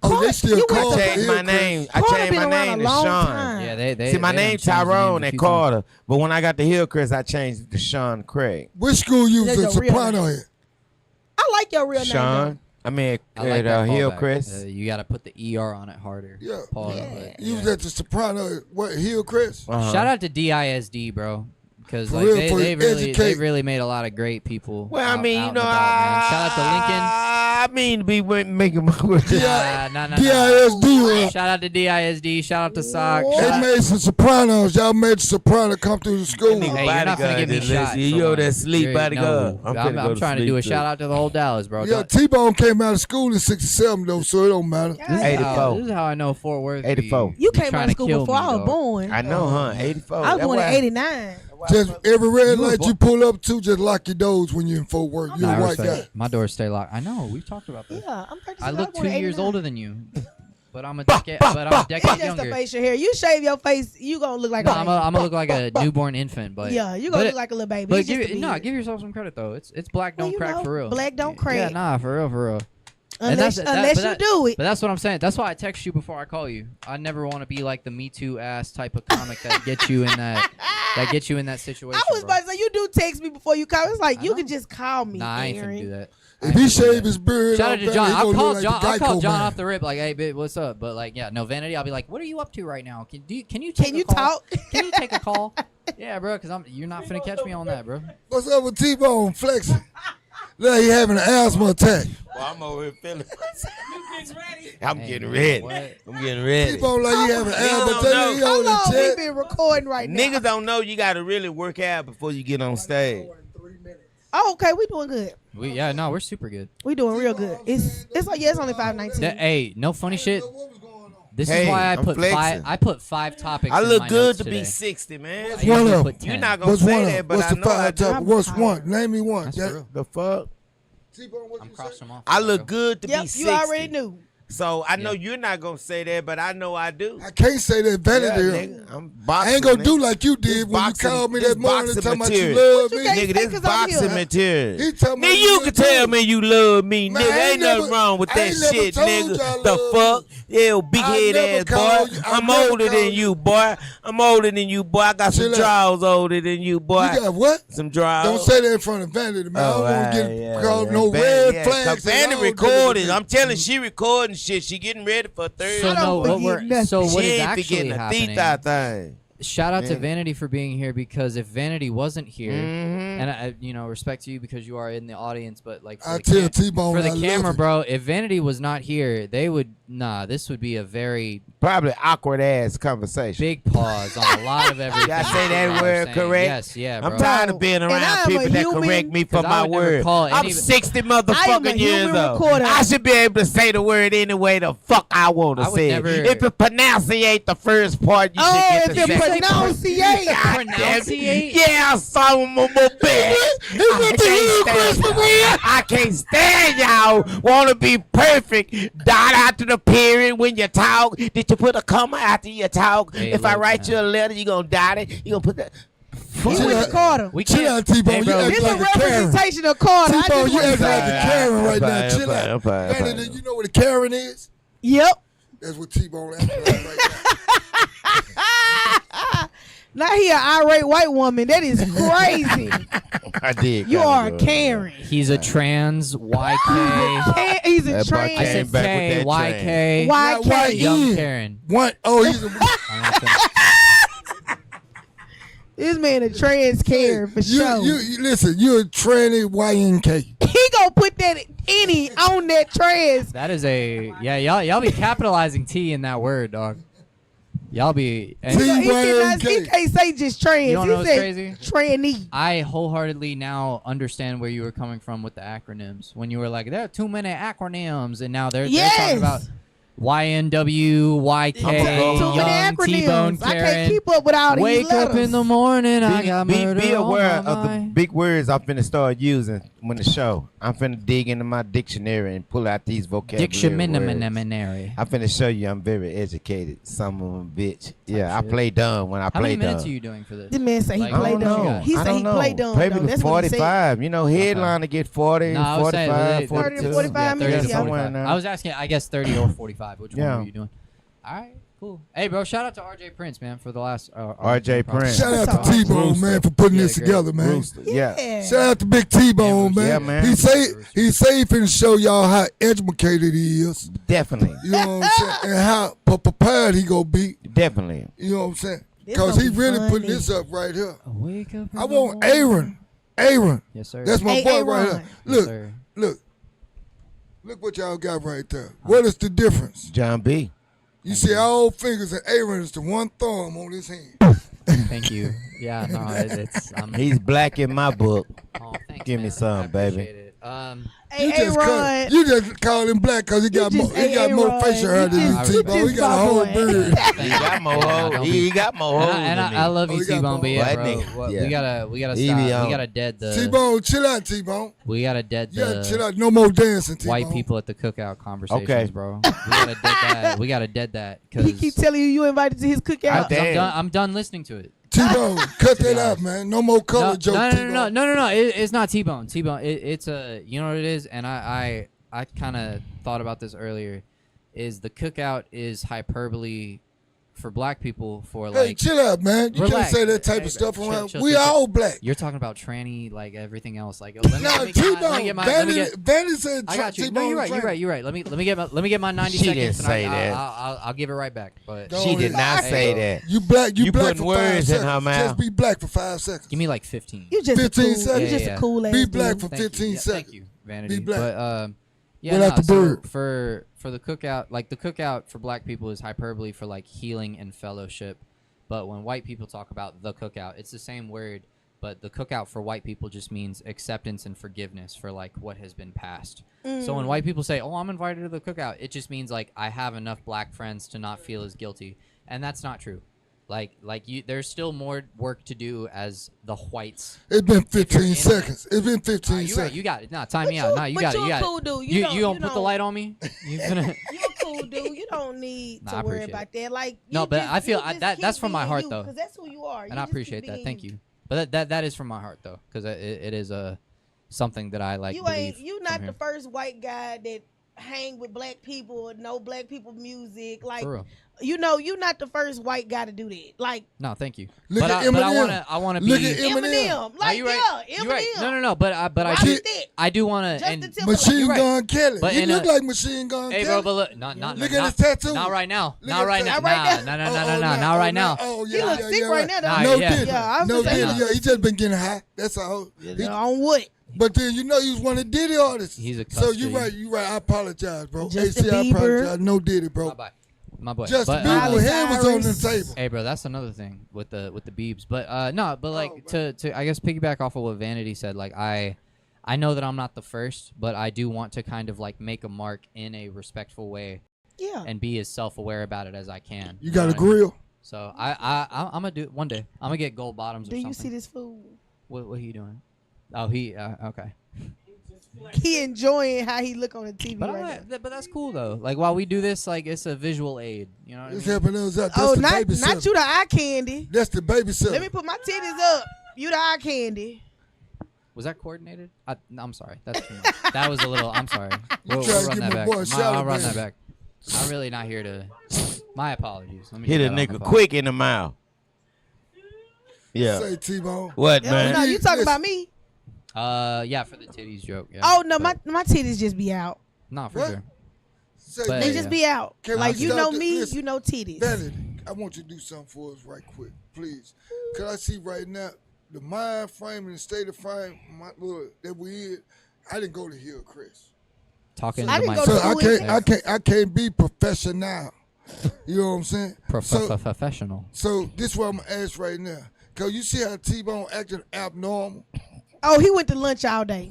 Oh, they still You went call to- I changed my name. I Carter changed been my around name a to long Sean. time. Yeah, they. See, my they name done changed the Tyrone names a at few Carter, times. but when I got to Hillcrest, I changed it to Sean Craig. Which school you was That's in your real Soprano name. at? I like your real name. Sean. I mean, I like at that callback. Hillcrest. You got to put the ER on it harder. Yeah. Pause, Yeah. but, You yeah. was at the Soprano, what, Hillcrest? Uh-huh. Shout out to DISD, bro. Because For like real, they, for they really educate. they really made a lot of great people. Well, I out- mean, out you and know, about, man. Shout out to Lincoln. I mean, to be making my. Yeah. Nah. DISD was. Shout out to DISD. Shout out to SOC. They Shout out- made some Sopranos. Y'all made the Soprano come through the school. Hey, Hey, you're not gonna get me shot. You over there sleep, You're- bodyguard. No, I'm I'm, finna go to trying to sleep, do a too. shout out to the whole Dallas, bro. Yeah, T-Bone came out of school in 67 though, so it don't matter. This is 84. how- This is how I know Fort Worth. 84. You be came trying out to of school kill before me, I was dog. born. I know, huh? 84. I was That's born in why- '89. Just every red You were light bo- you pull up to, just lock your doors when you're in Fort Worth. You're Nah, I a white respect guy. it. My doors stay locked. I know. We've talked about this. Yeah, I'm 36. I look was born 2 in years 89. older than you, but I'm a decade. But I'm a It's decade just younger. a facial hair. You shave your face, you gonna look like No, a I'm baby. gonna look like a newborn infant, but Yeah, you gonna but look like a little baby. But It's just a beard. give yourself some credit though. It's black Well, don't you crack know, for real. black don't Yeah, crack. nah, for real. And unless that's- that- unless but you that- do it. But that's what I'm saying. That's why I text you before I call you. I never want to be like the Me Too ass type of comic that gets you in that situation. I was bro. about to say you do text me before you call. It's like I you know. could just call me. Nah, I ain't Aaron. finna do that. If he shave his beard Shout off, out to man, John. he I'll gonna call look like John. the I'll call Geico John man. off the rip. Like, hey, babe, what's up? But like, yeah, no Vanity. I'll be like, what are you up to right now? Can you take Can a you call? talk? Can you take a call? Yeah, bro. Because you're not finna catch me on that, bro. What's up with T-Bone flexing? Look, he having an asthma attack. Well, I'm over here feeling. You getting ready? I'm Hey, getting man, ready. what? I'm getting ready. T-Bone like you have an Niggas album. don't Tell know. me he How on the long we check. been recording right now? Niggas don't know you got to really work out before you get on stage. Oh, okay, we doing good. We're super good. We doing real good. It's like it's only 5:19. Hey, no funny shit. What was going on? This Hey, is why I I'm put flexing. I put 5 topics. I in look my good notes to today. be 60, man. I One usually of put 10. You're not gonna What's say one that, of? but What's I the know I five do. topic? What's one? Name me one. That's Yeah. for real. The fuck? T-Bone, what I'm you crossing say? them off. I look good to be Yep, 60. you already knew. So I know Yeah. you're not gonna say that, but I know I do. I can't say that Yeah, vanity. nigga, I'm boxing, I ain't gonna nigga. do like you This did when boxing- you called me this that morning boxing talking about you material. love What you me. can't Nigga, say this 'cause I'm here. boxing material. He talking about Nigga, you look can tell good. me you love me, Man, nigga. I Ain't nothing never- wrong with I that ain't never shit, told nigga. you I The love fuck? Yeah, big I head never ass called boy. you- I I'm never older than called you, boy. I'm older than you, boy. I got some Chill out. draws older than you, boy. You got what? Some draws. Don't say that in front of Vanity, man. I don't want to get called no red flags. Vanity recorded. I'm telling she recording shit. She getting ready for Thursday. So I don't no, what forget we're nothing. so what she is ain't actually forgetting a happening? teeth out thing. Shout out to Yeah. Vanity for being here, because if Vanity wasn't here, Mhm. and I, respect to you because you are in the audience, but like for I the tell T-Bone for the I love camera, him. bro, if Vanity was not here, they would this would be a very Probably awkward ass conversation. big pause on a lot of everything. Y'all say that people are word saying. correct? Yes, yeah, bro. I'm tired Bro, of being and around I am people a that human- correct me for 'Cause I my would never word. call I'm any- 60 I am a motherfucking years human old. recorder. I should be able to say the word any way the fuck I want I to would say never- it. If it pronunciate the first part, you Oh, should get if the you second part. pronunciate. Pronunciate? Yeah, son of a bitch. I can't stand y'all. Want to be perfect. Dot after the period when you talk. Did you put a comma after you talk? Hey, If I look, write man. you a letter, you gonna dot it. You gonna put that. He went to Carter. We Chill can't. out, T-Bone. Hey, You bro, act This like a a Karen. representation of Carter. I T-Bone, just you want act to like say. a Karen right now. I'm Chill fine, out. I'm fine. Vanity, you know what a Karen is? Yep. That's what T-Bone acting like right now. Now he an irate white woman. That is crazy. I did. You kinda are a do it. Karen. He's a trans YK. He's a That boy I trans. said back K, with that YK. Not white YK. Young in. Karen. What? Oh, he's a. I'm not saying- This man a trans Karen for sure. You listen. You're a tranny YNK. He gonna put that any on that trans. That is y'all be capitalizing T in that word, dog. Y'all be. And T- He can't say just trans. You don't he know what's said crazy? tranny. I wholeheartedly now understand where you were coming from with the acronyms. When you were like, there are too many acronyms, and now they're Yes. talking about YNW, YK, Too many Young, T-Bone, acronyms. I Karen. can't keep up with all these Wake letters. up in the morning, I got murder Be aware on my of the mind. big words I'm finna start using when the show. I'm finna dig into my dictionary and pull out these vocabulary words. Dictionary. I'm finna show you I'm very educated. Some of them, bitch. Yeah, I shit. play dumb when I How play many dumb. minutes are you doing for this? This man say he Like, I play don't know. dumb. He I say don't he know. play dumb. Maybe Though. the That's what he said. 45. You know, headliner get 40, No, I was saying 45, 30 to 42. 45 minutes, 30 to yeah. somewhere 45. in there. I was asking, I guess 30 or 45. Which Yeah. one were you doing? All right, cool. Hey, bro, shout out to RJ Prince, man, for the last. RJ Prince. Shout out That's to all. T-Bone, man, for putting this great. together, man. Rooster. Yeah. Shout out to Big T-Bone, man. Yeah, man. He say he finna show y'all how educated he is. Definitely. You know what I'm saying? And how prepared he gonna be. Definitely. You know what I'm saying? This Because gonna he be really funny. putting this up right here. Wake up. in I the want morning. Aaron. Aaron. Yes, sir. That's my Hey, boy right Aaron. here. Yes, Look, sir. look. Look what y'all got right there. What is the difference? John B. You see all fingers and Aaron is the one thumb on his hand. Thank you. Yeah, no, it's. He's black in my book. Oh, thanks, Give me man. some, I baby. appreciate it. Hey, You just call him black because he got more facial hair than you, just- T-Bone. you He got a whole just beard. He got more hoes. He got more hoes And than me. I love Oh, you, you got T-Bone, but yeah, White bro, nigga. what- Yeah. we gotta He stop. be We on. gotta dead the. T-Bone, chill out, T-Bone. We gotta dead Yeah, chill the out. No more dancing, T-Bone. white people at the cookout conversations, Okay. bro. We gotta dead that. We gotta dead that. He keep telling you invited to his cookout. Damn. I'm done listening to it. T-Bone, cut that be out, honest. man. No more color jokes, no. T-Bone. It's not T-Bone. T-Bone. It's a. You know what it is, and I kind of thought about this earlier. Is the cookout is hyperbole for black people for Hey, like. chill out, man. You Relax. can't say that type Hey, of stuff chill, around. chill, We chill, all black. You're talking about tranny, like everything else. Like, let me Now, get my- let me T-Bone, get my- let me get- Vanity said I got you. T-Bone No, you're right. was You're right. right. You're right. Let me get my 90 She seconds. didn't and say I'll, that. I'll give it right back. But Don't She did not Hey, say bro. that. You black. You You black putting for 5 words in seconds. her mouth. Just be black for 5 seconds. give me like 15. You just 15 a cool, seconds. You just Yeah, a cool ass Be dude. black for Thank you. 15 Yeah, seconds. Thank you, Vanity. Be black. But Yeah, without the bird. For the cookout, like the cookout for black people is hyperbole for like healing and fellowship, but when white people talk about the cookout, it's the same word, but the cookout for white people just means acceptance and forgiveness for like what has been passed. So when white people say, "Oh, I'm invited to the cookout," it just means like I have enough black friends to not feel as guilty, and that's not true. Like you, there's still more work to do as the whites. It's been 15 in- seconds. It's been 15 You're seconds. right. You got it. Nah, time But me out. Nah, you but got it. you You a got cool it. dude. You don't- don't put the light on me. You gonna? You a cool dude. You don't need Nah, to I worry appreciate about that. Like No, you but just- I feel you just that's keep from my being heart you, though, 'cause that's who you are. and I appreciate that. Thank you. But that is from my heart though, because it is something that I like. You believe ain't. You from not here. the first white guy that hang with black people, know black people music. Like For real. you know, you not the first white guy to do that. Like No, thank you. Look but at I Eminem. wanna Look be. at Eminem. Eminem. Like you right. yeah, You Eminem. right. No. But I Robin do. Thicke, I do wanna. Justin And Timberlake. Machine You're right. Gun Kelly. But You in look a- like Machine Gun hey, Kelly. bro, but look, not Look at not, his tattoo. not right now. Look Not at right his now. tattoo. No, Oh, not right now. Oh, He yeah, look yeah, sick yeah, right now, though. Nah, No yeah. diddy. Yeah, I was No gonna say, diddy. Yeah, he just been getting high. That's all. He- on what? But then you know he was one of Diddy artists. He's a So cuss you G. right. You right. I apologize, bro. Justin AC, I Bieber. apologize. No Diddy, bro. My boy. Justin But, Bieber, Miley head was on the Cyrus. table. Hey, bro, that's another thing with the Biebs. But no, but like Oh, to I guess piggyback off of what Vanity said. Like I know that I'm not the first, but I do want to kind of like make a mark in a respectful way Yeah. and be as self-aware about it as I can. You got know a what I mean? grill? So I'm gonna do it one day. I'm gonna get gold bottoms Do or you something. see this fool? What he doing? Oh, he okay. He enjoying how he look on the TV But right now. but that's cool though. Like while we do this, like it's a visual aid. You know what I It's mean? helping us out. That's Oh, the not babysitter. you, the eye candy. That's the babysitter. Let me put my titties up. You the eye candy. Was that coordinated? I'm sorry. That's too much. That was a little. I'm sorry. We'll trying to run give that my back. boy a shout I'll out, run man. that back. I'm really not here to. My apologies. Let me Hit get a that on the nigga phone. quick in the mouth. Yeah. Say T-Bone. What, No, man? you talking Listen. about me? Yeah, for the titties joke. Yeah. Oh no, But- my titties just be out. No, for What? sure. Say, But- They Yeah. just be out. Can Like we you stop know the- me, listen, you know titties. Vanity, I want you to do something for us right quick, please. Cause I see right now the mind frame and the state of frame that we in. I didn't go to Hillcrest, Talking I to didn't my. go to so school I can't be professional. You know what I'm saying? So Professional. this is what I'm gonna ask right now. Cause you see how T-Bone acting abnormal. Oh, he went to lunch all day.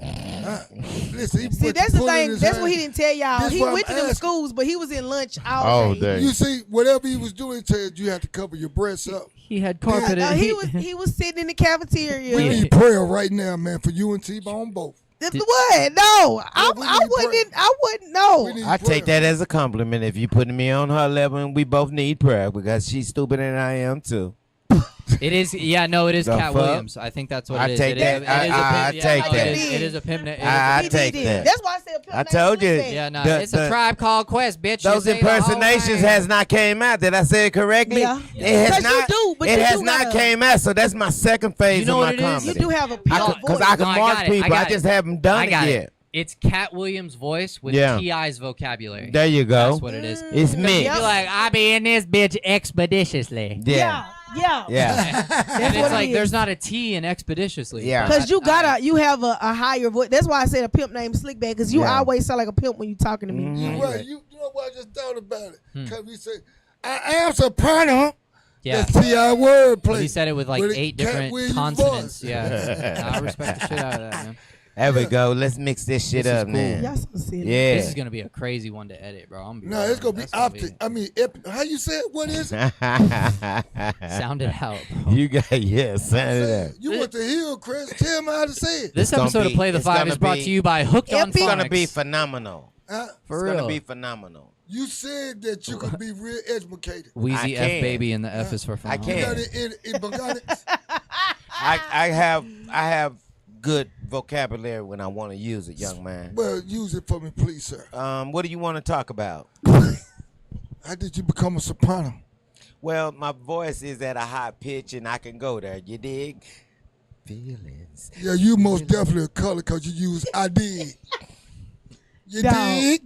Listen, he See, put that's the pulling thing. his That's hand. what he didn't tell y'all. This He what went to I'm them asking. schools, but he was in lunch all All day. day. You see, whatever he was doing, he said you have to cover your breasts up. He had carpeted. No, he was sitting in the cafeteria. We Yeah. need prayer right now, man, for you and T-Bone both. What? No, we need I wouldn't know. We need I take prayer. that as a compliment if you putting me on her level and we both need prayer because she's stupid and I am too. It is. Yeah, no, it is The Cat fuck? Williams. I think that's what I it is. take It is that. a- it is a I pimp- take no, that. It is a pimp. I He take did. that. That's why I said pimp I name told you. Wednesday. Yeah, no, The- it's a the- Tribe Called Quest, bitch. You Those say the whole impersonations thing. has not came out. Did I say it correctly? Yeah. It has Because you not. do, but it you has do not gotta- came out. So that's my second phase You know of what my it is? comedy. You do have a pimp voice. Because I can No, I mark got it. people. I got just it. haven't done I it got yet. It's Cat Williams' voice with Yeah. T.I.'s vocabulary. There you go. That's what it is. It's You'd me. Yep. be like, I be in this bitch expeditiously. Yeah. Yeah. Yeah. And what it's it like is. there's not a T in expeditiously. Yeah. Because you have a higher voice. That's why I said a pimp named Slickback. Because you Yeah. always sound like a pimp when you talking to me. Mhm. You right. You know what? I just thought about it. Because we say, I am soprano. Yeah. That's T.I. wordplay. But he said it with like With a 8 Cat different Williams consonants. voice. Yeah. I respect the shit out of that, man. There we go. Let's mix this shit This is up cool. now. Y'all so silly. Yeah. This is gonna be a crazy one to edit, bro. I'm No, it's going to be that's gonna optic. I mean, how you say it? What is it? Sound it out, bro. You got sound it out. You went to Hillcrest. Tell me how to say it. This It's gonna episode be- of Play the it's Five gonna is brought be- to you by Hooked on Epic. It's gonna be Phonics. phenomenal. Huh? For It's gonna real. be phenomenal. You said that you could be real educated. Wheezy I F can. baby and the F is for I phenomenal. can. You got it in Bogonics. I have good vocabulary when I want to use it, young man. Well, use it for me, please, sir. What do you want to talk about? How did you become a soprano? Well, my voice is at a high pitch and I can go there. You dig? Feelings. Yeah, you most definitely a color because you use I dig. You Dog. dig?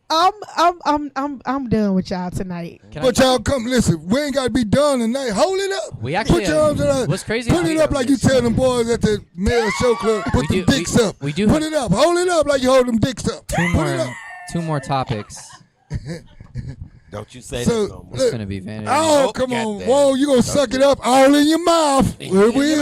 I'm done with y'all tonight. But y'all come listen. We ain't got to be done tonight. Hold it up. We actually put your arms around. what's crazy? Put it up like you tell them boys at the male show club. Put them dicks up. We do put it up. Hold it up like you hold them dicks up. Put it up. Two more topics. Don't you say So, that no more. It's gonna be vanity. Oh, come on. Whoa, you gonna suck it up all in your mouth. Where we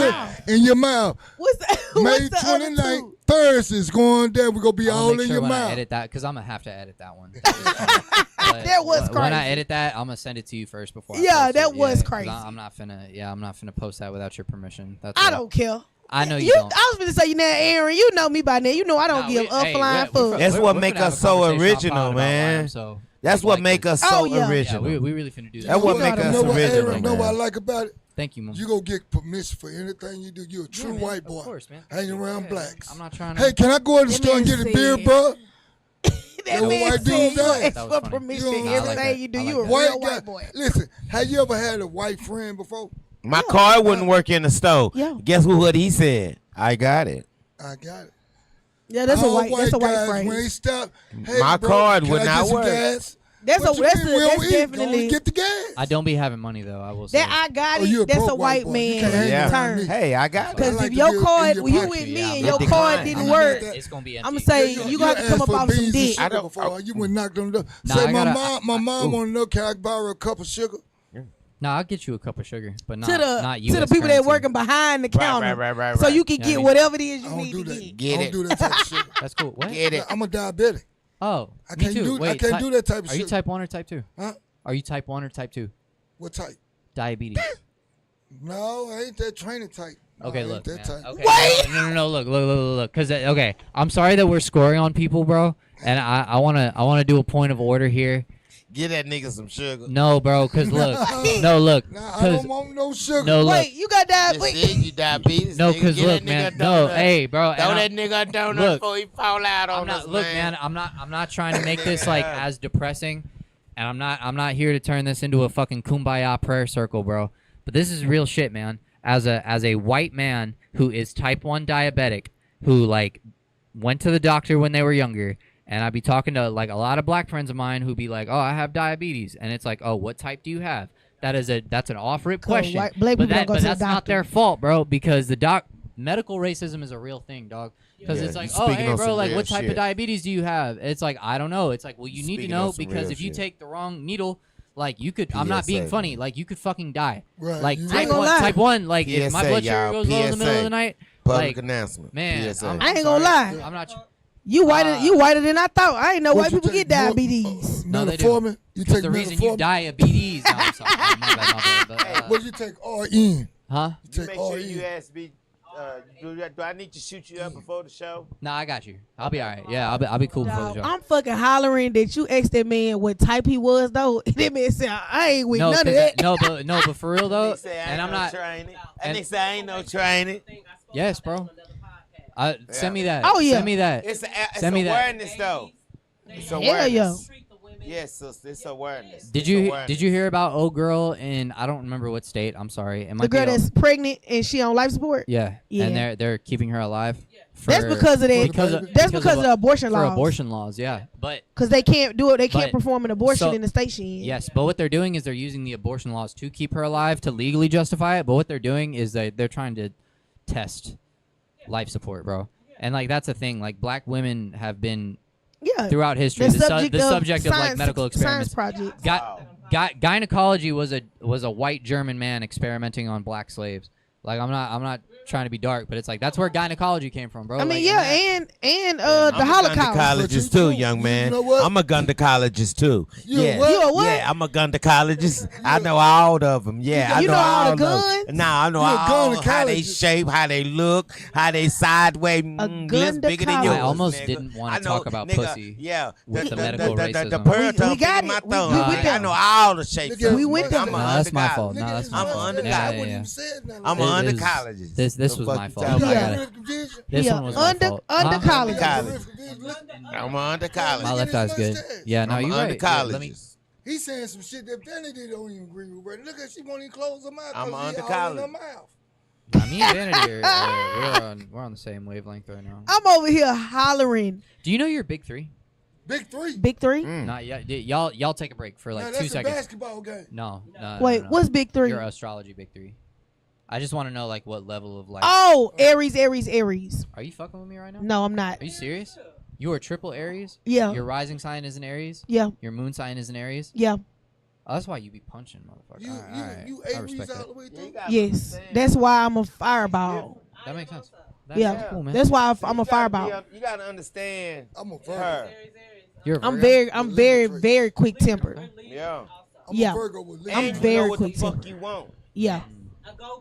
in your mouth. What's that? May 29th, Thursday's going there. We're going to be I'll all make in sure your when I mouth. edit that, because I'm gonna have to edit that one. That was When I crazy. edit that, I'm gonna send it to you first before. I Yeah, post that it. was 'cause crazy. I'm not finna post that without your permission. That's I all. don't care. I know you don't. I was gonna say you now, Aaron. You know me by now. You know I don't Nah, give a flying fuck. That's what we're make finna have us a so conversation original, offline about man. why I'm so That's what like make this. us so Oh, yeah. Yeah, original. we really finna do that. That's what You make gotta us You know what, original, Aaron, know what I man. like about it? Thank you, Mom. You gonna get permission for anything you do. You're a true man, white boy. Of course, man. Hanging around Yeah, blacks. I'm not trying to. Hey, can I go in the That store and man get a beer, said- bro? That Yo, man white said dudes you out. ask That for was funny. permission. You know, I like Everything that. you do, I you a like real White white guy. boy. Listen, have you ever had a white friend before? My car wouldn't work in the store. Yeah. Guess what he said? I got it. I got it. Yeah, that's a All white. That's a white guys, when they phrase. stop, hey, My bro, card can would I not get some work. gas? That's What you mean we don't that's eat? Go and definitely get the gas. I don't be having money though. I will say. that. I got Oh, you a it. That's broke a white white boy. You can't man hang Yeah. turn. me. Hey, I got it. Because like if to your be in card, your when you pocket. with me Yeah, and I'm your gonna card decline. didn't I'm work, gonna It's gonna be empty. I'm gonna say you gonna have to ask come up for off some beans and dick. sugar I don't- before you went knocked on the door. Nah, Say I my gotta- mom want to know, can I borrow a cup of sugar? Nah, I'll get you a cup of sugar, but not To the not to US the people that currency. working behind the counter, right. so you can Yeah, I get mean- whatever it is I you don't need do to that. Get I it. don't do that type of sugar. That's cool. What? Get it. I'm a diabetic. Oh, I me can't too. do- I Wait, can't do that type of Are you shit. type 1 or type 2? Huh? Are you type 1 or type 2? What type? Diabetes. No, I ain't that training type. No, Okay, I ain't look. that Man. type. Okay. Wait! No, look. Because okay, I'm sorry that we're scoring on people, bro. And I wanna do a point of order here. Get that nigga some sugar. No, bro. Because look, Nah, I Because don't want no sugar. no, look. Wait, you got Just diabetes? said you diabetes. No, nigga. because Get look, that nigga man. a No, donut. hey, bro. Throw and that nigga a donut look, before he fall out on I'm not. us, Look, man. man. I'm not trying to make this like as depressing, and I'm not here to turn this into a fucking kumbaya prayer circle, bro. But this is real shit, man. As a white man who is type 1 diabetic, who like went to the doctor when they were younger, and I'd be talking to like a lot of black friends of mine who be like, "Oh, I have diabetes," and it's like, "Oh, what type do you have?" That's an off-rip question. white- black but people don't go to the that's not doctor. their fault, bro, because medical racism is a real thing, dog. Because Yeah, it's like, you oh, speaking hey, on bro, some like, real what type shit. of diabetes do you have? It's like, I don't know. It's like, well, you need to Speaking on know some because real if you shit. take the wrong needle, like, you could. I'm not being PSA, funny. man. Like, you could fucking die. Right. Like You I ain't type gonna one, lie. type 1. Like, if my PSA, blood sugar y'all, goes low in the middle of PSA. the night, Public like, announcement. man, PSA. I'm I ain't gonna sorry. lie. I'm not. You whiter than I thought. I ain't know What white you people take, get diabetes. No, they do. Metformin? You Because take the reason you metformin? diabetes. No, I'm sorry. My bad, but, What you take RN? huh? You take Make sure you RN. ask me. Do I need to shoot you up before the show? Nah, I got you. I'll be all right. Yeah, I'll be cool before the Dog, show. I'm fucking hollering that you asked that man what type he was though. That man said I ain't with No, none of 'cause that. no, but for real though, They say I and ain't I'm no not. training. and- And they say I ain't no training. Yes, bro. Send me that. Oh, yeah. Send me that. It's Send me that. awareness though. It's Hell awareness. yeah. Yes, sister, it's awareness. Did It's you awareness. hear about old girl in I don't remember what state? I'm sorry. It might The girl be that's pregnant and she on life support. yeah. Yeah. And they're keeping her alive. That's because of that. That's because of the abortion for laws. abortion laws. Yeah, but Because they can't do it. They can't But- perform an abortion so- in the state she in. yes, but what they're doing is they're using the abortion laws to keep her alive to legally justify it. But what they're doing is they're trying to test life support, bro. And like that's a thing. Like black women have been Yeah. throughout history the subject of like medical experiments. Science projects. Gynecology was a white German man experimenting on black slaves. Like I'm not trying to be dark, but it's like that's where gynecology came from, bro. I mean, Like, yeah, and and the I'm a Holocaust. gynecologist too, young man. You know what? I'm a gynecologist too. You a yeah, what? You a what? Yeah, I'm a gynecologist. I know all of them. Yeah, You I know all the of guns? them. Nah, I know You a all how they gynecologist. shape, how they look, how they sideways. Lips bigger than gynecologist. yours. I almost nigga. didn't wanna I know, talk about nigga, pussy Yeah, with the the medical the racism. pearl We tongue got in my it. We thumb. went I there. know all the shapes. Look at of We them. went there. I'm a No, that's my undercologist. fault. No, that's my I'm an fault. undercologist. Yeah, I yeah, wouldn't yeah. even say it now. I'm It an is- undercologist. this The was fuck my you fault. talking I about? got Risk of vision? This Yeah, one was my under fault. college. College. Look, I'm an undercologist. My left eye's good. Yeah, no, I'm you're an right. Yeah, let me. undercologist. He's saying some shit that Vanity don't even agree with. Right? Look at she won't even close her mouth. I'm 'cause an he all in her undercologist. mouth. Me and Vanity we're on the same wavelength right now. I'm over here hollering. Do you know your big three? Big three. Big three. Not yet. Y'all take a break for like Man, 2 that's a seconds. basketball game. No. Wait, no. what's big three? Your astrology big three. I just want to know like what level of like. Oh, Aries, Aries, Aries. Are you fucking with me right now? No, I'm not. Are you serious? You are triple Aries. Yeah. Your rising sign is an Aries. Yeah. Your moon sign is an Aries. Yeah. Oh, that's why you be punching, motherfucker. You Alright. you I Aries respect all that. the way You through. gotta Yes. understand. That's why I'm a fireball. That makes sense. That's Yeah. cool, man. That's why I'm a You gotta fireball. you gotta understand I'm a Virgo. her. You're a I'm Virgo? very, very quick tempered. Yeah. I'm Yeah. a Virgo with And Leo. I'm you very know what the quick fuck tempered. you want. Yeah.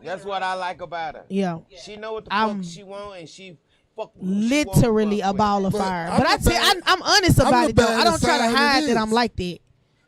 That's what I like about her. Yeah. She know what the I'm fuck she want, and she fuck with who she wanna Literally fuck a with. ball of But fire. I'm But I the tell bad- I'm honest I'm about the it though. I don't baddest try to sign it hide that is. I'm like that.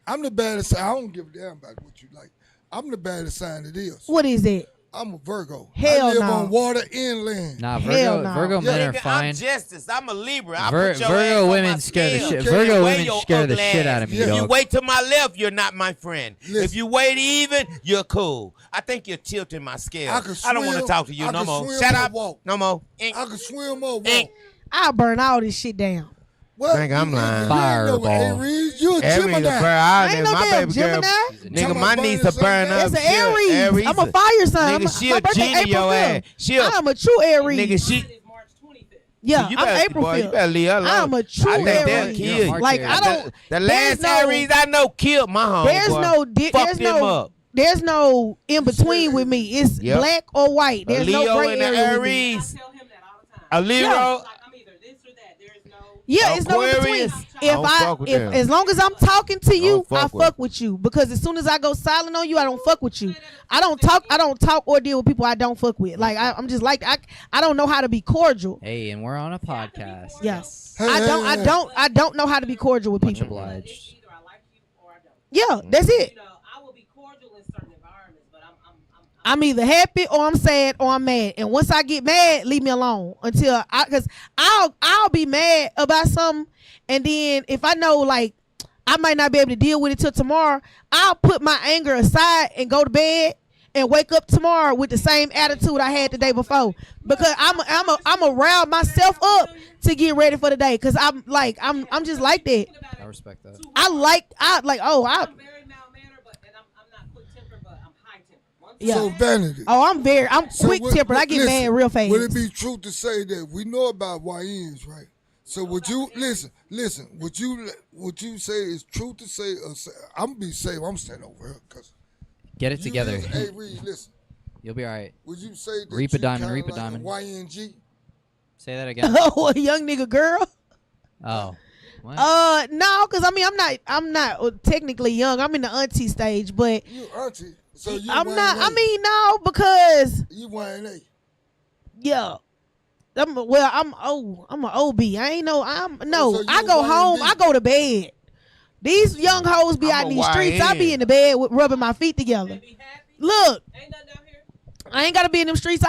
I'm the baddest sign. I don't give a damn about what you like. I'm the baddest sign it is. What is it? I'm a Virgo. Hell I live no. on water inland. Nah, Hell Virgo. no. Virgo men Nigga, are fine. I'm justice. I'm a Libra. I Vir- put your Virgo ass on women my scare the scale. shit. You Virgo weigh women your scare the ugly shit ass. out of me, If you dog. wait to my left, you're not my friend. Listen. If you wait even, you're cool. I think you're tilting my scale. I can I don't want to swim, talk to you I no can more. swim Shut or up. walk. No more. I can swim or walk. Ain't- I'll burn all this shit down. What? Think I'm lying. You ain't no Fireball. Aries. You a Aries, Gemini. bro, I ain't no my damn baby girl. Gemini. Nigga, my needs to burn up. That's an She a Aries. I'm a fire sign. Nigga, she My a birthday genie, April your 5th. ass. She a I'm a true Aries. nigga. She. March 25th. Yeah, You I'm better, April boy, you 5th. better leave her alone. I'm a true I think they'll Aries. kill you. Like I don't. The last no- Aries I know killed my home. There's no. Fucked him up. There's no in between with me. It's Yep. black or white. A There's Leo no gray and an area with me. I Aries. tell him that all the time. A Leo. Like I'm either this or that. There is no. Yeah, it's no in between. Aquarius. I If don't fuck with them. as long as I'm talking to you, don't fuck I with fuck with you. Because as soon as I go silent on you, I don't fuck with you. I don't talk or deal with people I don't fuck with. Like I'm just like I don't know how to be cordial. Hey, and we're on a podcast. Yeah. Hey, I don't know how to be cordial with Much people. obliged. Either I like you or I don't. Yeah, that's it. You know, I will be cordial in certain environments, but I'm either happy or I'm sad or I'm mad. And once I get mad, leave me alone until cause I'll be mad about something, and then if I know like I might not be able to deal with it till tomorrow, I'll put my anger aside and go to bed and wake up tomorrow with the same attitude I had the day before, because I'm a rile myself up to get ready for the day, cause I'm just like that. I respect that. I like I'm very mild mannered, but and I'm not quick tempered, but I'm high tempered. Yeah. So vanity. I'm So quick tempered. I get listen, mad real fast. Would it be true to say that we know about YNs, right? So would you listen? Would you say it's true to say? I'm gonna be safe. I'm standing over here because Get it together. Hey, Reed, listen. You'll be all right. Would you say that Reap a you diamond, kinda reap a like diamond. YNG? Say that again. Oh, a young nigga girl. Oh. What? No, cause I mean I'm not technically young. I'm in the auntie stage, but You auntie. So you I'm YNA. not. I mean no, because You YNA. yeah. I'm an OB. I ain't no. So you I a go home. YNB. I go to bed. These young hoes be I'm out a in these streets. I YN. be in the bed rubbing my feet together. Be happy. Look, Ain't nothing down here. I ain't gotta be in them streets.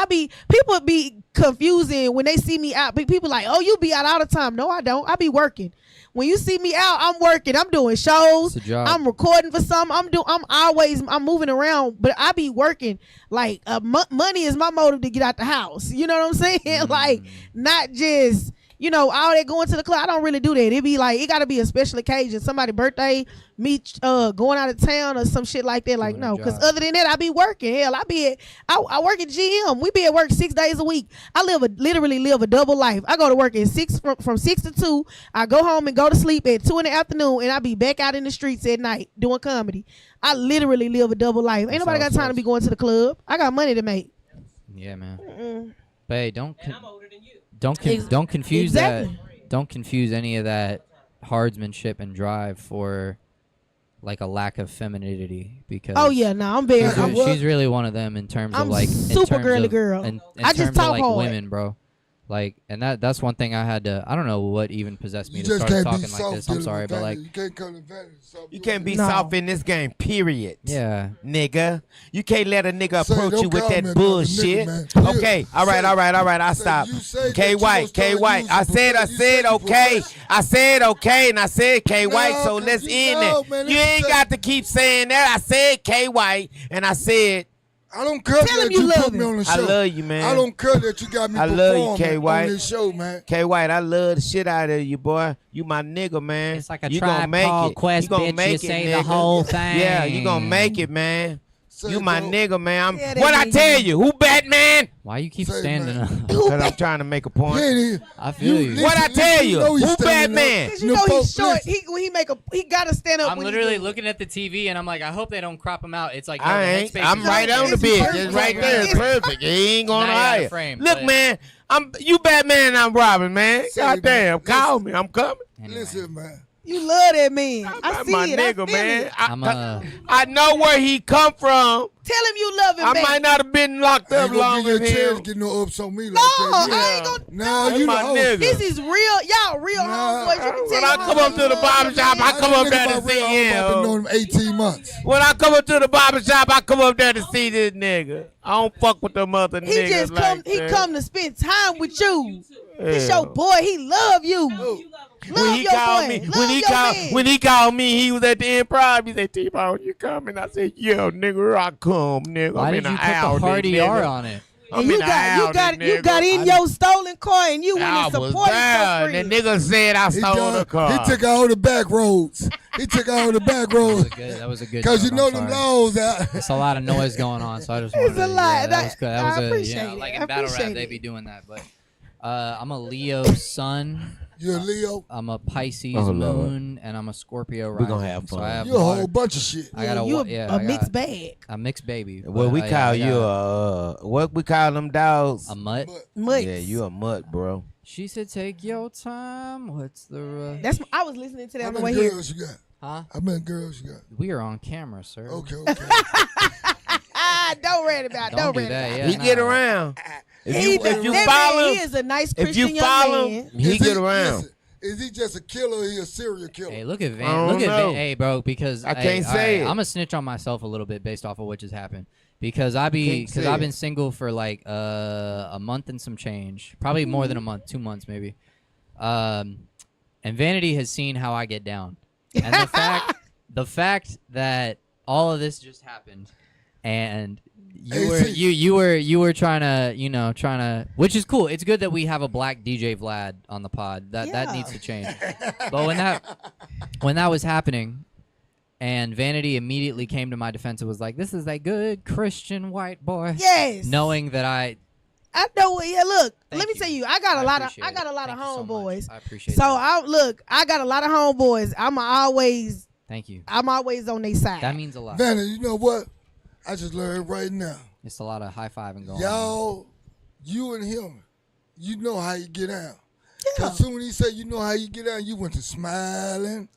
People be confusing when they see me out. People like, oh, you be out all the time. No, I don't. I be working. When you see me out, I'm working. I'm doing shows. It's a job. I'm recording for some. I'm moving around, but I be working. Like money is my motive to get out the house. You know what I'm saying? Like not just all that going to the club. I don't really do that. It be like it got to be a special occasion, somebody's birthday, me going out of town or some shit like that. Like Doing a no, because job. other than that, I be working. Hell, I work at GM. We be at work 6 days a week. I literally live a double life. I go to work at from 6 to 2. I go home and go to sleep at 2 in the afternoon, and I be back out in the streets at night doing comedy. I literally live a double life. Ain't That's nobody how got it time to goes. be going to the club. I got money to make. Yeah, man. Mm-mm. But hey, don't And I'm older than you. don't confuse Exactly. that. Don't confuse any of that hardsmanship and drive for like a lack of femininity, because Oh yeah, no, I'm very. she's really one of them in terms I'm of like super girly girl. In I just terms talk of like hard. women, bro. Like, and that's one thing I had to. I don't know what even possessed me You to just start can't be talking like soft. this. I'm dealing sorry, with but like, vanity. You can't come to vanity. soft. You can't be No. soft in this game, period. yeah. Nigga. You can't let a nigga Say, approach don't you with call that me another bullshit. nigga, man. Okay, You all right, say- all right, I say stop. you say K that White, you K gonna White. start I said using you okay. professional. I said okay, and I said K White, No, so 'cause let's you end know, it. man, You it's ain't just- got to keep saying that. I said K White, and I said I don't care Tell him that you you love put me him. on the I show. love you, man. I don't care that you got me I love you, performing K. White. on this show, man. K. White, I love the shit out of you, boy. You my nigga, man. It's like a you gonna Tribe make Called it. Quest, you gonna bitch. make You it, say the nigga. whole thing. Yeah, you gonna make it, man. Say, You my bro. nigga, man. Yeah, that What I nigga. tell you? Who Batman? Why you keep Say, standing man. up? Because I'm trying to make a He point. ain't even. I feel you. What I tell you? know he's Who standing Batman? Cause you No, know he's folks, short. listen. He gotta stand up. I'm when he literally do it. looking at the TV and I'm like, I hope they don't crop him out. It's like, no, I the ain't. headspace I'm is right on the It's bitch. perfect. It's right there. It's It's perfect. He ain't going Now you out of higher. frame, Look, but- man. You Batman and I'm Robin, man. Say, Goddamn. man, Call me. I'm coming. Anyway, Listen, man. You love that man. I That's see my it. nigga, I feel man. it. I know where he come from. Tell him you love him, I man. might not have been locked I up ain't gonna long give you as a chance him. to get no ups on me like No, that. I ain't gonna. Nah, That's you my the host. nigga. This is real. Y'all real Nah, homeboys. You can tell When your I come up to the homeboys barber love shop, him, I man. come up there Nigga, to my see real homie, I've been him. knowing him 18 months. When I come up to the barber shop, I come up there to see this nigga. I don't fuck with them other He niggas just like come. He that. come to spend time with you. This Yeah. your boy. He love you. Oh, Love When he your called boy. me, Love when he your called, man. when he called me, he was at the Improv. He said, "T-Bone, you coming?" I said, "Yeah, nigga, I come, nigga. why I'm did in you the put Audi, the hard ER nigga. on it? I'm And in the Audi, you got in nigga. your stolen car and you went I and was supported there. your The friend. nigga said I he stole done- the car. He took all the back roads. He took all the back roads. That was a good. Cause you joke, know I'm them sorry. laws out. It's a lot of noise going on, so I just It's wanted a to, lot. Yeah, that was good. That was I a, appreciate yeah, it. like I in battle rap, appreciate they it. be doing that. But I'm a Leo sun. You're a Leo. I'm a Pisces Oh, Lord. moon, and I'm a Scorpio rising. gonna have So fun. I have You're a water- whole bunch of shit. I got You yeah, a I mixed got bag. a mixed baby. Well, but we I call got you what we call them dogs? a mutt. Mutts. Yeah, you a mutt, bro. She said, "Take your time." What's the rush? That's. I was listening to that How on the many way here. girls you got? Huh? How many girls you got? We are on camera, sir. Okay. Don't read about. Don't do read that. about. Yeah, He nah. get around. That man, follow, he is a nice if Christian you follow, young man. he Is get around. listen, is he just a killer or he a serial killer? Hey, look at I Van. don't Look at know. Van. Hey, bro, because I hey, can't all say right, it. I'm gonna snitch on myself a little bit based off of what just happened. Because Can't say I've been it. single for like a month and some change, probably more than a month, 2 months maybe. And Vanity has seen how I get down, and the fact that all of this just happened, and you were trying to which is cool. It's good that we have a black DJ Vlad on the pod. That Yeah. needs to change. But when that was happening, and Vanity immediately came to my defense and was like, "This is a good Christian white boy." Yes. Knowing that I know. Yeah. Look. Thank Let me you. tell you. I got a lot of appreciate it. Thank you so much. homeboys. I appreciate So that. I got a lot of homeboys. I'm always on their side. That means a lot. Vanna, you know what? I just learned right now. It's a lot of high fiving going on. Y'all, you and him, you know how you get down. Yeah. Cause soon as he said you know how you get down, you went to smiling.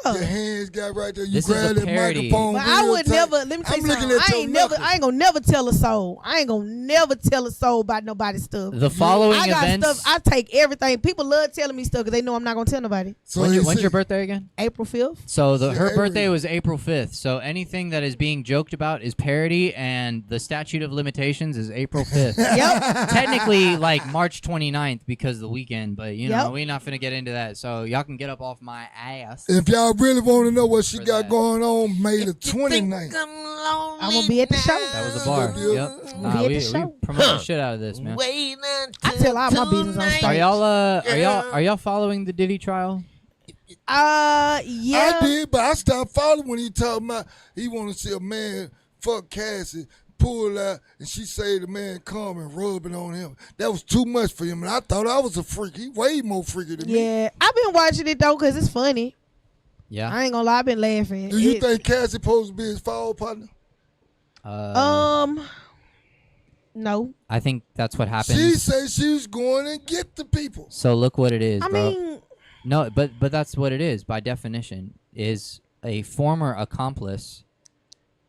Your Yeah. hands got right there. You This is a grabbed that parody. microphone. But I real would tight. never. Let me tell I'm you looking something. at your knuckles. I ain't gonna never tell a soul. I ain't gonna never tell a soul about nobody's stuff. The following I got events. stuff. I take everything. People love telling me stuff because they know I'm not gonna tell nobody. So when's you your see, birthday again? April 5th. So Yeah, her April. birthday was April 5th. So anything that is being joked about is parody, and the statute of limitations is April 5th. Yep. Technically, like March 29th because of the weekend, but you know Yep. we're not finna get into that. So y'all can get up off my ass. If y'all really want to know what she For got that. going on, May the 29th. I'm gonna be at the show. That was a bar. Yeah. Yep. We'll Nah, be at we the show. promote the shit out of this, man. I tell all my business on stage. Are y'all following the Diddy trial? I Yeah. did, but I stopped following when he talking about he want to see a man fuck Cassie, pull out, and she say the man come and rub it on him. That was too much for him, and I thought I was a freak. He way more freaky than me. Yeah. I've been watching it though because it's funny. Yeah. I ain't gonna lie. I've been laughing. Do you It- think Cassie supposed to be his fall partner? No. I think that's what happens. She said she was going and get the people. So look what it is, I bro. mean, No, but that's what it is by definition. Is a former accomplice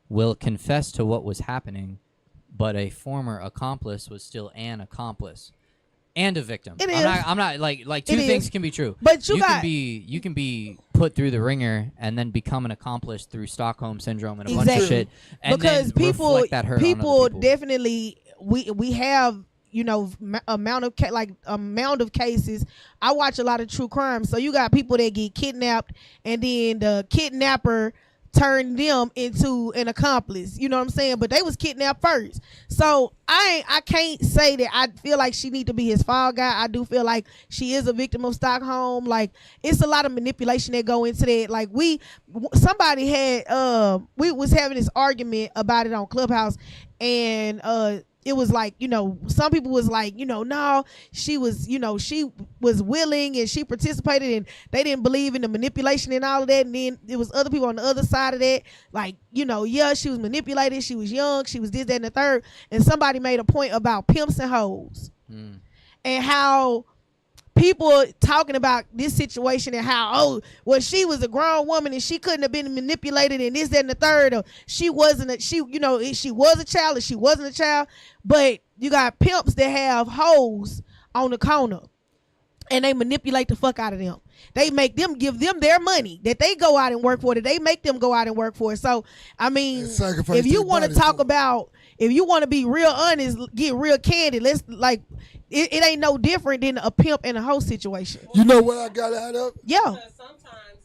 will confess to what was happening, but a former accomplice was still an accomplice and a victim. It I'm is. not like two It things is. can be true. But you can got- be put through the ringer and then become an accomplice through Stockholm syndrome and a bunch of Exactly. shit. And because then people reflect that hurt on other people. definitely we have amount of cases. I watch a lot of true crime, so you got people that get kidnapped and then the kidnapper turn them into an accomplice. You know what I'm saying? But they was kidnapped first. So I can't say that I feel like she need to be his fall guy. I do feel like she is a victim of Stockholm. Like, it's a lot of manipulation that go into that. Like, somebody had we was having this argument about it on Clubhouse, and it was like, some people was like, no, she was willing and she participated, and they didn't believe in the manipulation and all of that. And then it was other people on the other side of that, like, yeah, she was manipulated, she was young, she was this, that, and the third. And somebody made a point about pimps and hoes, and how people talking about this situation, and how, she was a grown woman and she couldn't have been manipulated, and this, that, and the third. Or she was a child, or she wasn't a child. But you got pimps that have hoes on the corner, and they manipulate the fuck out of them. They make them give them their money that they go out and work for, that they make them go out and work for. So, I mean, if you want to talk about, if you want to be real honest, get real candid, let's, like, it ain't no different than a pimp and a hoe situation. You know what I got out of? Yeah. Because sometimes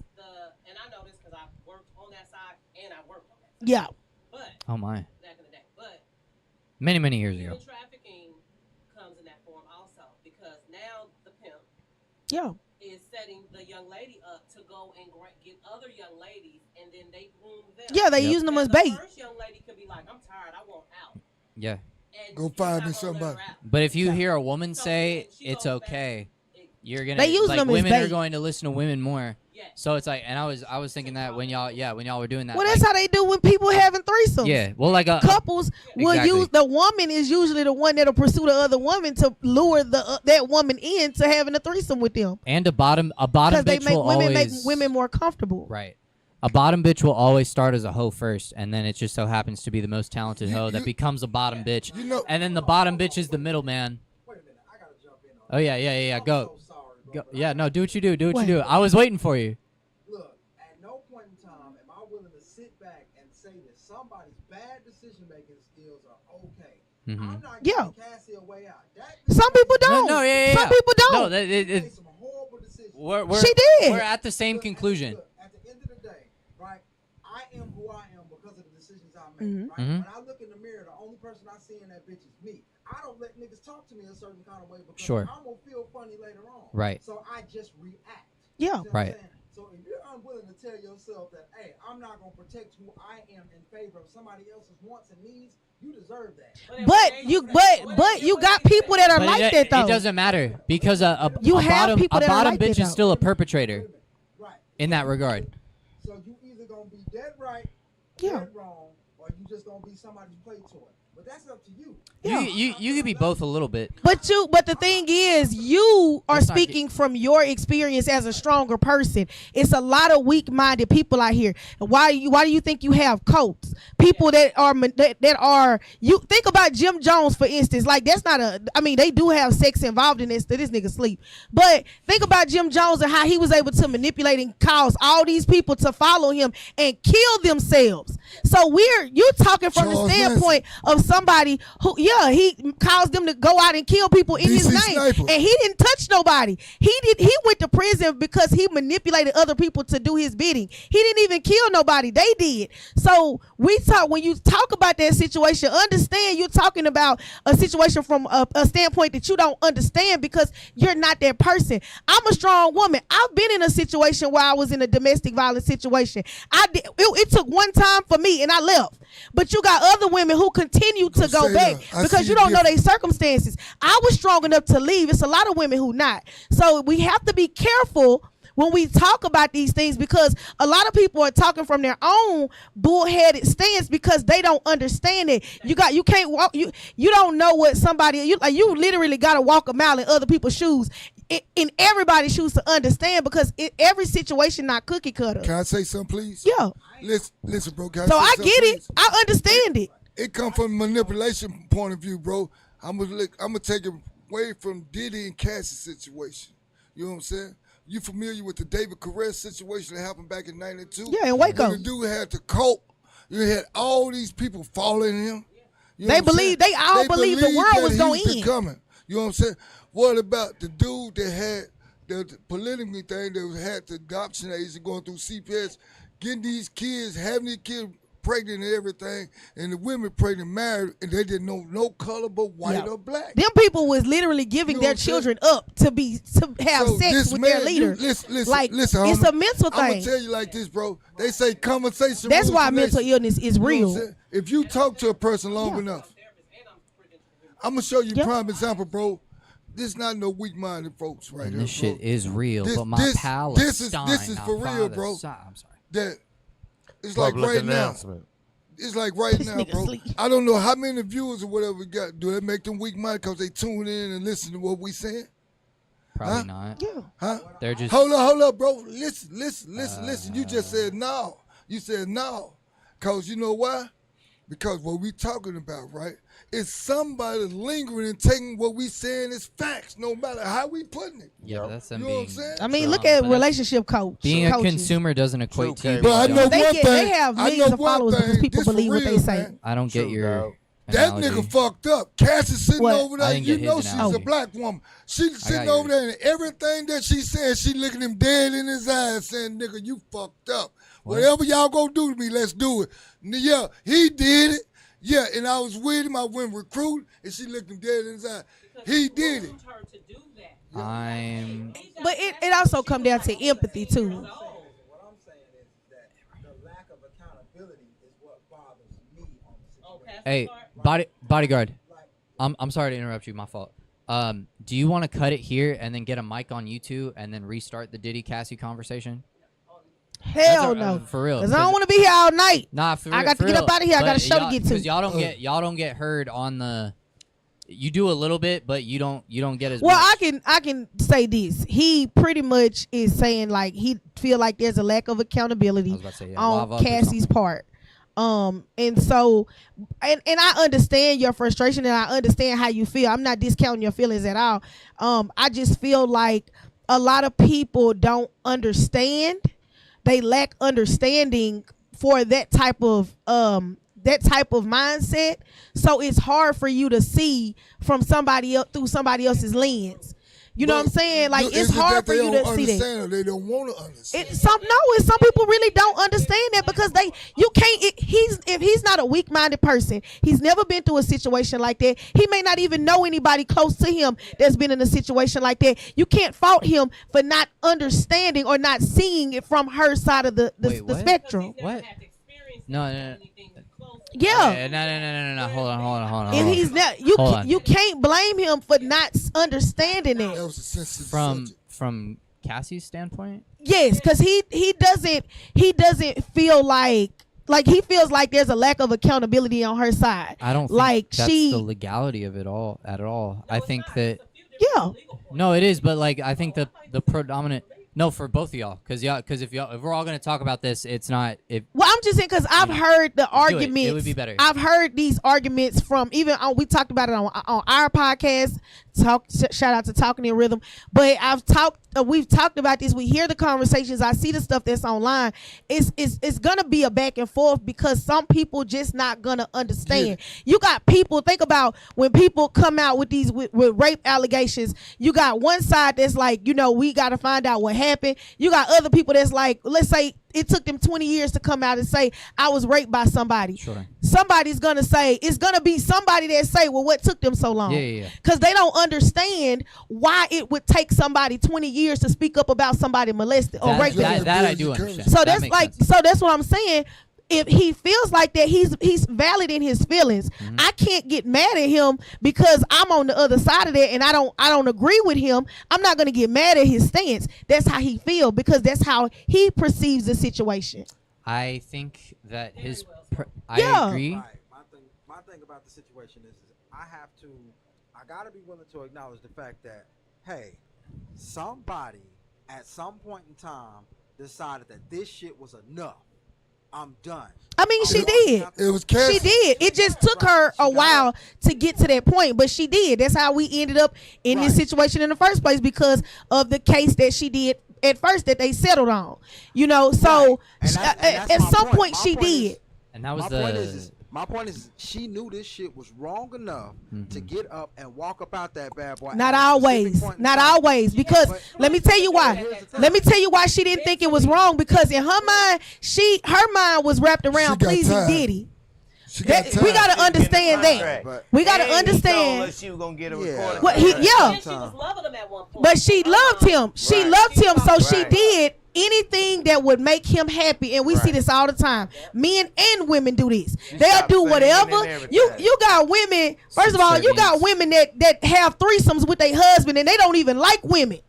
and I know this because I've worked on that side and I worked on that side. Yeah. But Oh my. back in the day. But Many years ago. human trafficking comes in that form also, because now the pimp is setting the young lady up to go and get other young ladies, and then they groom them. Yeah, they using them as bait. The first young lady could be like, I'm tired, I want out. Yeah. And Go she's find not me gonna let her somebody. out. But if you hear a woman So say then she it's goes back. okay, you're gonna, They use like, them as women are bait. going to listen to women more. Yes. So it's like, and I was thinking that when y'all were doing that. Well, like, that's how they do when people having threesomes. yeah. Well, like Couples will Exactly. use, the woman is usually the one that'll pursue the other woman to lure that woman into having a threesome with them, and a bottom because they bitch make will women always, women more comfortable. right. A bottom bitch will always start as a hoe first, and then it just so happens to be the most talented hoe that becomes a bottom bitch. You know- And then the bottom bitch is the middleman. Wait a minute, I gotta jump in on Oh yeah. Go. I'm so sorry, bro, Go. but Yeah. No. Do what you do. Do what Wait. you do. I was waiting for you. Look, at no point in time am I willing to sit back and say that somebody's bad decision making skills are okay. I'm not Yeah. giving Cassie a way out. Some people don't. No. Yeah. Some people don't. No. She made some horrible decisions. We're, She did. We're at the same conclusion. Look, at the end of the day, right? I am who I am because of the decisions I made. Right? Mhm. When I look in the mirror, the only person I see in that bitch is me. I don't let niggas talk to me a certain kind of way because Sure. I'm gonna feel funny later on. Right. So I just react. Yeah. You see what I'm Right. saying? So if you're unwilling to tell yourself that, hey, I'm not gonna protect who I am in favor of somebody else's wants and needs, you deserve that. But you got people that are But like that though. it doesn't matter because You a have bottom, people a that are bottom like that, bitch though. is still a perpetrator Right. in that regard. So you either gonna be dead right, Yeah. dead wrong, or you just gonna be somebody's play toy. But that's up to you. Yeah. You could be both a little bit. But the thing is, you are That's not speaking from your experience as a stronger person. It's a lot of weak-minded people out here. Why do you think you have cults? People that are you think about Jim Jones, for instance. Like, that's not I mean, they do have sex involved in this. This nigga sleep. But think about Jim Jones and how he was able to manipulate and cause all these people to follow him and kill themselves. So you talking from Charles the standpoint of somebody who, he caused them to go out and kill people in his DC name, Sniper. and he didn't touch nobody. He went to prison because he manipulated other people to do his bidding. He didn't even kill nobody. They did. So when you talk about that situation, understand you're talking about a situation from a standpoint that you don't understand because you're not that person. I'm a strong woman. I've been in a situation where I was in a domestic violence situation. It took one time for me and I left. But you got other women who continue to go say back that. I because see you the don't know difference. their circumstances. I was strong enough to leave. It's a lot of women who not. So we have to be careful when we talk about these things, because a lot of people are talking from their own bullheaded stance because they don't understand it. You can't walk. You don't know what somebody you literally got to walk a mile in other people's shoes, in everybody's shoes, to understand, because every situation not cookie cutter. Can I say something, please? Yeah. Listen, bro. Can So say I something, get it. please? I understand it. It come from a manipulation point of view, bro. I'm gonna take it away from Diddy and Cassie's situation. You know what I'm saying? You familiar with the David Caress situation that happened back in '92? Yeah, in Waco. When the dude had the cult. You had all these people following him. You know They what I'm saying? believe- they all believed the world that was he gonna the end. coming. You know what I'm saying? What about the dude that had the polygamy thing that had the adoption age and going through CPS, getting these kids, having these kids pregnant and everything, and the women pregnant, married, and they didn't know no color but white or black. Them people was literally giving their children up to have sex with their leader. Listen, it's a mental thing. I'm gonna tell you like this, bro. They say conversation. That's why mental illness is real. If you talk to a person long enough, I'm gonna show you prime example, bro. This not no weak-minded folks right here. This shit is real, but my this is for real, bro. I'm sorry. That it's like right now. It's like right now, bro. I don't know how many viewers or whatever we got. Do they make them weak-minded because they tune in and listen to what we saying? Probably not. Yeah. Huh? They're just hold up, bro. Listen. You just said no. You said no. Cause you know why? Because what we talking about, right, is somebody lingering and taking what we saying as facts, no matter how we putting it. Yeah, that's them you know being. what I'm saying? I mean, look at relationship coach. Being coaches. a consumer doesn't equate to you. But I know they have millions of followers because people believe what they say. Man. I don't get your. That analogy. nigga fucked up. Cass is sitting over there. You know she's analogy. a black woman. She's sitting over there, and everything that she said, she looking him dead in his eyes, saying, "Nigga, you fucked up. Whatever y'all gonna do to me, let's do it." Yeah, he did it. Yeah, and I was with him. I went recruit, and she looked him dead in his eye. He did it. But it also come down to empathy too. What I'm saying is that the lack of accountability is what bothers me on the situation. Hey, bodyguard. I'm sorry to interrupt you. My fault. Do you want to cut it here and then get a mic on YouTube and then restart the Diddy Cassie conversation? Hell no, for real. Because I don't want to be here all night. Nah, for real. I got to get up out of here. I got a show to get to. Because y'all don't get heard on the. You do a little bit, but you don't get as. Well, much. I can say this. He pretty much is saying like he feel like there's a lack of accountability on Cassie's part. And so, and I understand your frustration and I understand how you feel. I'm not discounting your feelings at all. I just feel like a lot of people don't understand. They lack understanding for that type of mindset. So it's hard for you to see from somebody else through somebody else's lens. You know what I'm saying? Like it's hard for you to see that. Or they don't want to understand. Some people really don't understand that because if he's not a weak-minded person, he's never been through a situation like that. He may not even know anybody close to him that's been in a situation like that. You can't fault him for not understanding or not seeing it from her side of the spectrum. What? No. Yeah. No. Hold on. And he's not. You can't blame him for not understanding it. That was a sensitive subject. From Cassie's standpoint. Yes, because he doesn't feel like he feels like there's a lack of accountability on her side. I don't think like that's the legality of it all at all. No, I think that. Yeah. No, it is, but like I think the predominant. No, for both of y'all, because if we're all gonna talk about this, it's not. Well, I'm just saying because I've heard the arguments. It would be better. I've heard these arguments from we talked about it on our podcast. Shout out to Talking in Rhythm, but we've talked about this. We hear the conversations. I see the stuff that's online. It's gonna be a back and forth because some people just not gonna understand. Yeah. You got people. Think about when people come out with these with rape allegations. You got one side that's like, we got to find out what happened. You got other people that's like, let's say it took them 20 years to come out and say I was raped by somebody. Sure. Somebody's gonna say it's gonna be somebody that say, well, what took them so long? Yeah. Because they don't understand why it would take somebody 20 years to speak up about somebody molested or raped. That I do understand. So that's that's what I'm saying. If he feels like that, he's valid in his feelings. Mm-hmm. I can't get mad at him because I'm on the other side of that and I don't agree with him. I'm not gonna get mad at his stance. That's how he feels because that's how he perceives the situation. I think that I agree. Right. My thing about the situation is I gotta be willing to acknowledge the fact that, hey, somebody at some point in time decided that this shit was enough. I'm done. I mean, she did. It was Cassie. She did. It just took her a while to get to that point, but she did. That's how we ended up in this situation in the first place because of the case that she did at first that they settled on. So at some point she did. And that was My point is, she knew this shit was wrong enough to get up and walk up out that bad boy. Not always. Not always. Because let me tell you why. Let me tell you why she didn't think it was wrong. Because in her mind, her mind was wrapped around pleasing Diddy. We gotta understand that. We gotta understand. She was gonna get a recording. She was loving him at one point. But she loved him. She loved him, so she did anything that would make him happy. And we see this all the time. Men and women do this. They'll do whatever. You got women. First of all, you got women that have threesomes with their husband and they don't even like women.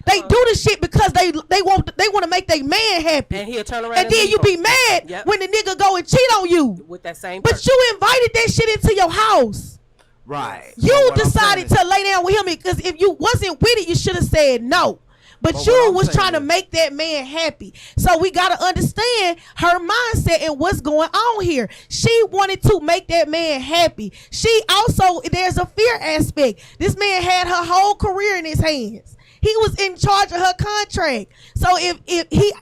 They do the shit because they want to make their man happy. And he'll turn around. And then you be mad when the nigga go and cheat on you. With that same But you invited that shit into your house. Right. You decided to lay down with him because if you wasn't with it, you should have said no. But you was trying to make that man happy. So we got to understand her mindset and what's going on here. She wanted to make that man happy. She also, there's a fear aspect. This man had her whole career in his hands. He was in charge of her contract. So if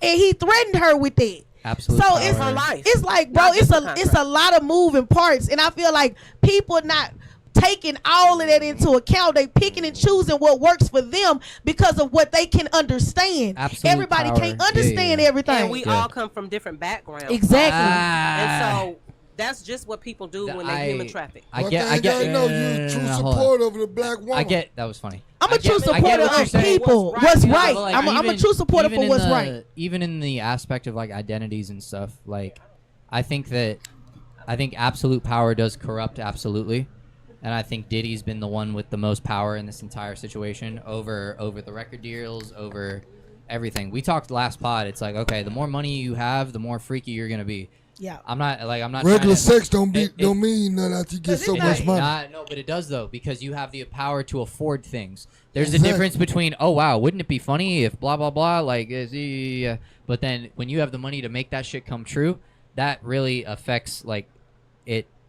he threatened her with that. Absolutely. So it's her life. It's like, bro, it's a lot of moving parts. And I feel like people not taking all of that into account. They picking and choosing what works for them because of what they can understand. Everybody can't understand everything. And we all come from different backgrounds. Exactly. And so that's just what people do when they human traffic. I get. No, you're a true supporter of the black woman. I get. That was funny. I'm a true supporter of people. What's right. I'm a true supporter for what's right. Even in the aspect of like identities and stuff, like I think absolute power does corrupt absolutely. And I think Diddy's been the one with the most power in this entire situation over the record deals, over everything. We talked last pod. It's like, okay, the more money you have, the more freaky you're gonna be. Yeah. I'm not. Regular sex don't mean nothing after you get so much money. No, but it does though, because you have the power to afford things. There's a difference between, oh wow, wouldn't it be funny if blah blah blah, like, but then when you have the money to make that shit come true, that really affects like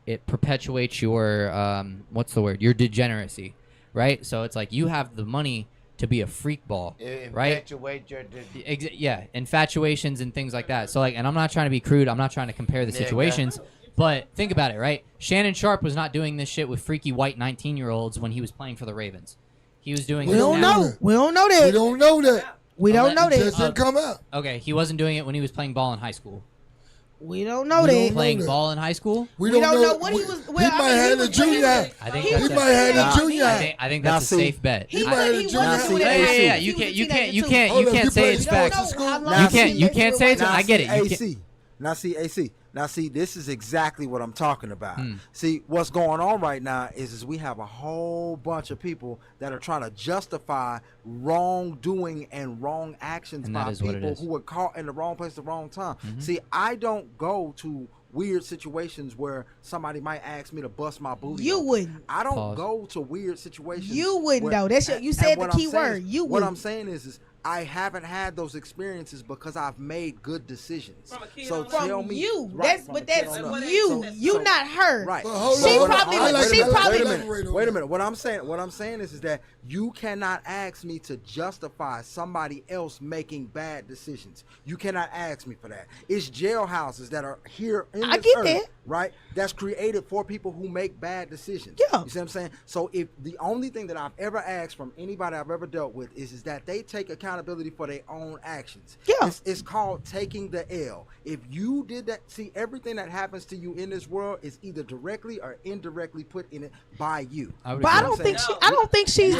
it perpetuates your what's the word? Your degeneracy, right? So it's like you have the money to be a freak ball, right? Infatuate your infatuations and things like that. So like, and I'm not trying to be crude. I'm not trying to compare the situations, but think about it, right? Shannon Sharp was not doing this shit with freaky white 19-year-olds when he was playing for the Ravens. He was doing. We don't know. We don't know that. We don't know that. We don't know that. It doesn't come out. Okay, he wasn't doing it when he was playing ball in high school. We don't know that. Playing ball in high school? We don't know what he was. Well, he might have a junior high. He might have a junior high. I think that's a safe bet. He might have a junior high. Yeah. You can't say it's facts. You can't say it's. I get it. AC. Now see, this is exactly what I'm talking about. See, what's going on right now is we have a whole bunch of people that are trying to justify wrongdoing and wrong actions by people who were caught in the wrong place at the wrong time. See, I don't go to weird situations where somebody might ask me to bust my booty. You wouldn't. I don't go to weird situations. You wouldn't though. That's you said the key word. You wouldn't. What I'm saying is I haven't had those experiences because I've made good decisions. So tell me, you. That's you. You not her. Right. She probably. Wait a minute. What I'm saying is that you cannot ask me to justify somebody else making bad decisions. You cannot ask me for that. It's jailhouses that are here in this earth, right? That's created for people who make bad decisions. Yeah. You see what I'm saying? So if the only thing that I've ever asked from anybody I've ever dealt with is that they take accountability for their own actions. Yeah. It's called taking the L. If you did that, see, everything that happens to you in this world is either directly or indirectly put in it by you. But I don't think she's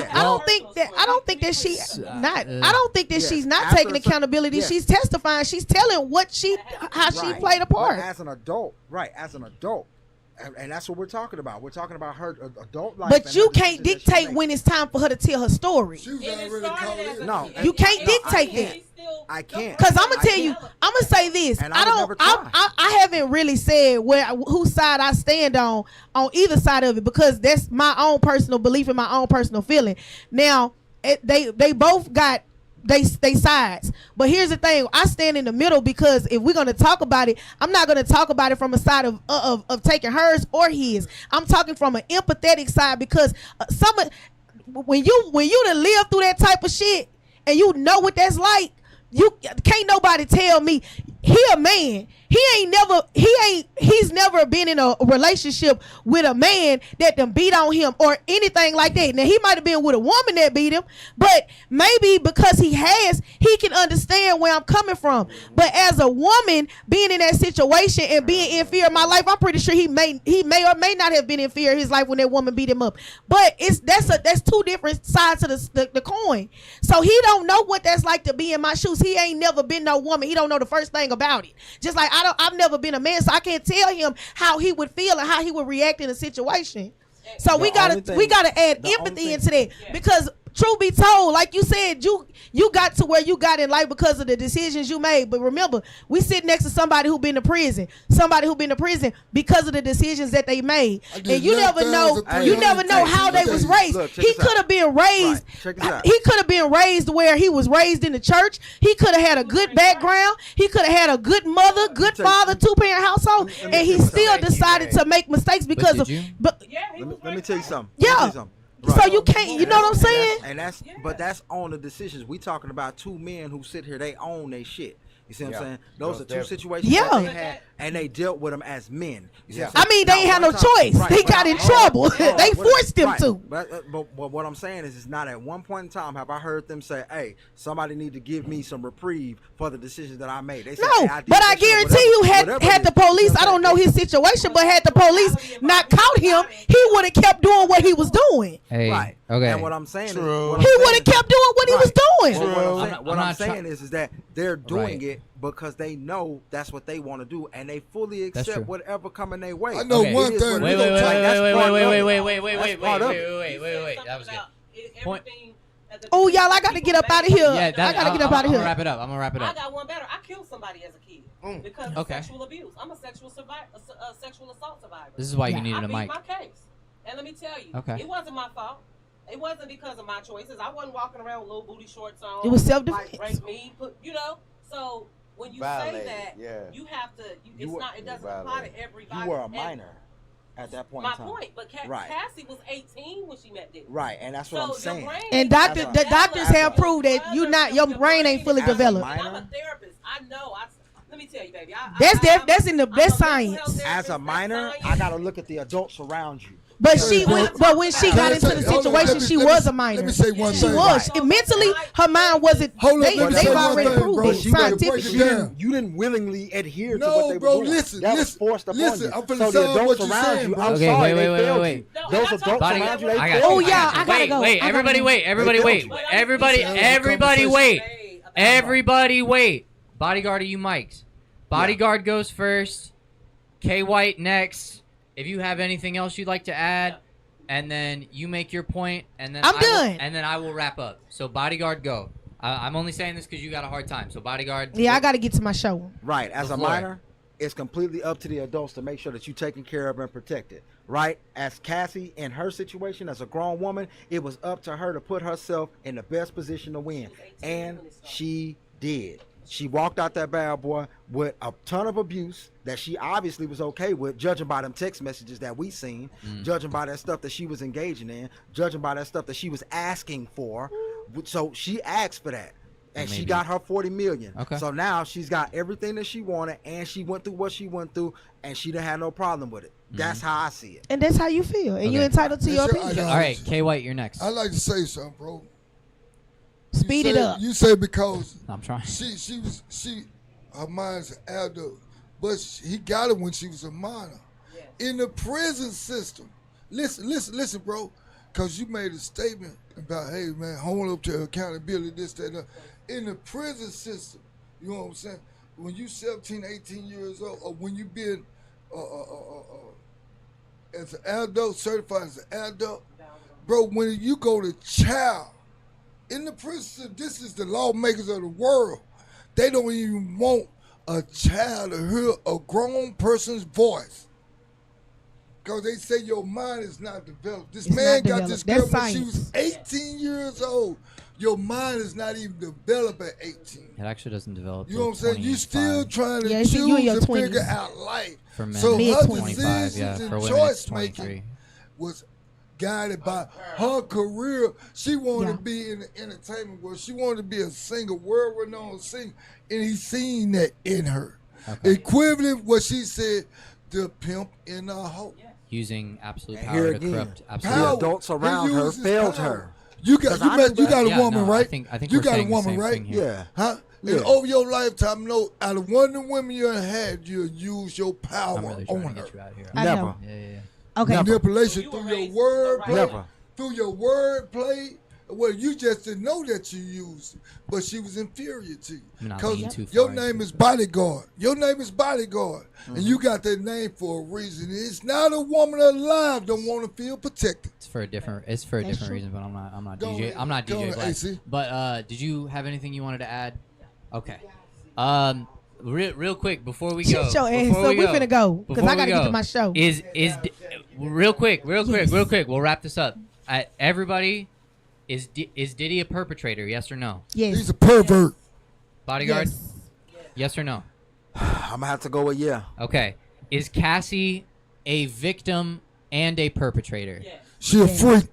not taking accountability. She's testifying. She's telling how she played a part. But as an adult, and that's what we're talking about. We're talking about her adult life. But you can't dictate when it's time for her to tell her story. No, you can't dictate that. I can't. Because I'm gonna tell you, I'm gonna say this. I haven't really said whose side I stand on either side of it, because that's my own personal belief and my own personal feeling. Now, they both got they sides, but here's the thing: I stand in the middle, because if we're gonna talk about it, I'm not gonna talk about it from a side of taking hers or his. I'm talking from an empathetic side, because when you done live through that type of shit and you know what that's like, you can't nobody tell me he a man. He's never been in a relationship with a man that done beat on him or anything like that. Now he might have been with a woman that beat him, but maybe because he can understand where I'm coming from. But as a woman being in that situation and being in fear of my life, I'm pretty sure he may or may not have been in fear of his life when that woman beat him up. But that's two different sides of the coin. So he don't know what that's like to be in my shoes. He ain't never been no woman. He don't know the first thing about it. Just like I've never been a man, so I can't tell him how he would feel and how he would react in a situation. So we gotta add empathy into that, because truth be told, like you said, you got to where you got in life because of the decisions you made. But remember, we sit next to somebody who been to prison because of the decisions that they made. And you never know how they was raised. He could have been raised. He could have been raised where he was raised in the church. He could have had a good background. He could have had a good mother, good father, 2-parent household, and he still decided to make mistakes because of. But let me tell you something. Yeah. Right. So you can't, you know what I'm saying? But that's on the decisions. We talking about two men who sit here, they own their shit. You see what I'm saying? Those are two situations that they had, and they dealt with them as men. You see what I'm saying? I mean, they ain't had no choice. Right. They got in trouble. They forced them to. But what I'm saying is not at one point in time have I heard them say, hey, somebody need to give me some reprieve for the decisions that I made. They said, no, hey, but I guarantee you, had the police, I don't know his situation, but had the police not caught him, he would have kept doing what he was doing. Hey, right. Okay. And what I'm saying is, he would have kept doing what he was doing. What I'm saying is that they're doing it because they know that's what they want to do, and they fully accept whatever coming their way. I know one thing. Wait. That was good. Point. Oh, y'all, I got to get up out of here. I got to get up out of here. I'm gonna wrap it up. I got one better. I killed somebody as a kid because of sexual abuse. I'm a sexual assault survivor. This is why you needed a mic. I beat my case. And let me tell you, it wasn't my fault. It wasn't because of my choices. I wasn't walking around with little booty shorts on. It was self-defense. Like, rape me, So when you say that, you have to. It doesn't apply to everybody. You were a minor at that point. My point, but Cassie was 18 when she met Dick. Right, and that's what I'm saying. And the doctors have proved that your brain ain't fully developed. I'm a therapist. I know. Let me tell you, baby. That's in the best science. As a minor, I gotta look at the adults around you. But when she got into the situation, she was a minor. Let me say one thing. She was. Mentally, her mind wasn't. They've already proved it scientifically. You didn't willingly adhere to what they were doing. Listen, that was forced upon you. I'm finna so the adults around you, I'm sorry, they failed you. Those adults around you, they failed you. Oh yeah, I gotta go. Wait, everybody wait. Everybody wait. Bodyguard, are you mics? Bodyguard goes first. K White next. If you have anything else you'd like to add, and then you make your point, and then I'm done. And then I will wrap up. So Bodyguard, go. I'm only saying this because you got a hard time. So Bodyguard. Yeah, I got to get to my show. Right. As a minor, it's completely up to the adults to make sure that you're taken care of and protected. Right. As Cassie, in her situation, as a grown woman, it was up to her to put herself in the best position to win, and she did. She walked out that bad boy with a ton of abuse that she obviously was okay with, judging by them text messages that we seen, judging by that stuff that she was engaging in, judging by that stuff that she was asking for. So she asked for that, and she got her $40 million. Okay. So now she's got everything that she wanted, and she went through what she went through, and she didn't have no problem with it. That's how I see it. And that's how you feel, and you're entitled to your opinion. All right, K White, you're next. I like to say something, bro. Speed it up. You say because I'm trying. Her mind's an adult, but he got it when she was a minor. Yeah. In the prison system, listen, bro, because you made a statement about, hey man, hold up to accountability, this, that, that. In the prison system, you know what I'm saying? When you 17, 18 years old, or when you been as an adult, certified as an adult, bro, when you go to child. In the prison, this is the lawmakers of the world. They don't even want a child to hear a grown person's voice. Because they say your mind is not developed. This man got this girl when she was 18 years old. Your mind is not even developed at 18. It actually doesn't develop. You know what I'm saying? You still trying to choose and figure out life. For men, so her 25, decisions and choice making was guided by her career. She wanted to be in the entertainment world. She wanted to be a singer, world-renowned singer and he seen that in her. Okay. Equivalent what she said, the pimp in a hoe. Using absolute And power here to again, corrupt the absolute. adults He around her uses failed power. her. You got 'Cause I know you got a Yeah, woman, no, right? I think you we're got a saying the woman, same right? thing here. Yeah. Huh? Yeah. And over your lifetime, no, out of one of the women you had, you use your power I'm really trying on to her. get you out of here. I Never. know. Yeah. Okay. Never. Manipulation You through were your raised word right. play, Never. through your word play. Well, you just didn't know that you used it, but she was inferior to you. I'm not Because leaning too your far name into is it. Bodyguard. Your name is Bodyguard. And you got that name for a reason. It's not a woman alive don't want to feel protected. It's for a different That's different true. reason, but I'm not Go DJ. ahead. I'm not Go DJ ahead, Black. AC. But did you have anything you wanted to add? Okay. Real quick before we go. Shut your ass before up. We finna go because before I we gotta get go, to my show. real quick. Yes. We'll wrap this up. Everybody, is Diddy a perpetrator? Yes or no? Yes. He's a pervert. Bodyguard? Yes. Yes or no? I'm gonna have to go with yeah. Okay. Is Cassie a victim and a perpetrator? Yes. She a freak.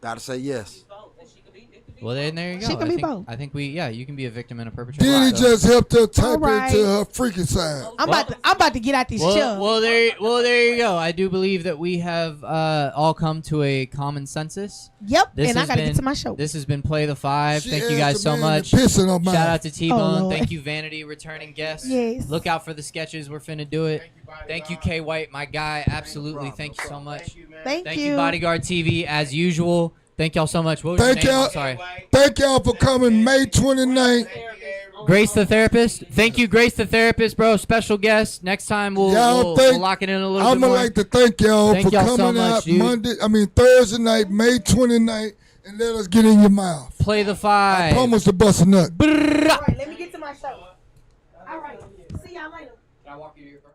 Gotta say yes. Both. And she could be. It could be Well, both. then there you go. She can be both. I think you can be a victim and a perpetrator. Diddy So- just helped her type All right. into her freaky side. I'm about to get out this chair. Well, there you go. I do believe that we have all come to a common census. Yep. This And I has gotta been- get to my show. This has been Play the Five. She Thank you asked guys the so man to much. piss in her mouth. Shout out to T-Bone. Lord. Thank you, Vanity, returning guest. Yes. Look out for the sketches. We're finna do it. Thank you, K White, my guy. Absolutely. Thank you so much. Thank Thank you. you, Bodyguard TV, as usual. Thank y'all so much. What was Thank your name? y'all. I'm sorry. Thank y'all for coming May 29th. Grace the Therapist. Thank you, Grace the Therapist, bro. Special guest. Next time we'll lock it in a little I'm bit gonna more. like to thank y'all Thank for y'all so coming much, out dude. Thursday night, May 29th, and let us get in your mouth. Play the I Five. promise to bust a nut. All right, let me get to my show. All right. See y'all later. Can I walk you to your car?